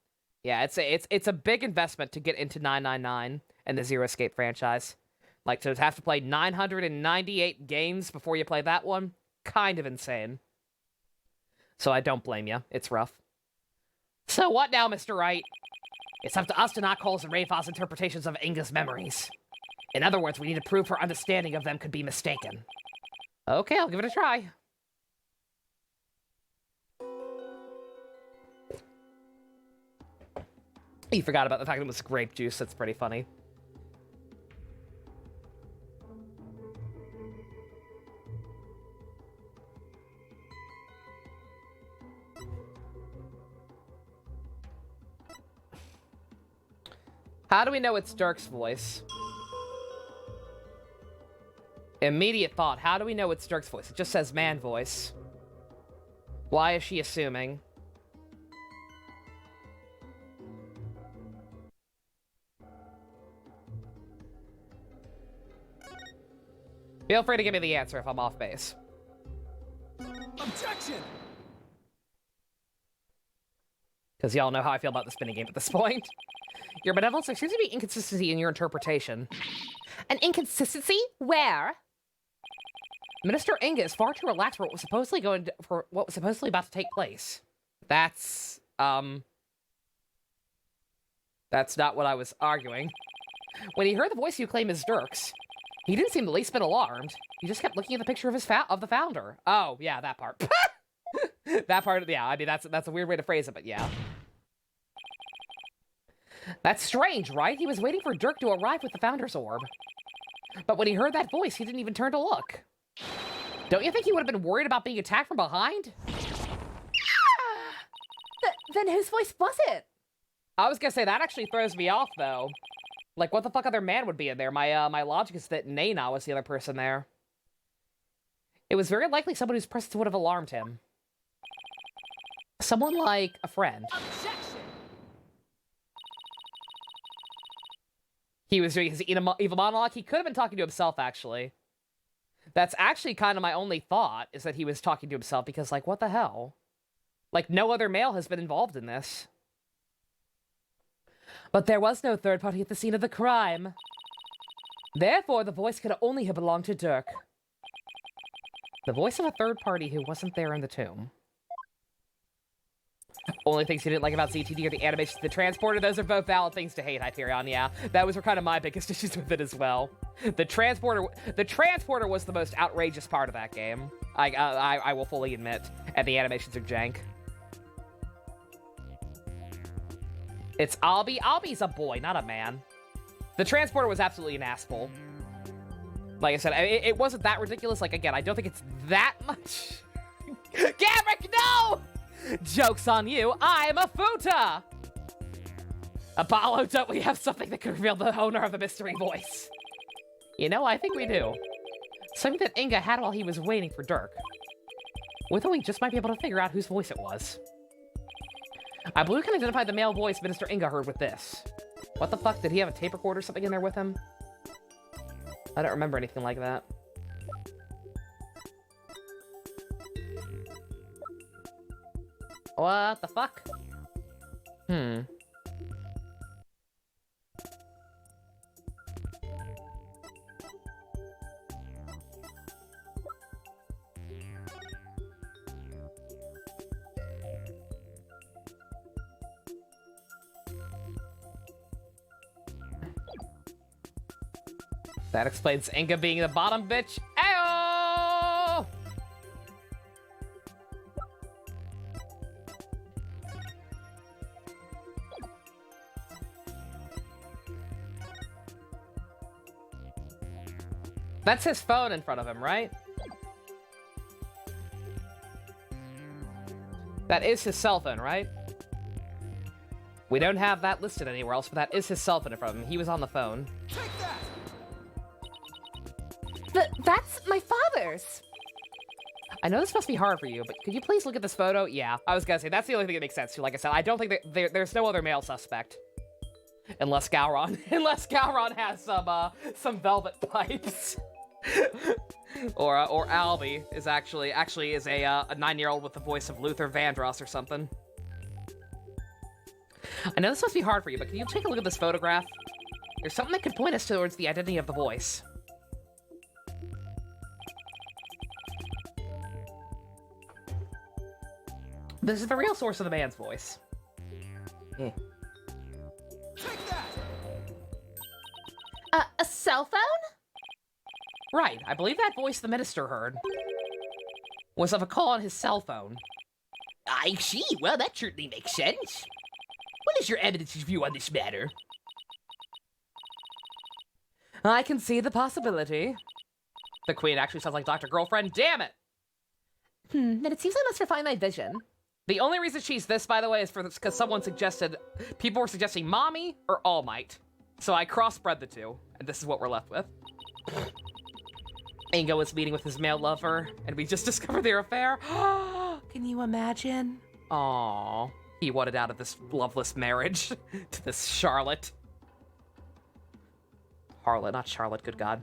Yeah, it's a big investment to get into 999 and the Zero Escape franchise. Like, to have to play 998 games before you play that one, kind of insane. So I don't blame you. It's rough. So what now, Mr. Wright? It's up to us to not cause Rayfa's interpretations of Inga's memories. In other words, we need to prove her understanding of them could be mistaken. Okay, I'll give it a try. You forgot about the fact that it was grape juice. That's pretty funny. How do we know it's Dirk's voice? Immediate thought. How do we know it's Dirk's voice? It just says man voice. Why is she assuming? Feel free to give me the answer if I'm off base. Objection! Because y'all know how I feel about the spinning game at this point. Your benevolence, there seems to be inconsistency in your interpretation. An inconsistency? Where? Minister Inga is far too relaxed for what was supposedly about to take place. That's not what I was arguing. When he heard the voice you claim is Dirk's, he didn't seem the least bit alarmed. He just kept looking at the picture of the founder. Oh, yeah, that part. That part, yeah, I mean, that's a weird way to phrase it, but yeah. That's strange, right? He was waiting for Dirk to arrive with the Founder's Orb. But when he heard that voice, he didn't even turn to look. Don't you think he would have been worried about being attacked from behind? Then whose voice was it? I was gonna say, that actually throws me off, though. Like, what the fuck other man would be in there? My logic is that Nana was the other person there. It was very likely someone whose presence would have alarmed him. Someone like a friend. Objection! He was doing his evil monologue. He could have been talking to himself, actually. That's actually kind of my only thought, is that he was talking to himself, because, like, what the hell? Like, no other male has been involved in this. But there was no third party at the scene of the crime. Therefore, the voice could only have belonged to Dirk. The voice of a third party who wasn't there in the tomb. Only things you didn't like about ZTD are the animations of the transporter. Those are both valid things to hate, Hyperion, yeah. That was kind of my biggest issues with it as well. The transporter was the most outrageous part of that game. I will fully admit. And the animations are jank. It's Albie. Albie's a boy, not a man. The transporter was absolutely an asshole. Like I said, it wasn't that ridiculous. Like, again, I don't think it's that much. Gamrick, no! Joke's on you, I'm a futa! Apollo, don't we have something that could reveal the owner of the mystery voice? You know, I think we do. Something that Inga had while he was waiting for Dirk. With we just might be able to figure out whose voice it was. I believe we can identify the male voice Minister Inga heard with this. What the fuck? Did he have a tape recorder or something in there with him? I don't remember anything like that. What the fuck? That explains Inga being the bottom bitch. Ayo! That's his phone in front of him, right? That is his cell phone, right? We don't have that listed anywhere else, but that is his cell phone in front of him. He was on the phone. Take that! That's my father's. I know this must be hard for you, but could you please look at this photo? Yeah, I was gonna say, that's the only thing that makes sense. Like I said, I don't think that there's no other male suspect. Unless Gowron. Unless Gowron has some velvet pipes. or Albie is actually is a 9-year-old with the voice of Luther Vandross or something. I know this must be hard for you, but can you take a look at this photograph? There's something that could point us towards the identity of the voice. This is the real source of the man's voice. Take that! A cell phone? Right, I believe that voice the minister heard was of a call on his cell phone. I see. Well, that certainly makes sense. What is your evidence's view on this matter? I can see the possibility. The queen actually sounds like Dr. Girlfriend. Damn it! Then it seems I must refine my vision. The only reason she's this, by the way, is because someone suggested, people were suggesting Mommy or All Might. So I crossbred the two, and this is what we're left with. Inga was meeting with his male lover, and we just discovered their affair. Can you imagine? Aww. He wanted out of this loveless marriage to this Charlotte. Harlot, not Charlotte, good God.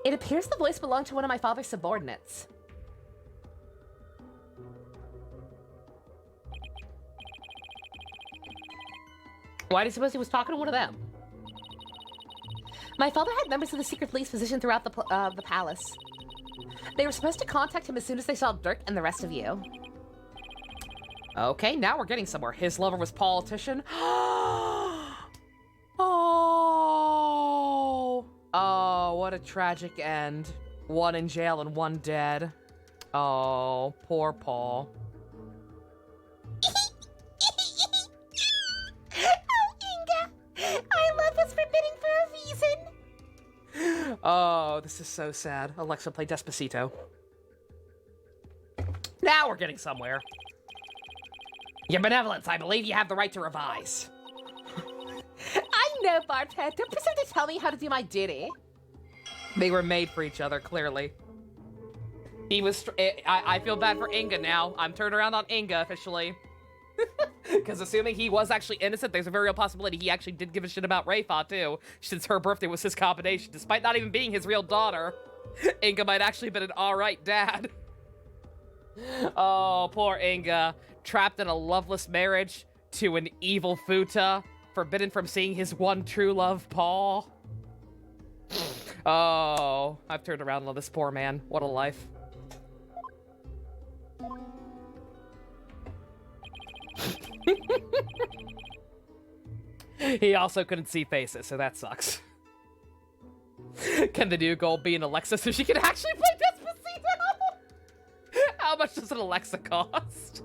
It appears the voice belonged to one of my father's subordinates. Why do you suppose he was talking to one of them? My father had members of the secret police positioned throughout the palace. They were supposed to contact him as soon as they saw Dirk and the rest of you. Okay, now we're getting somewhere. His lover was politician. Oh, what a tragic end. One in jail and one dead. Oh, poor Paul. I love was forbidden for a reason. Oh, this is so sad. Alexa, play Despacito. Now we're getting somewhere. Your benevolence, I believe you have the right to revise. I know, Barthead. Don't presume to tell me how to do my duty. They were made for each other, clearly. He was... I feel bad for Inga now. I'm turned around on Inga, officially. Because assuming he was actually innocent, there's a very real possibility he actually did give a shit about Rayfa, too. Since her birthday was his combination. Despite not even being his real daughter, Inga might actually have been an alright dad. Oh, poor Inga. Trapped in a loveless marriage to an evil Futa. Forbidden from seeing his one true love, Paul. Oh, I've turned around on this poor man. What a life. He also couldn't see faces, so that sucks. Can the new goal be an Alexa so she can actually play Despacito? How much does an Alexa cost?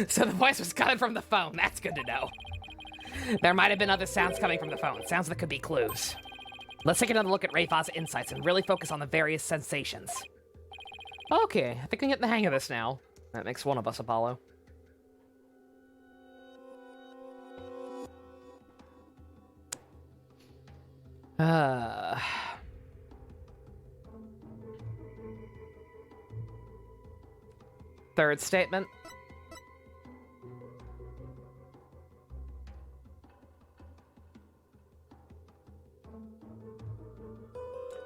So the voice was coming from the phone. That's good to know. There might have been other sounds coming from the phone. Sounds that could be clues. Let's take another look at Rayfa's insights and really focus on the various sensations. Okay, I think I can get the hang of this now. That makes one of us, Apollo. Third statement.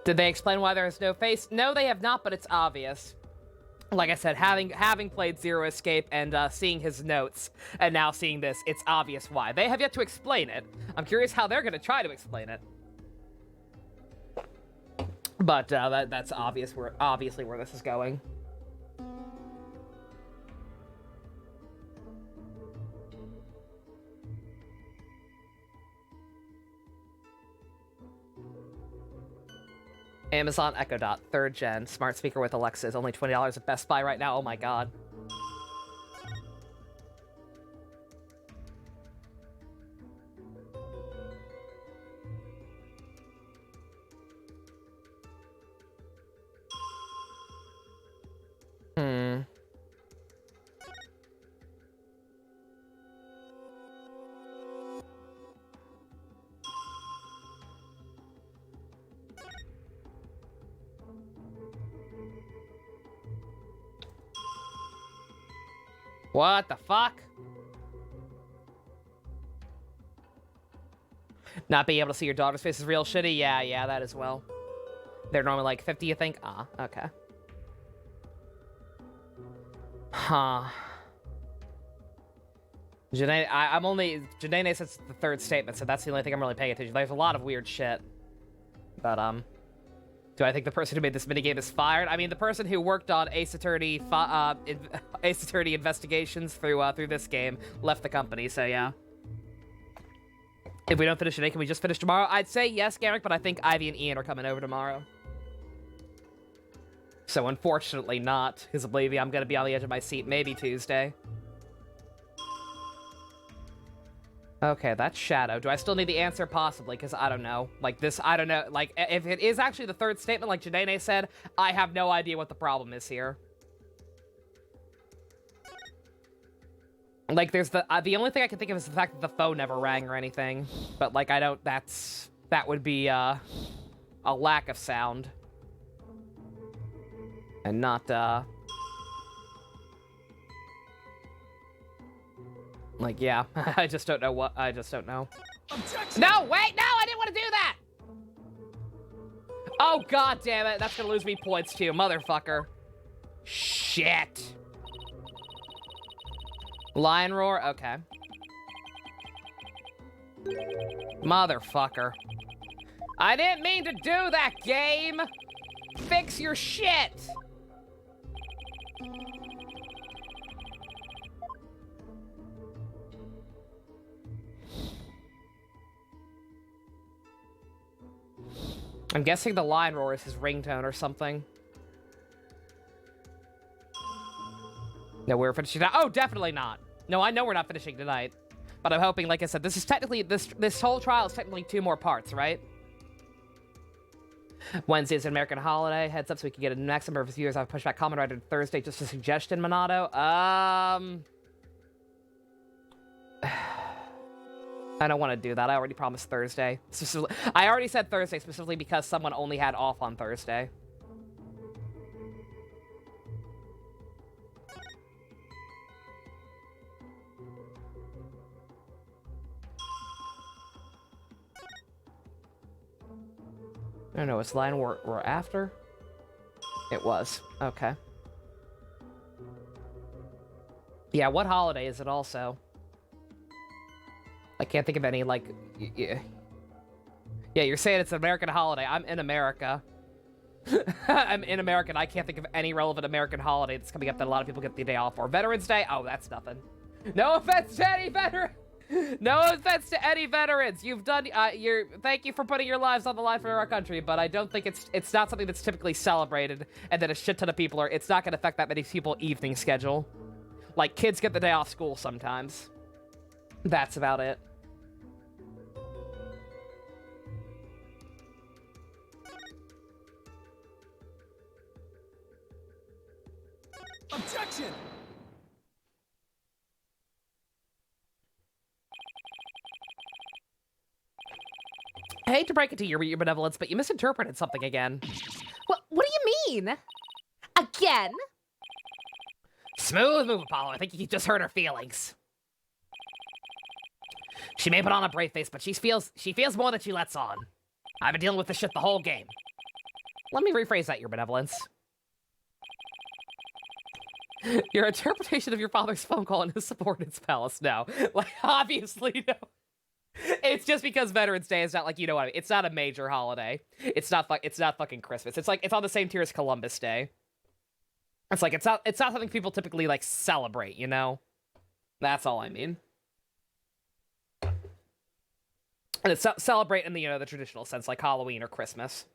Did they explain why there is no face? No, they have not, but it's obvious. Like I said, having played Zero Escape and seeing his notes, and now seeing this, it's obvious why. They have yet to explain it. I'm curious how they're going to try to explain it. But that's obviously where this is going. Amazon Echo Dot, 3rd gen, smart speaker with Alexa is only $20 at Best Buy right now. Oh my god. What the fuck? Not being able to see your daughter's face is real shitty? Yeah, that as well. They're normally like 50, you think? Ah, okay. Huh. Janae says the 3rd statement, so that's the only thing I'm really paying attention to. There's a lot of weird shit. But, do I think the person who made this minigame is fired? I mean, the person who worked on Ace Attorney, Ace Attorney investigations through this game left the company, so yeah. If we don't finish today, can we just finish tomorrow? I'd say yes, Garrick, but I think Ivy and Ian are coming over tomorrow. So unfortunately not, because believe me, I'm going to be on the edge of my seat maybe Tuesday. Okay, that's Shadow. Do I still need the answer? Possibly, because I don't know. Like, this, I don't know. Like, if it is actually the 3rd statement, like Janae said, I have no idea what the problem is here. Like, there's the only thing I can think of is the fact that the phone never rang or anything. But, like, I don't, that would be, a lack of sound. And not, like, yeah, I just don't know what, I just don't know. Objection! No, wait, no, I didn't want to do that! Oh, god damn it, that's gonna lose me points too, motherfucker. Shit. Lion roar, okay. Motherfucker. I didn't mean to do that, game! Fix your shit! I'm guessing the lion roar is his ringtone or something. No, we're finishing tonight. Oh, definitely not. No, I know we're not finishing tonight. But I'm hoping, like I said, this is technically, this whole trial is technically 2 more parts, right? Wednesday is an American holiday. Heads up so we can get a next number of viewers. I've pushed back Common Rider to Thursday. Just a suggestion, Monado. I don't want to do that. I already promised Thursday. I already said Thursday specifically because someone only had off on Thursday. I don't know, it's line we're after? It was. Okay. Yeah, what holiday is it also? I can't think of any, like... Yeah, you're saying it's an American holiday. I'm in America. I'm in America, and I can't think of any relevant American holiday that's coming up that a lot of people get the day off for. Veterans Day? Oh, that's nothing. No offense to any veteran! No offense to any veterans. You've done thank you for putting your lives on the line for our country, but I don't think it's not something that's typically celebrated, and that a shit ton of people are. It's not going to affect that many people's evening schedule. Like, kids get the day off school sometimes. That's about it. Objection! I hate to break it to you, your benevolence, but you misinterpreted something again. What do you mean? Again? Smooth move, Apollo. I think you just hurt her feelings. She may put on a brave face, but she feels more than she lets on. I've been dealing with this shit the whole game. Let me rephrase that, your benevolence. Your interpretation of your father's phone call in his subordinate's palace. No. Like, obviously, no. It's just because Veterans Day is not, like, you know what I mean? It's not a major holiday. It's not fucking Christmas. It's like, it's on the same tier as Columbus Day. It's like, it's not something people typically, like, celebrate, you know? That's all I mean. And it's celebrate in the, you know, the traditional sense, like Halloween or Christmas.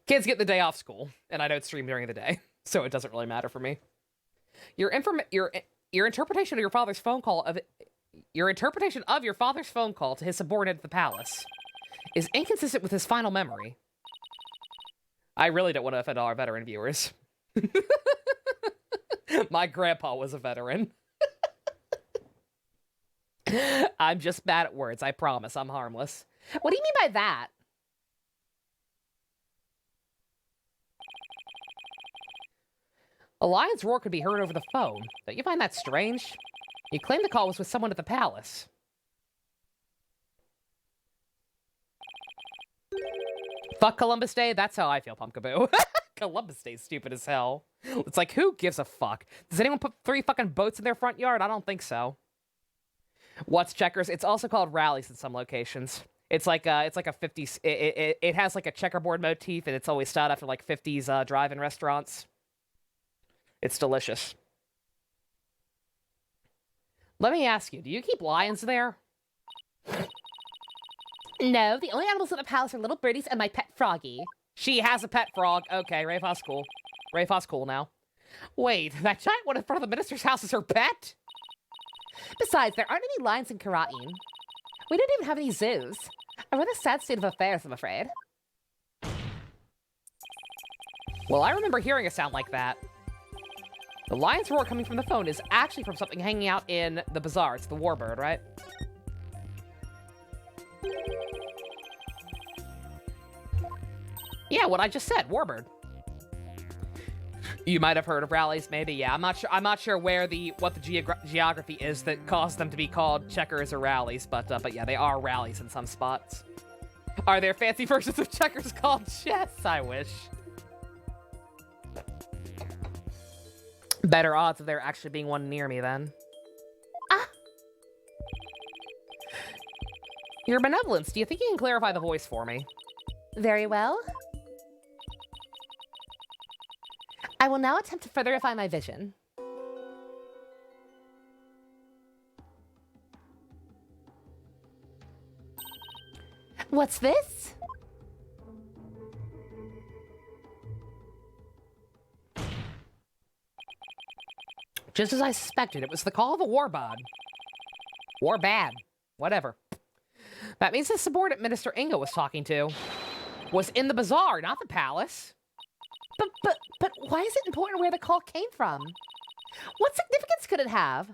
Kids get the day off school, and I don't stream during the day, so it doesn't really matter for me. Your interpretation of your father's phone call to his subordinate at the palace is inconsistent with his final memory. I really don't want to offend all our veteran viewers. My grandpa was a veteran. I'm just bad at words, I promise. I'm harmless. What do you mean by that? A lion's roar could be heard over the phone. Don't you find that strange? You claim the call was with someone at the palace. Fuck Columbus Day, that's how I feel, Pumpkaboo. Columbus Day's stupid as hell. It's like, who gives a fuck? Does anyone put 3 fucking boats in their front yard? I don't think so. What's checkers? It's also called rallies in some locations. It's like a 50s. It has like a checkerboard motif, and it's always styled after like 50s drive-in restaurants. It's delicious. Let me ask you, do you keep lions there? No, the only animals at the palace are little birdies and my pet froggy. She has a pet frog. Okay, Rayfa's cool. Rayfa's cool now. Wait, that giant one in front of the minister's house is her pet? Besides, there aren't any lions in Karain. We don't even have any zoos. A rather sad state of affairs, I'm afraid. Well, I remember hearing a sound like that. The lion's roar coming from the phone is actually from something hanging out in the bazaar. It's the warbird, right? Yeah, what I just said, warbird. You might have heard of rallies, maybe. Yeah, I'm not sure where what the geography is that caused them to be called checkers or rallies, but yeah, they are rallies in some spots. Are there fancy versions of checkers called chess? I wish. Better odds of there actually being one near me, then. Ah! Your benevolence, do you think you can clarify the voice for me? Very well. I will now attempt to further refine my vision. What's this? Just as I suspected, it was the call of a warbod. Warbad. Whatever. That means the subordinate Minister Inga was talking to was in the bazaar, not the palace. But why is it important where the call came from? What significance could it have?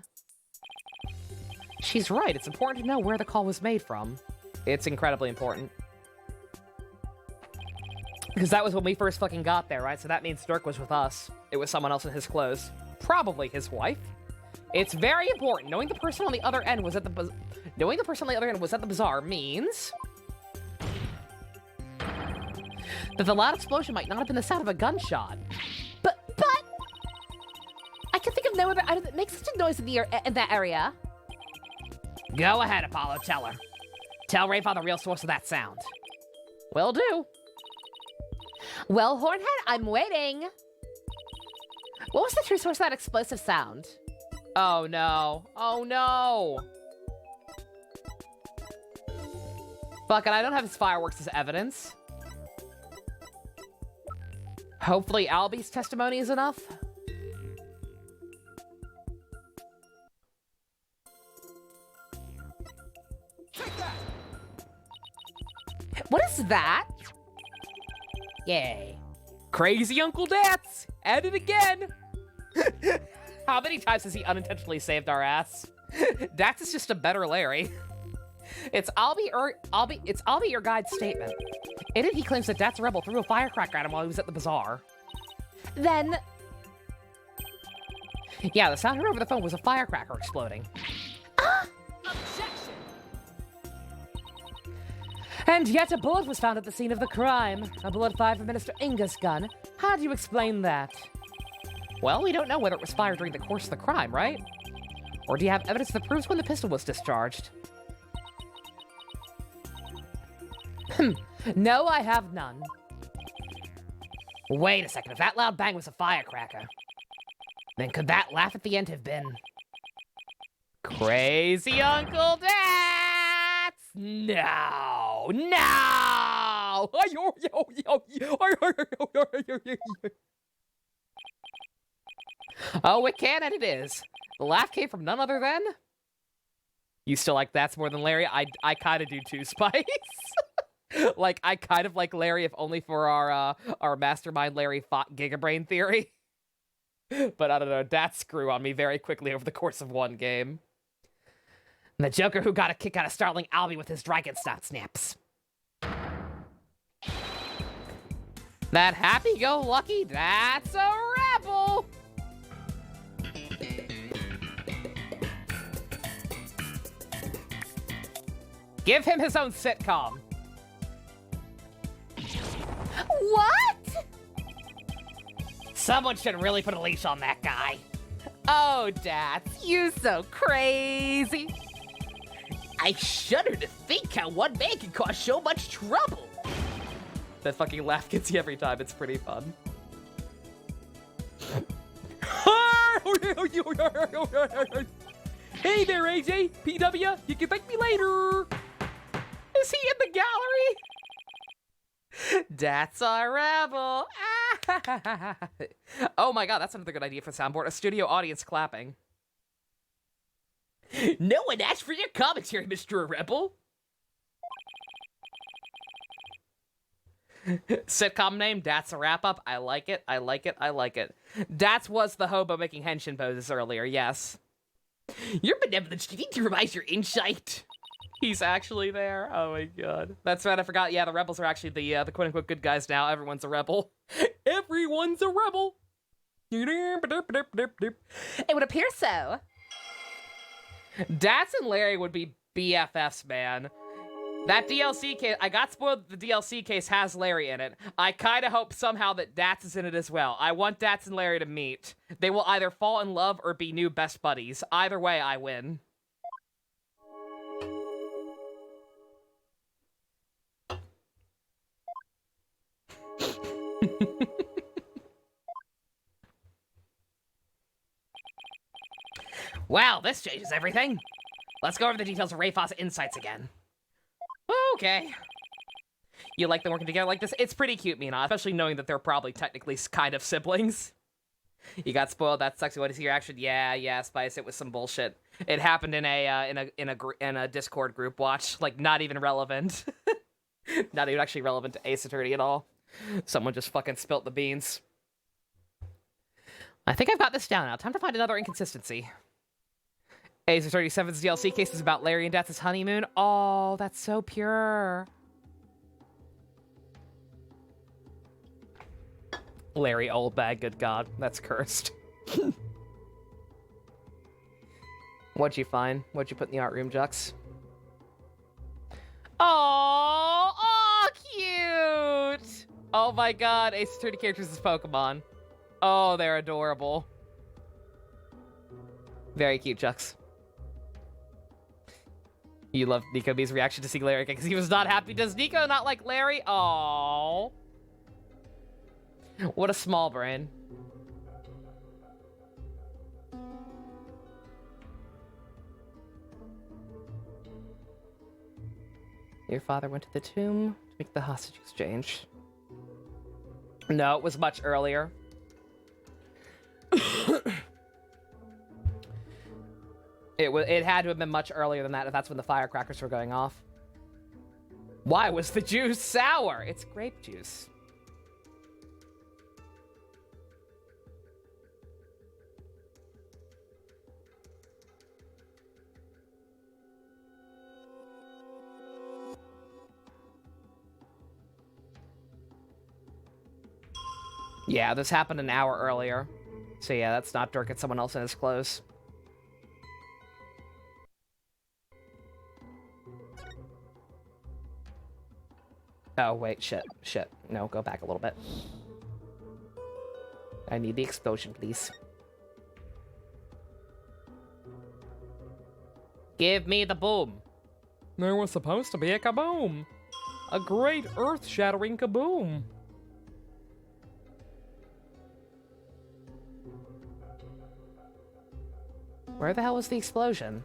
She's right. It's important to know where the call was made from. It's incredibly important. Because that was when we first fucking got there, right? So that means Dirk was with us. It was someone else in his clothes. Probably his wife. It's very important. Knowing the person on the other end was at the bazaar means that the loud explosion might not have been the sound of a gunshot. But I can think of no other item that makes such a noise in that area. Go ahead, Apollo. Tell her. Tell Rafe the real source of that sound. Will do. Well, Hornhead, I'm waiting. What was the true source of that explosive sound? Oh no. Oh no. Fuck, and I don't have his fireworks as evidence. Hopefully Albie's testimony is enough. Take that! What is that? Yay. Crazy Uncle Dats! At it again! How many times has he unintentionally saved our ass? Dax is just a better Larry. It's Albie, your guide's statement. In it, he claims that Dax Rebel threw a firecracker at him while he was at the bazaar. Then... Yeah, the sound heard over the phone was a firecracker exploding. Objection! And yet a bullet was found at the scene of the crime. A bullet fired from Minister Inga's gun. How do you explain that? Well, we don't know whether it was fired during the course of the crime, right? Or do you have evidence that proves when the pistol was discharged? No, I have none. Wait a second, if that loud bang was a firecracker, then could that laugh at the end have been... Crazy Uncle Dats? No! No! now. Oh, it can and it is. The laugh came from none other than... You still like That's More Than Larry? I kind of do too, Spice. Like, I kind of like Larry, if only for our mastermind Larry fought Gigabrain theory. But I don't know, that screw on me very quickly over the course of one game. The Joker who got a kick out of Starling Albie with his dragon snot snaps. That happy-go-lucky, that's a rebel! Give him his own sitcom. What? Someone should really put a leash on that guy. Oh, Dats, you so crazy. I shudder to think how one man can cause so much trouble. That fucking laugh gets you every time. It's pretty fun. Hey there, AJ, PW, you can thank me later. Is he in the gallery? That's a rebel. Oh my god, that's another good idea for the soundboard. A studio audience clapping. No one asked for your commentary, Mr. Rebel. Sitcom name, That's a Wrap-Up. I like it, I like it, I like it. Dats was the hobo making henshin poses earlier, yes. Your benevolence, do you need to revise your insight? He's actually there. Oh my god. That's right, I forgot. Yeah, the rebels are actually the quote-unquote good guys now. Everyone's a rebel. Everyone's a rebel. It would appear so. Dats and Larry would be BFFs, man. That DLC case, I got spoiled that the DLC case has Larry in it. I kind of hope somehow that Dats is in it as well. I want Dats and Larry to meet. They will either fall in love or be new best buddies. Either way, I win. Well, this changes everything. Let's go over the details of Rayfaw's insights again. Okay. You like them working together like this? It's pretty cute, Mina, especially knowing that they're probably technically kind of siblings. You got spoiled. That sucks. You want to see your action? Yeah, Spice. It was some bullshit. It happened in a Discord group watch. Like, not even relevant. Not even actually relevant to Ace Attorney at all. Someone just fucking spilt the beans. I think I've got this down now. Time to find another inconsistency. Ace 37's DLC case is about Larry and Dats' honeymoon. Oh, that's so pure. Larry Oldbag, good god. That's cursed. What'd you find? What'd you put in the art room, Jux? Oh, cute! Oh my god, Ace 30 characters is Pokemon. Oh, they're adorable. Very cute, Jux. You loved Nico B's reaction to seeing Larry again because he was not happy. Does Nico not like Larry? Oh, what a small brain. Your father went to the tomb to make the hostage exchange. No, it was much earlier. It had to have been much earlier than that if that's when the firecrackers were going off. Why was the juice sour? It's grape juice. Yeah, this happened an hour earlier. So yeah, that's not Dirk, it's someone else in his clothes. Oh, wait, shit. No, go back a little bit. I need the explosion, please. Give me the boom. There was supposed to be a kaboom. A great earth-shattering kaboom. Where the hell was the explosion?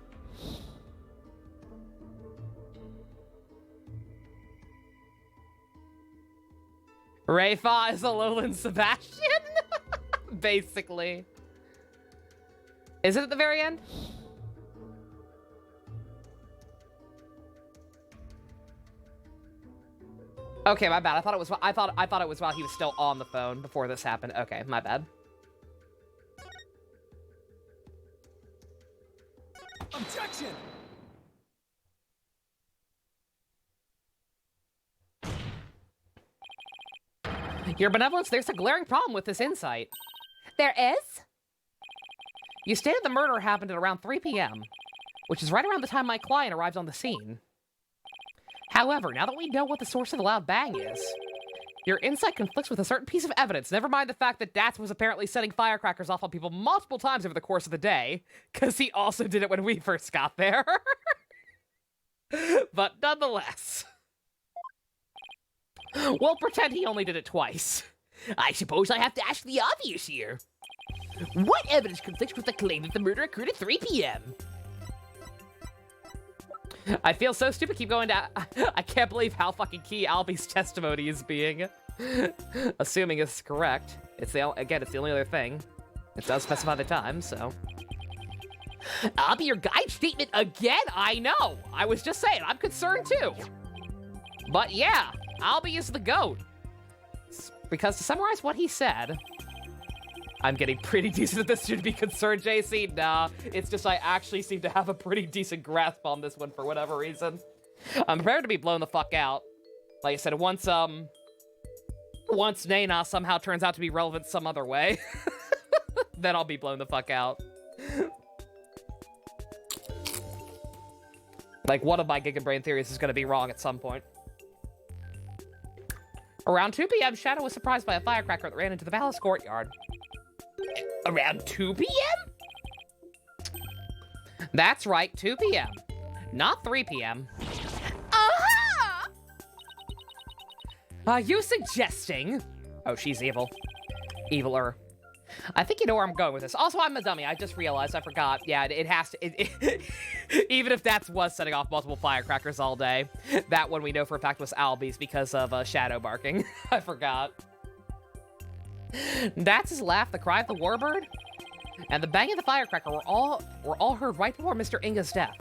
Rayfa is a lowland Sebastian? Basically. Is it at the very end? Okay, my bad. I thought it was while he was still on the phone before this happened. Okay, my bad. Objection! Your benevolence, there's a glaring problem with this insight. There is? You stated the murder happened at around 3 p.m., which is right around the time my client arrived on the scene. However, now that we know what the source of the loud bang is, your insight conflicts with a certain piece of evidence. Never mind the fact that Dats was apparently setting firecrackers off on people multiple times over the course of the day, because he also did it when we first got there. But nonetheless, we'll pretend he only did it twice. I suppose I have to ask the obvious here. What evidence conflicts with the claim that the murder occurred at 3 p.m.? I feel so stupid keep going down. I can't believe how fucking key Albie's testimony is being. Assuming it's correct. It's the only other thing. It does specify the time, so. Albie, your guide statement again? I know! I was just saying, I'm concerned too. But yeah, Albie is the GOAT. Because to summarize what he said, I'm getting pretty decent at this. Should be concerned, JC? Nah, it's just I actually seem to have a pretty decent grasp on this one for whatever reason. I'm prepared to be blown the fuck out. Like I said, once Nana somehow turns out to be relevant some other way, then I'll be blown the fuck out. Like, one of my Giga Brain theories is going to be wrong at some point. Around 2 p.m., Shadow was surprised by a firecracker that ran into the palace courtyard. Around 2 p.m.? That's right, 2 p.m. Not 3 p.m. Uh-huh! Are you suggesting... Oh, she's evil. Eviler. I think you know where I'm going with this. Also, I'm a dummy. I just realized. I forgot. Yeah, it has to... even if that was setting off multiple firecrackers all day, that one we know for a fact was Albie's because of Shadow barking. I forgot. That's his laugh, the cry of the warbird, and the bang of the firecracker were all heard right before Mr. Inga's death.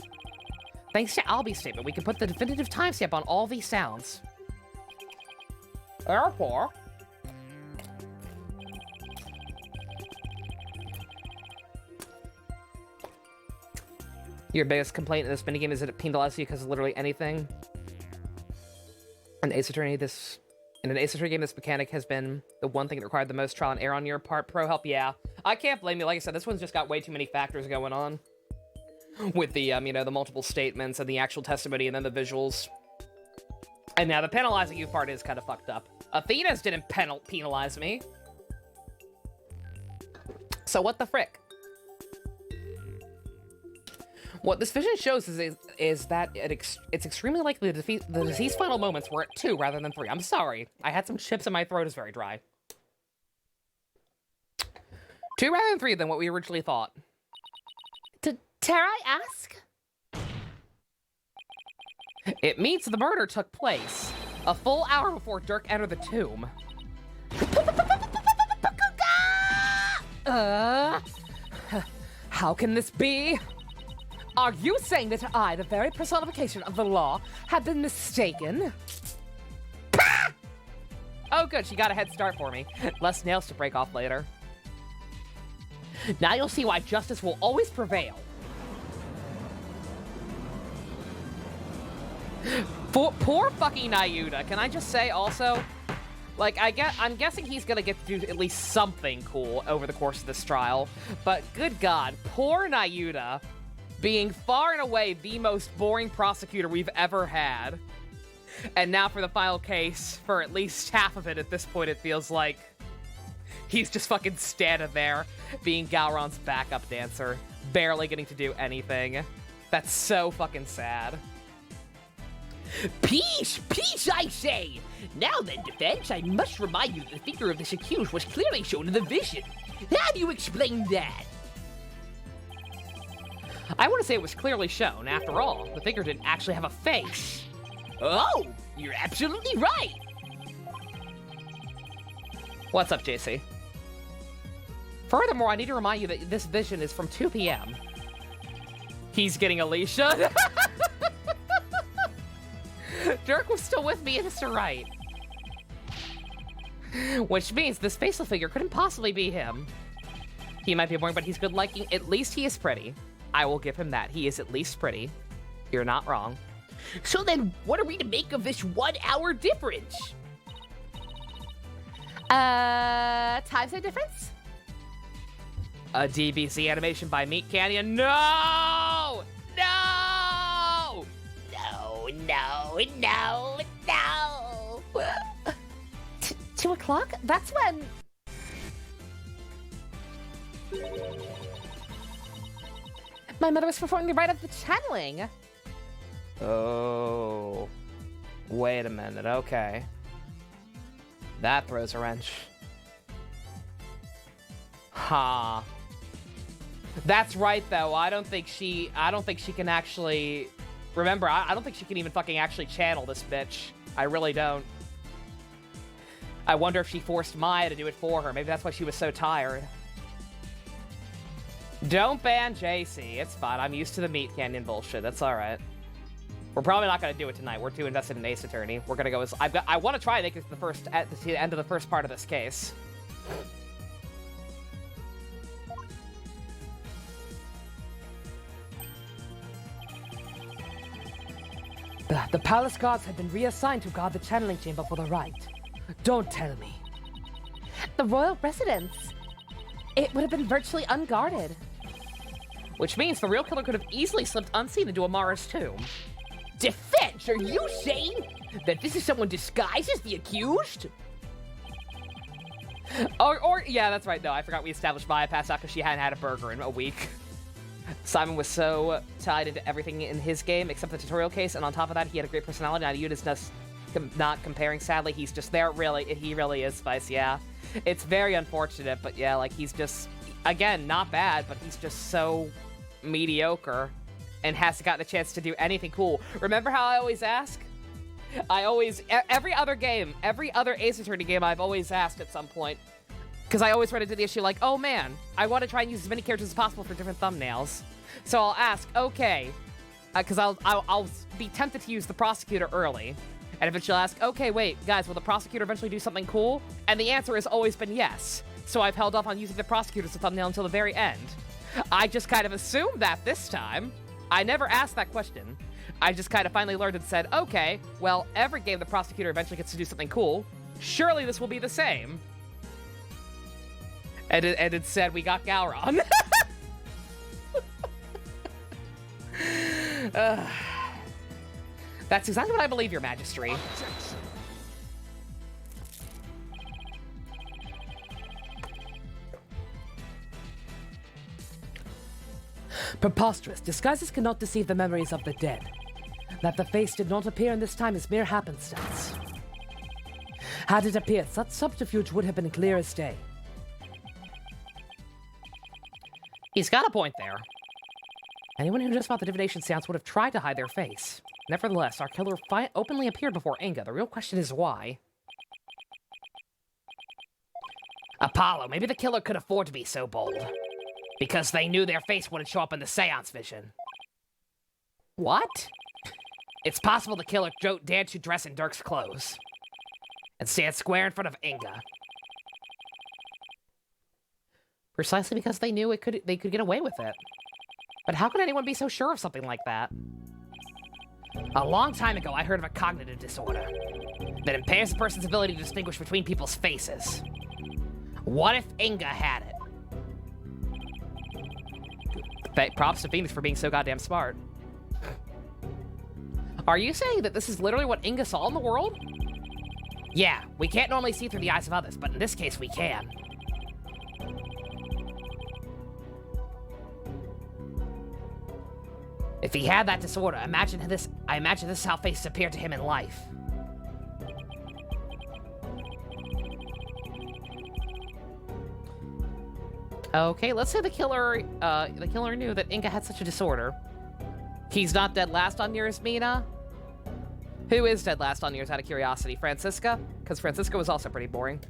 Thanks to Albie's statement, we can put the definitive timestamp on all these sounds. Therefore, your biggest complaint in this minigame is that it penalizes you because of literally anything. In Ace Attorney, in an Ace Attorney game, this mechanic has been the one thing that required the most trial and error on your part. Pro help, yeah. I can't blame you. Like I said, this one's just got way too many factors going on. With the, the multiple statements and the actual testimony and then the visuals. And now the penalizing you part is kind of fucked up. Athena's didn't penalize me. So what the frick? What this vision shows is that it's extremely likely the deceased's final moments were at 2 rather than 3. I'm sorry. I had some chips and my throat is very dry. 2 rather than 3 than what we originally thought. Dare I ask? It means the murder took place a full hour before Dirk entered the tomb. How can this be? Are you saying that I, the very personification of the law, have been mistaken? Oh good, she got a head start for me. Less nails to break off later. Now you'll see why justice will always prevail. Poor fucking Nayuda. Can I just say also, like, I'm guessing he's gonna get to do at least something cool over the course of this trial, but good God, poor Nayuda being far and away the most boring prosecutor we've ever had. And now for the final case, for at least half of it at this point, it feels like he's just fucking standing there being Galron's backup dancer, barely getting to do anything. That's so fucking sad. Peace! Peace, I say! Now then, defense, I must remind you that the figure of this accused was clearly shown in the vision. How do you explain that? I want to say it was clearly shown. After all, the figure didn't actually have a face. Oh, you're absolutely right. What's up, JC? Furthermore, I need to remind you that this vision is from 2 p.m. He's getting Alicia. Dirk was still with me and Mr. Wright. Which means this facial figure couldn't possibly be him. He might be boring, but he's good liking. At least he is pretty. I will give him that. He is at least pretty. You're not wrong. So then, what are we to make of this 1 hour difference? Time zone difference? A DBZ animation by Meat Canyon. No! No! No. 2 o'clock? That's when... My mother was performing the rite of the channeling. Oh. Wait a minute. Okay. That throws a wrench. Ha. That's right, though. I don't think she can actually... Remember, I don't think she can even fucking actually channel this bitch. I really don't. I wonder if she forced Maya to do it for her. Maybe that's why she was so tired. Don't ban JC. It's fine. I'm used to the Meat Canyon bullshit. That's all right. We're probably not going to do it tonight. We're too invested in Ace Attorney. We're going to go as... I want to try and make it to the end of the first part of this case. The palace guards had been reassigned to guard the channeling chamber for the rite. Don't tell me. The royal residence. It would have been virtually unguarded. Which means the real killer could have easily slipped unseen into Amara's tomb. Defense, are you saying that this is someone disguised as the accused? Or yeah, that's right. No, I forgot we established Maya passed out because she hadn't had a burger in a week. Simon was so tied into everything in his game except the tutorial case, and on top of that, he had a great personality. Now, Yuda's not comparing, sadly. He's just there, really. He really is Spice, yeah. It's very unfortunate, but yeah, like, he's just, again, not bad, but he's just so mediocre and hasn't gotten a chance to do anything cool. Remember how I always ask? Every other Ace Attorney game, I've always asked at some point. Because I always run into the issue like, oh man, I want to try and use as many characters as possible for different thumbnails. So I'll ask, okay, because I'll be tempted to use the prosecutor early. And eventually I'll ask, okay, wait, guys, will the prosecutor eventually do something cool? And the answer has always been yes. So I've held off on using the prosecutor as a thumbnail until the very end. I just kind of assumed that this time. I never asked that question. I just kind of finally learned and said, okay, well, every game the prosecutor eventually gets to do something cool. Surely this will be the same. And instead, we got Gowron. That's exactly what I believe, Your Majesty. Preposterous. Disguises cannot deceive the memories of the dead. That the face did not appear in this time is mere happenstance. Had it appeared, such subterfuge would have been clear as day. He's got a point there. Anyone who knows about the divination seance would have tried to hide their face. Nevertheless, our killer openly appeared before Inga. The real question is why. Apollo, maybe the killer could afford to be so bold. Because they knew their face wouldn't show up in the seance vision. What? It's possible the killer dared to dress in Dirk's clothes. And stand square in front of Inga. Precisely because they knew they could get away with it. But how could anyone be so sure of something like that? A long time ago, I heard of a cognitive disorder that impairs a person's ability to distinguish between people's faces. What if Inga had it? Props to Phoenix for being so goddamn smart. Are you saying that this is literally what Inga saw in the world? Yeah, we can't normally see through the eyes of others, but in this case we can. If he had that disorder, I imagine this is how faces appear to him in life. Okay, let's say the killer knew that Inga had such a disorder. He's not dead last on yours, Mina? Who is dead last on yours, out of curiosity? Francisca? Because Francisca was also pretty boring.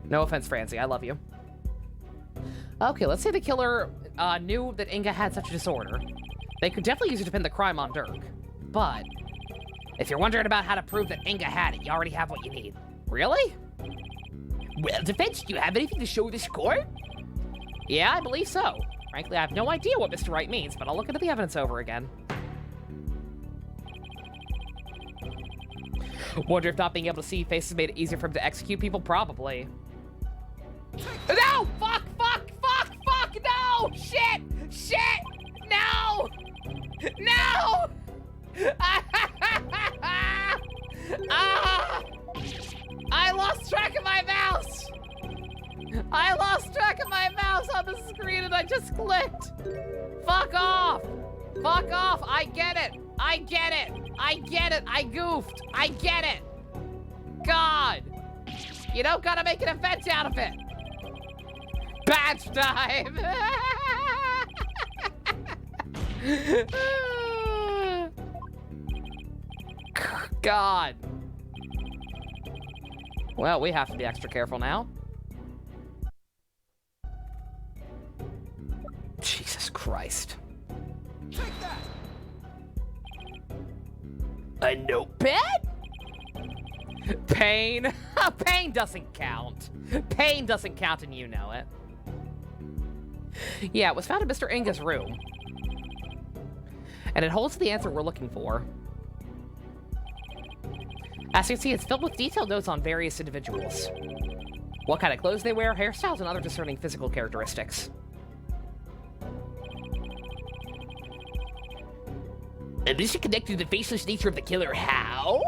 No offense, Francie. I love you. Okay, let's say the killer knew that Inga had such a disorder. They could definitely use it to pin the crime on Dirk. But if you're wondering about how to prove that Inga had it, you already have what you need. Really? Well, defense, do you have anything to show this court? Yeah, I believe so. Frankly, I have no idea what Mr. Wright means, but I'll look into the evidence over again. Wonder if not being able to see faces made it easier for him to execute people? Probably. No! Fuck! Fuck! Fuck! Fuck! No! Shit! Shit! No! No! Ah! I lost track of my mouse! I lost track of my mouse on the screen and I just clicked! Fuck off! Fuck off! I get it! I get it! I get it! I goofed! I get it! God! You don't gotta make an event out of it! Badge time! God. Well, we have to be extra careful now. Jesus Christ. Take that! A notepad? Pain? Pain doesn't count. Pain doesn't count and you know it. Yeah, it was found in Mr. Inga's room. And it holds the answer we're looking for. As you can see, it's filled with detailed notes on various individuals. What kind of clothes they wear, hairstyles, and other discerning physical characteristics. And this is connected to the faceless nature of the killer. How?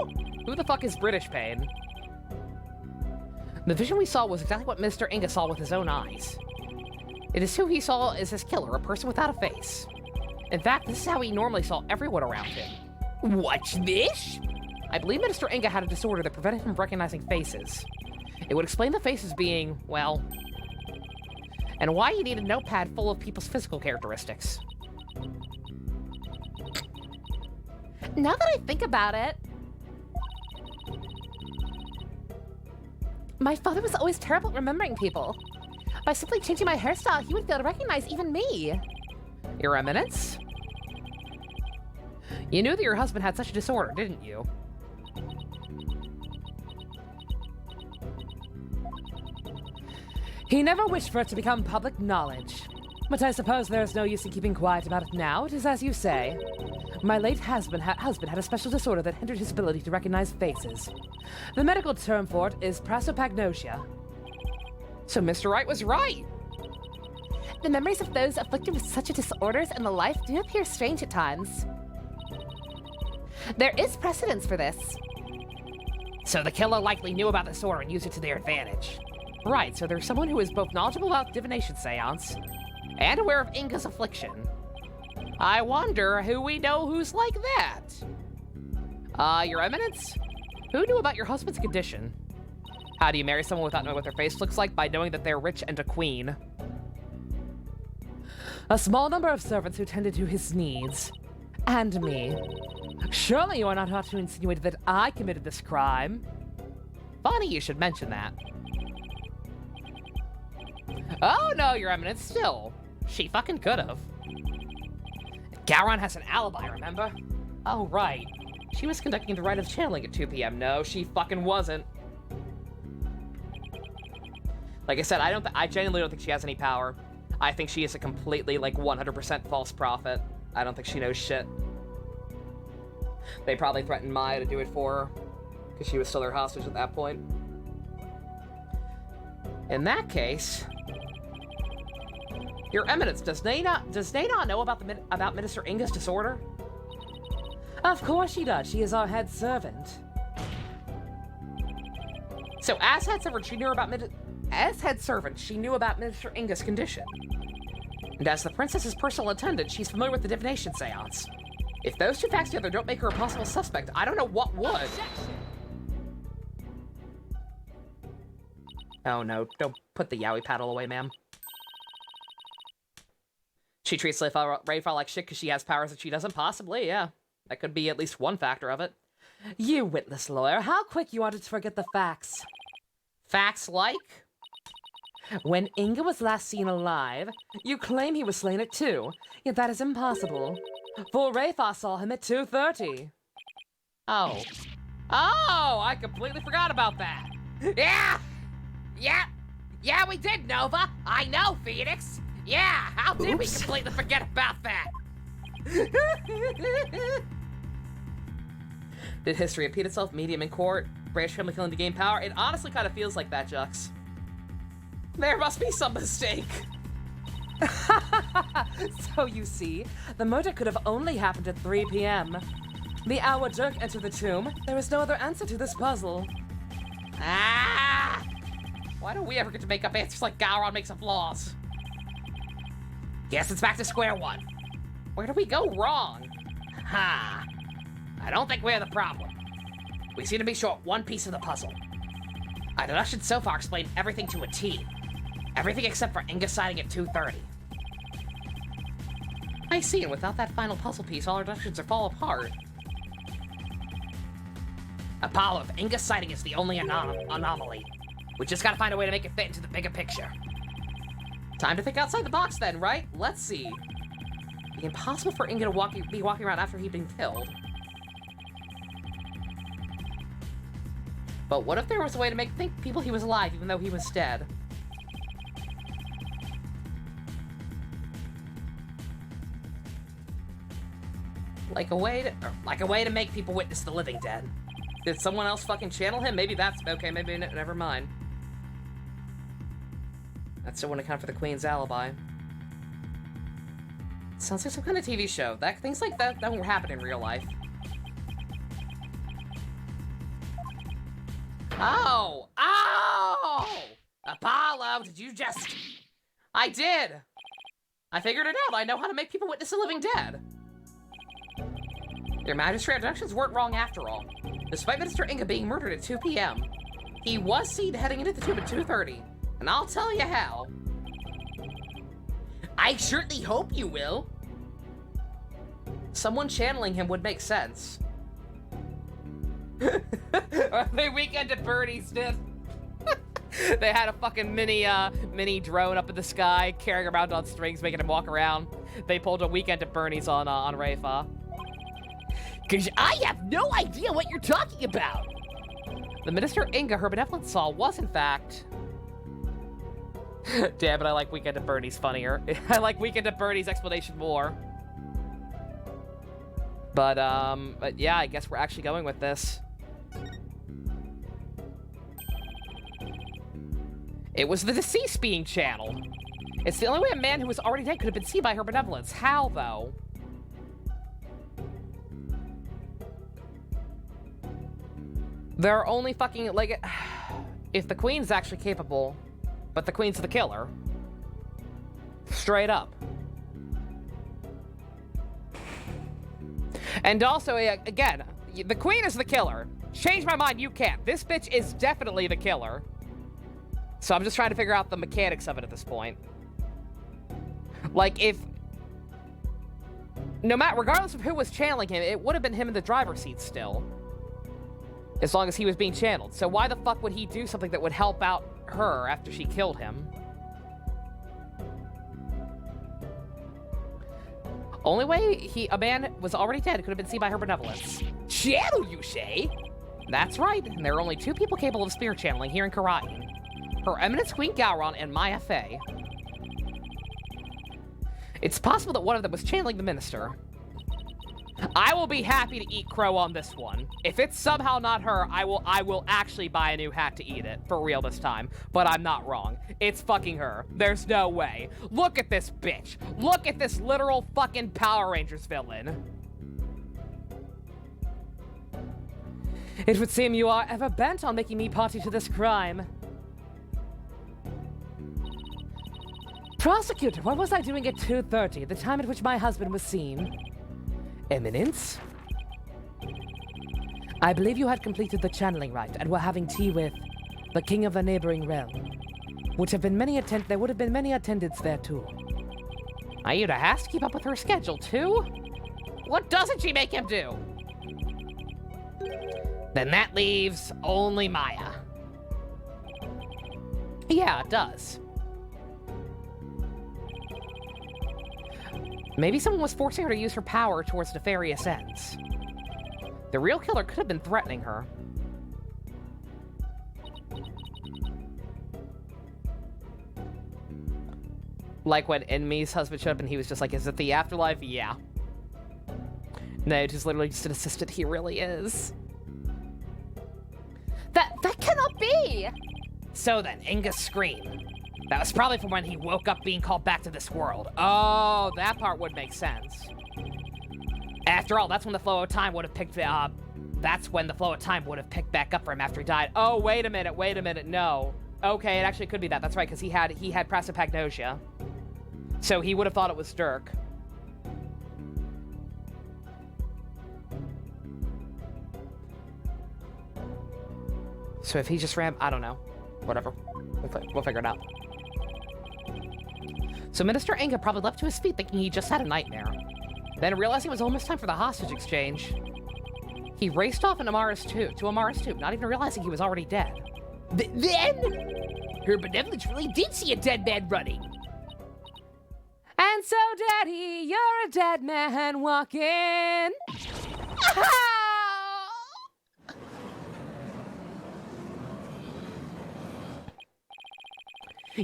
Who the fuck is British Pain? The vision we saw was exactly what Mr. Inga saw with his own eyes. It is who he saw as his killer, a person without a face. In fact, this is how he normally saw everyone around him. What's this? I believe Mr. Inga had a disorder that prevented him from recognizing faces. It would explain the faces being, well, and why he needed a notepad full of people's physical characteristics. Now that I think about it, my father was always terrible at remembering people. By simply changing my hairstyle, he would fail to recognize even me. Your Eminence? You knew that your husband had such a disorder, didn't you? He never wished for it to become public knowledge. But I suppose there's no use in keeping quiet about it now. It is as you say. My late husband had a special disorder that hindered his ability to recognize faces. The medical term for it is prosopagnosia. So Mr. Wright was right. The memories of those afflicted with such a disorders in the life do appear strange at times. There is precedence for this. So the killer likely knew about the disorder and used it to their advantage. Right, so there's someone who is both knowledgeable about divination seance and aware of Inga's affliction. I wonder who we know who's like that. Your Eminence? Who knew about your husband's condition? How do you marry someone without knowing what their face looks like? By knowing that they're rich and a queen. A small number of servants who tended to his needs. And me. Surely you are not about to insinuate that I committed this crime. Funny you should mention that. Oh no, Your Eminence, still. She fucking could've. Gowron has an alibi, remember? Oh, right. She was conducting the rite of channeling at 2 p.m. No, she fucking wasn't. Like I said, I genuinely don't think she has any power. I think she is a completely, like, 100% false prophet. I don't think she knows shit. They probably threatened Maya to do it for her, because she was still their hostage at that point. In that case, Your Eminence, does Nay not know about Minister Inga's disorder? Of course she does. She is our head servant. So as head servant, she knew about Minister Inga's condition. And as the princess's personal attendant, she's familiar with the divination seance. If those two facts together don't make her a possible suspect, I don't know what would. Oh no, don't put the yaoi paddle away, ma'am. She treats Rayfall like shit because she has powers that she doesn't? Possibly, yeah. That could be at least one factor of it. You witless lawyer, how quick you wanted to forget the facts. Facts like? When Inga was last seen alive, you claim he was slain at 2, yet that is impossible. For Rafa saw him at 2:30. Oh. Oh, I completely forgot about that. Yeah! Yeah, we did, Nova! I know, Phoenix! Yeah, how did we completely forget about that? Did history repeat itself? Medium in court? Branch family killing to gain power? It honestly kind of feels like that, Jux. There must be some mistake. So you see, the murder could have only happened at 3 p.m. The hour Dirk entered the tomb, there is no other answer to this puzzle. Ah! Why don't we ever get to make up answers like Gowron makes up laws? Guess it's back to square one. Where did we go wrong? Ha! I don't think we're the problem. We seem to be short one piece of the puzzle. Our deduction so far explained everything to a T. Everything except for Inga sighting at 2:30. I see, and without that final puzzle piece, all our deductions are fall apart. Apollo, if Inga's sighting is the only anomaly, we just gotta find a way to make it fit into the bigger picture. Time to think outside the box then, right? Let's see. It'd be impossible for Inga to be walking around after he'd been killed. But what if there was a way to make people he was alive even though he was dead? Like a way to make people witness the living dead. Did someone else fucking channel him? Maybe that's okay, maybe never mind. That still wouldn't account for the Queen's alibi. Sounds like some kind of TV show. Things like that don't happen in real life. Oh! Oh! Apollo, did you just... I did! I figured it out. I know how to make people witness the living dead. Your Majesty, our deductions weren't wrong after all. Despite Minister Inga being murdered at 2 p.m., he was seen heading into the tomb at 2:30. And I'll tell you how. I certainly hope you will. Someone channeling him would make sense. They Weekend at Bernie's did. They had a fucking mini drone up in the sky, carrying around on strings, making him walk around. They pulled a Weekend at Bernie's on Rafa. Cause I have no idea what you're talking about. The Minister Inga her benevolence saw was in fact... Damn it, I like Weekend at Bernie's funnier. I like Weekend at Bernie's explanation more. But yeah, I guess we're actually going with this. It was the deceased being channeled. It's the only way a man who was already dead could have been seen by her benevolence. How, though? There are only fucking, like, if the Queen's actually capable, but the Queen's the killer. Straight up. And also, again, the Queen is the killer. Change my mind, you can't. This bitch is definitely the killer. So I'm just trying to figure out the mechanics of it at this point. Like, if... No matter, regardless of who was channeling him, it would have been him in the driver's seat still. As long as he was being channeled. So why the fuck would he do something that would help out her after she killed him? Only way a man was already dead could have been seen by her benevolence. Channel, you say? That's right, and there are only two people capable of spirit channeling here in Karain. Her Eminence Queen Gowron and Maya Fey. It's possible that one of them was channeling the minister. I will be happy to eat crow on this one. If it's somehow not her, I will actually buy a new hat to eat it. For real this time. But I'm not wrong. It's fucking her. There's no way. Look at this bitch. Look at this literal fucking Power Rangers villain. It would seem you are ever bent on making me party to this crime. Prosecutor, what was I doing at 2:30, the time at which my husband was seen? Eminence? I believe you had completed the channeling rite and were having tea with the king of the neighboring realm. There would have been many attendants there too. Ayuda has to keep up with her schedule too? What doesn't she make him do? Then that leaves only Maya. Yeah, it does. Maybe someone was forcing her to use her power towards nefarious ends. The real killer could have been threatening her. Like when Enmi's husband showed up and he was just like, is it the afterlife? Yeah. No, it is literally just an assistant. He really is. That cannot be! So then, Inga's scream. That was probably from when he woke up being called back to this world. Oh, that part would make sense. After all, that's when the flow of time would have picked back up for him after he died. Oh, wait a minute, no. Okay, it actually could be that. That's right, because he had prosopagnosia. So he would have thought it was Dirk. So if he just ran, I don't know. Whatever. We'll figure it out. So Minister Inga probably leapt to his feet thinking he just had a nightmare. Then realizing it was almost time for the hostage exchange, he raced off to Amara's tomb, not even realizing he was already dead. Then, her benevolence really did see a dead man running. And so, Daddy, you're a dead man walking.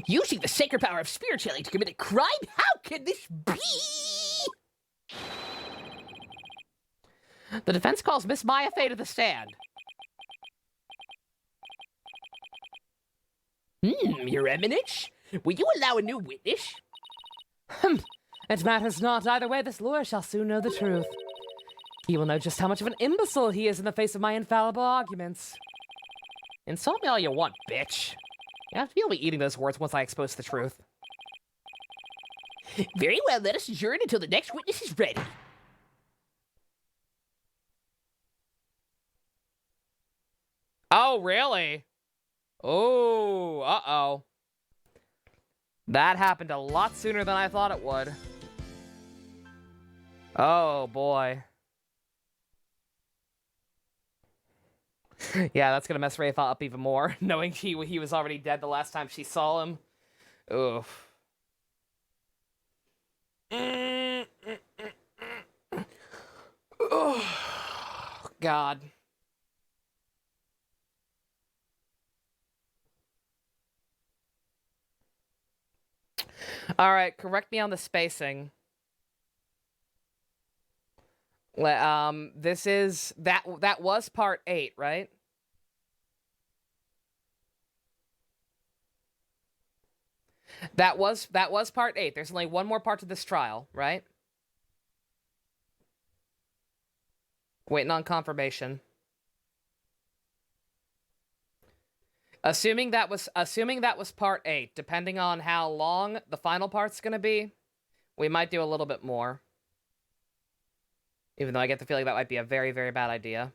Using the sacred power of spirituality to commit a crime? How can this be? The defense calls Miss Maya Fey to the stand. Your Eminence? Will you allow a new witness? It matters not. Either way, this lawyer shall soon know the truth. He will know just how much of an imbecile he is in the face of my infallible arguments. Insult me all you want, bitch. You'll be eating those words once I expose the truth. Very well, let us adjourn until the next witness is ready. Oh, really? Oh, uh-oh. That happened a lot sooner than I thought it would. Oh, boy. Yeah, that's gonna mess Rafe up even more, knowing he was already dead the last time she saw him. Oof. Oh, God. All right, correct me on the spacing. This is that was part 8, right? That was part 8. There's only one more part to this trial, right? Waiting on confirmation. Assuming that was part 8, depending on how long the final part's gonna be, we might do a little bit more. Even though I get the feeling that might be a very, very bad idea.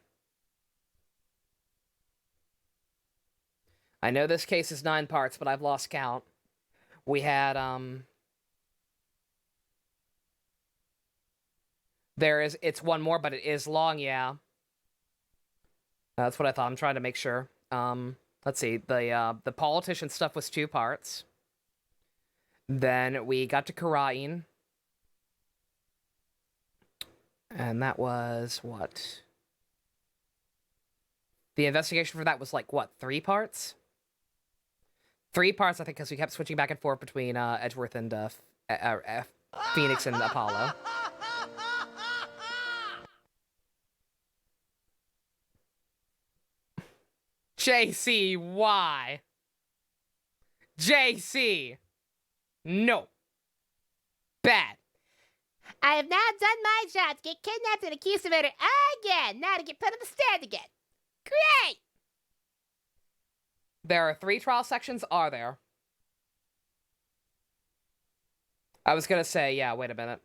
I know this case is 9 parts, but I've lost count. We had, it's one more, but it is long, yeah. That's what I thought. I'm trying to make sure. Let's see. The politician stuff was 2 parts. Then we got to Karain. And that was, what? The investigation for that was, like, what, 3 parts? 3 parts, I think, because we kept switching back and forth between Edgeworth and Phoenix and Apollo. JC, why? JC! No. Bad. I have now done my job to get kidnapped and accused of murder again. Now to get put on the stand again. Great! There are 3 trial sections, are there? I was gonna say, yeah, wait a minute.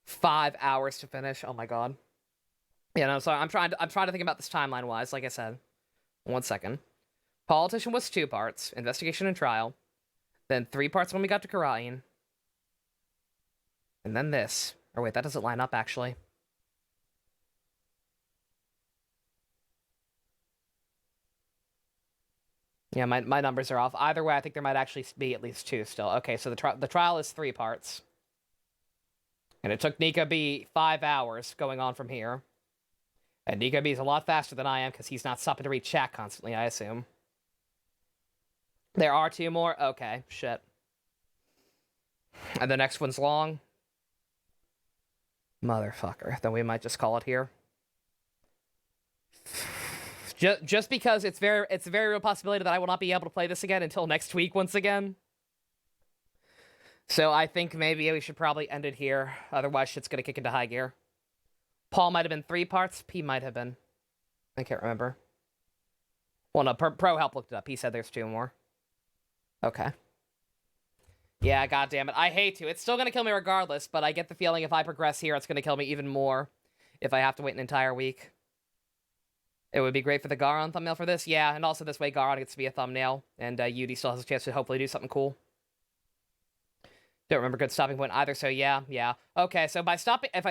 5 hours to finish. Oh my god. Yeah, no, sorry. I'm trying to think about this timeline-wise, like I said. 1 second. Politician was 2 parts. Investigation and trial. Then 3 parts when we got to Karain. And then this. Or wait, that doesn't line up, actually. Yeah, my numbers are off. Either way, I think there might actually be at least 2 still. Okay, so the trial is 3 parts. And it took Nika B 5 hours going on from here. And Nika B is a lot faster than I am because he's not stopping to read chat constantly, I assume. There are 2 more? Okay, shit. And the next one's long. Motherfucker. Then we might just call it here. Just because it's a very real possibility that I will not be able to play this again until next week once again. So I think maybe we should probably end it here. Otherwise, shit's gonna kick into high gear. Paul might have been 3 parts. P might have been. I can't remember. Well, no, Pro Help looked it up. He said there's 2 more. Okay. Yeah, goddammit. I hate to. It's still gonna kill me regardless, but I get the feeling if I progress here, it's gonna kill me even more if I have to wait an entire week. It would be great for the Garon thumbnail for this. Yeah, and also this way Garon gets to be a thumbnail, and Yudi still has a chance to hopefully do something cool. Don't remember good stopping point either, so yeah. Okay, so if I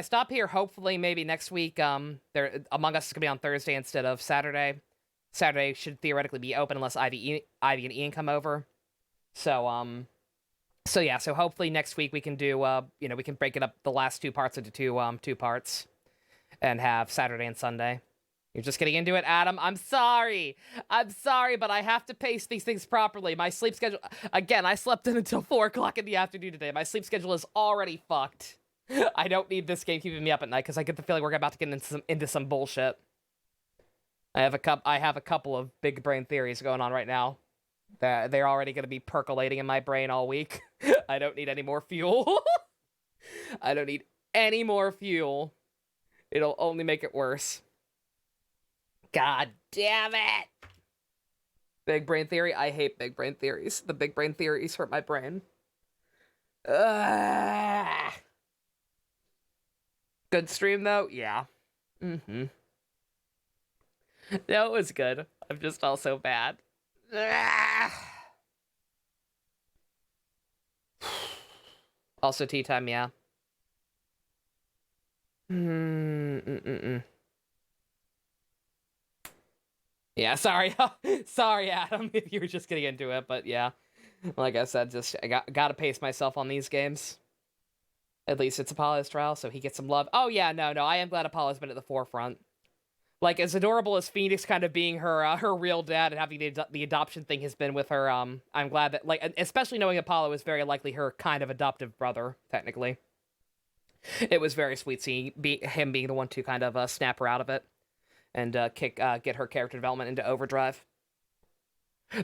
stop here, hopefully maybe next week, Among Us is gonna be on Thursday instead of Saturday. Saturday should theoretically be open unless Ivy and Ian come over. So yeah, so hopefully next week we can do, we can break it up the last 2 parts into two parts and have Saturday and Sunday. You're just getting into it, Adam? I'm sorry, but I have to pace these things properly. My sleep schedule... Again, I slept in until 4 o'clock in the afternoon today. My sleep schedule is already fucked. I don't need this game keeping me up at night, because I get the feeling we're about to get into some bullshit. I have a couple of big brain theories going on right now. They're already going to be percolating in my brain all week. I don't need any more fuel. I don't need any more fuel. It'll only make it worse. God damn it! Big brain theory? I hate big brain theories. The big brain theories hurt my brain. Ugh. Good stream, though? Yeah. Mm-hmm. No, it was good. I'm just also bad. Ugh. Also tea time, yeah. Yeah, sorry. Sorry, Adam, if you were just getting into it, but yeah. Like I said, I gotta pace myself on these games. At least it's Apollo's trial, so he gets some love. Oh yeah, no, I am glad Apollo's been at the forefront. Like, as adorable as Phoenix kind of being her real dad and having the adoption thing has been with her, I'm glad that, like, especially knowing Apollo is very likely her kind of adoptive brother, technically. It was very sweet seeing him being the one to kind of snap her out of it. And get her character development into overdrive.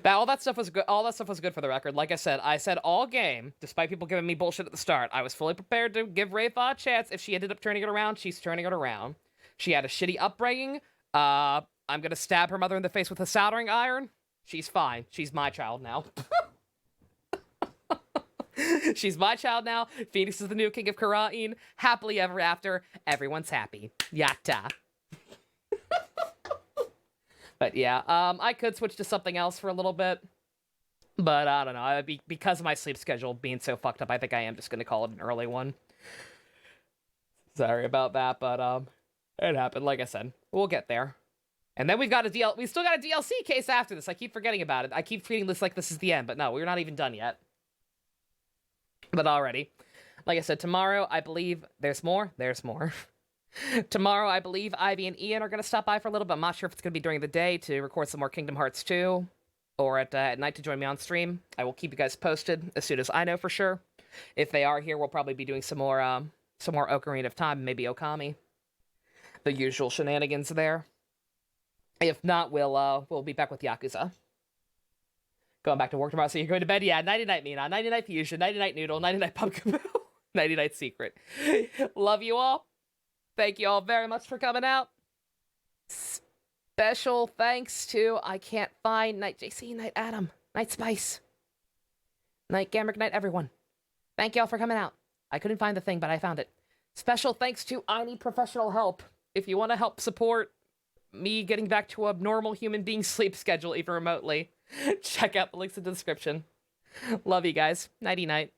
All that stuff was good. All that stuff was good for the record. Like I said all game, despite people giving me bullshit at the start, I was fully prepared to give Rayfa a chance. If she ended up turning it around, she's turning it around. She had a shitty upbringing. I'm gonna stab her mother in the face with a soldering iron. She's fine. She's my child now. She's my child now. Phoenix is the new king of Karain. Happily ever after. Everyone's happy. Yatta. But yeah, I could switch to something else for a little bit. But I don't know. Because of my sleep schedule being so fucked up, I think I am just going to call it an early one. Sorry about that, but it happened. Like I said, we'll get there. And then we still got a DLC case after this. I keep forgetting about it. I keep treating this like this is the end, but no, we're not even done yet. But already. Like I said, tomorrow, I believe there's more. Tomorrow, I believe Ivy and Ian are going to stop by for a little bit. I'm not sure if it's going to be during the day to record some more Kingdom Hearts 2 or at night to join me on stream. I will keep you guys posted as soon as I know for sure. If they are here, we'll probably be doing some more Ocarina of Time, maybe Okami. The usual shenanigans there. If not, we'll be back with Yakuza. Going back to work tomorrow, so you're going to bed? Yeah, nighty-night Mina, nighty-night Fusion, nighty-night Noodle, nighty-night Pumpkin, nighty-night Secret. Love you all. Thank you all very much for coming out. Special thanks to I Can't Find Night JC, Night Adam, Night Spice, Night Gamrick, Night everyone. Thank you all for coming out. I couldn't find the thing, but I found it. Special thanks to I Need Professional Help. If you want to help support me getting back to a normal human being sleep schedule, even remotely, check out the links in the description. Love you guys. Nighty-night.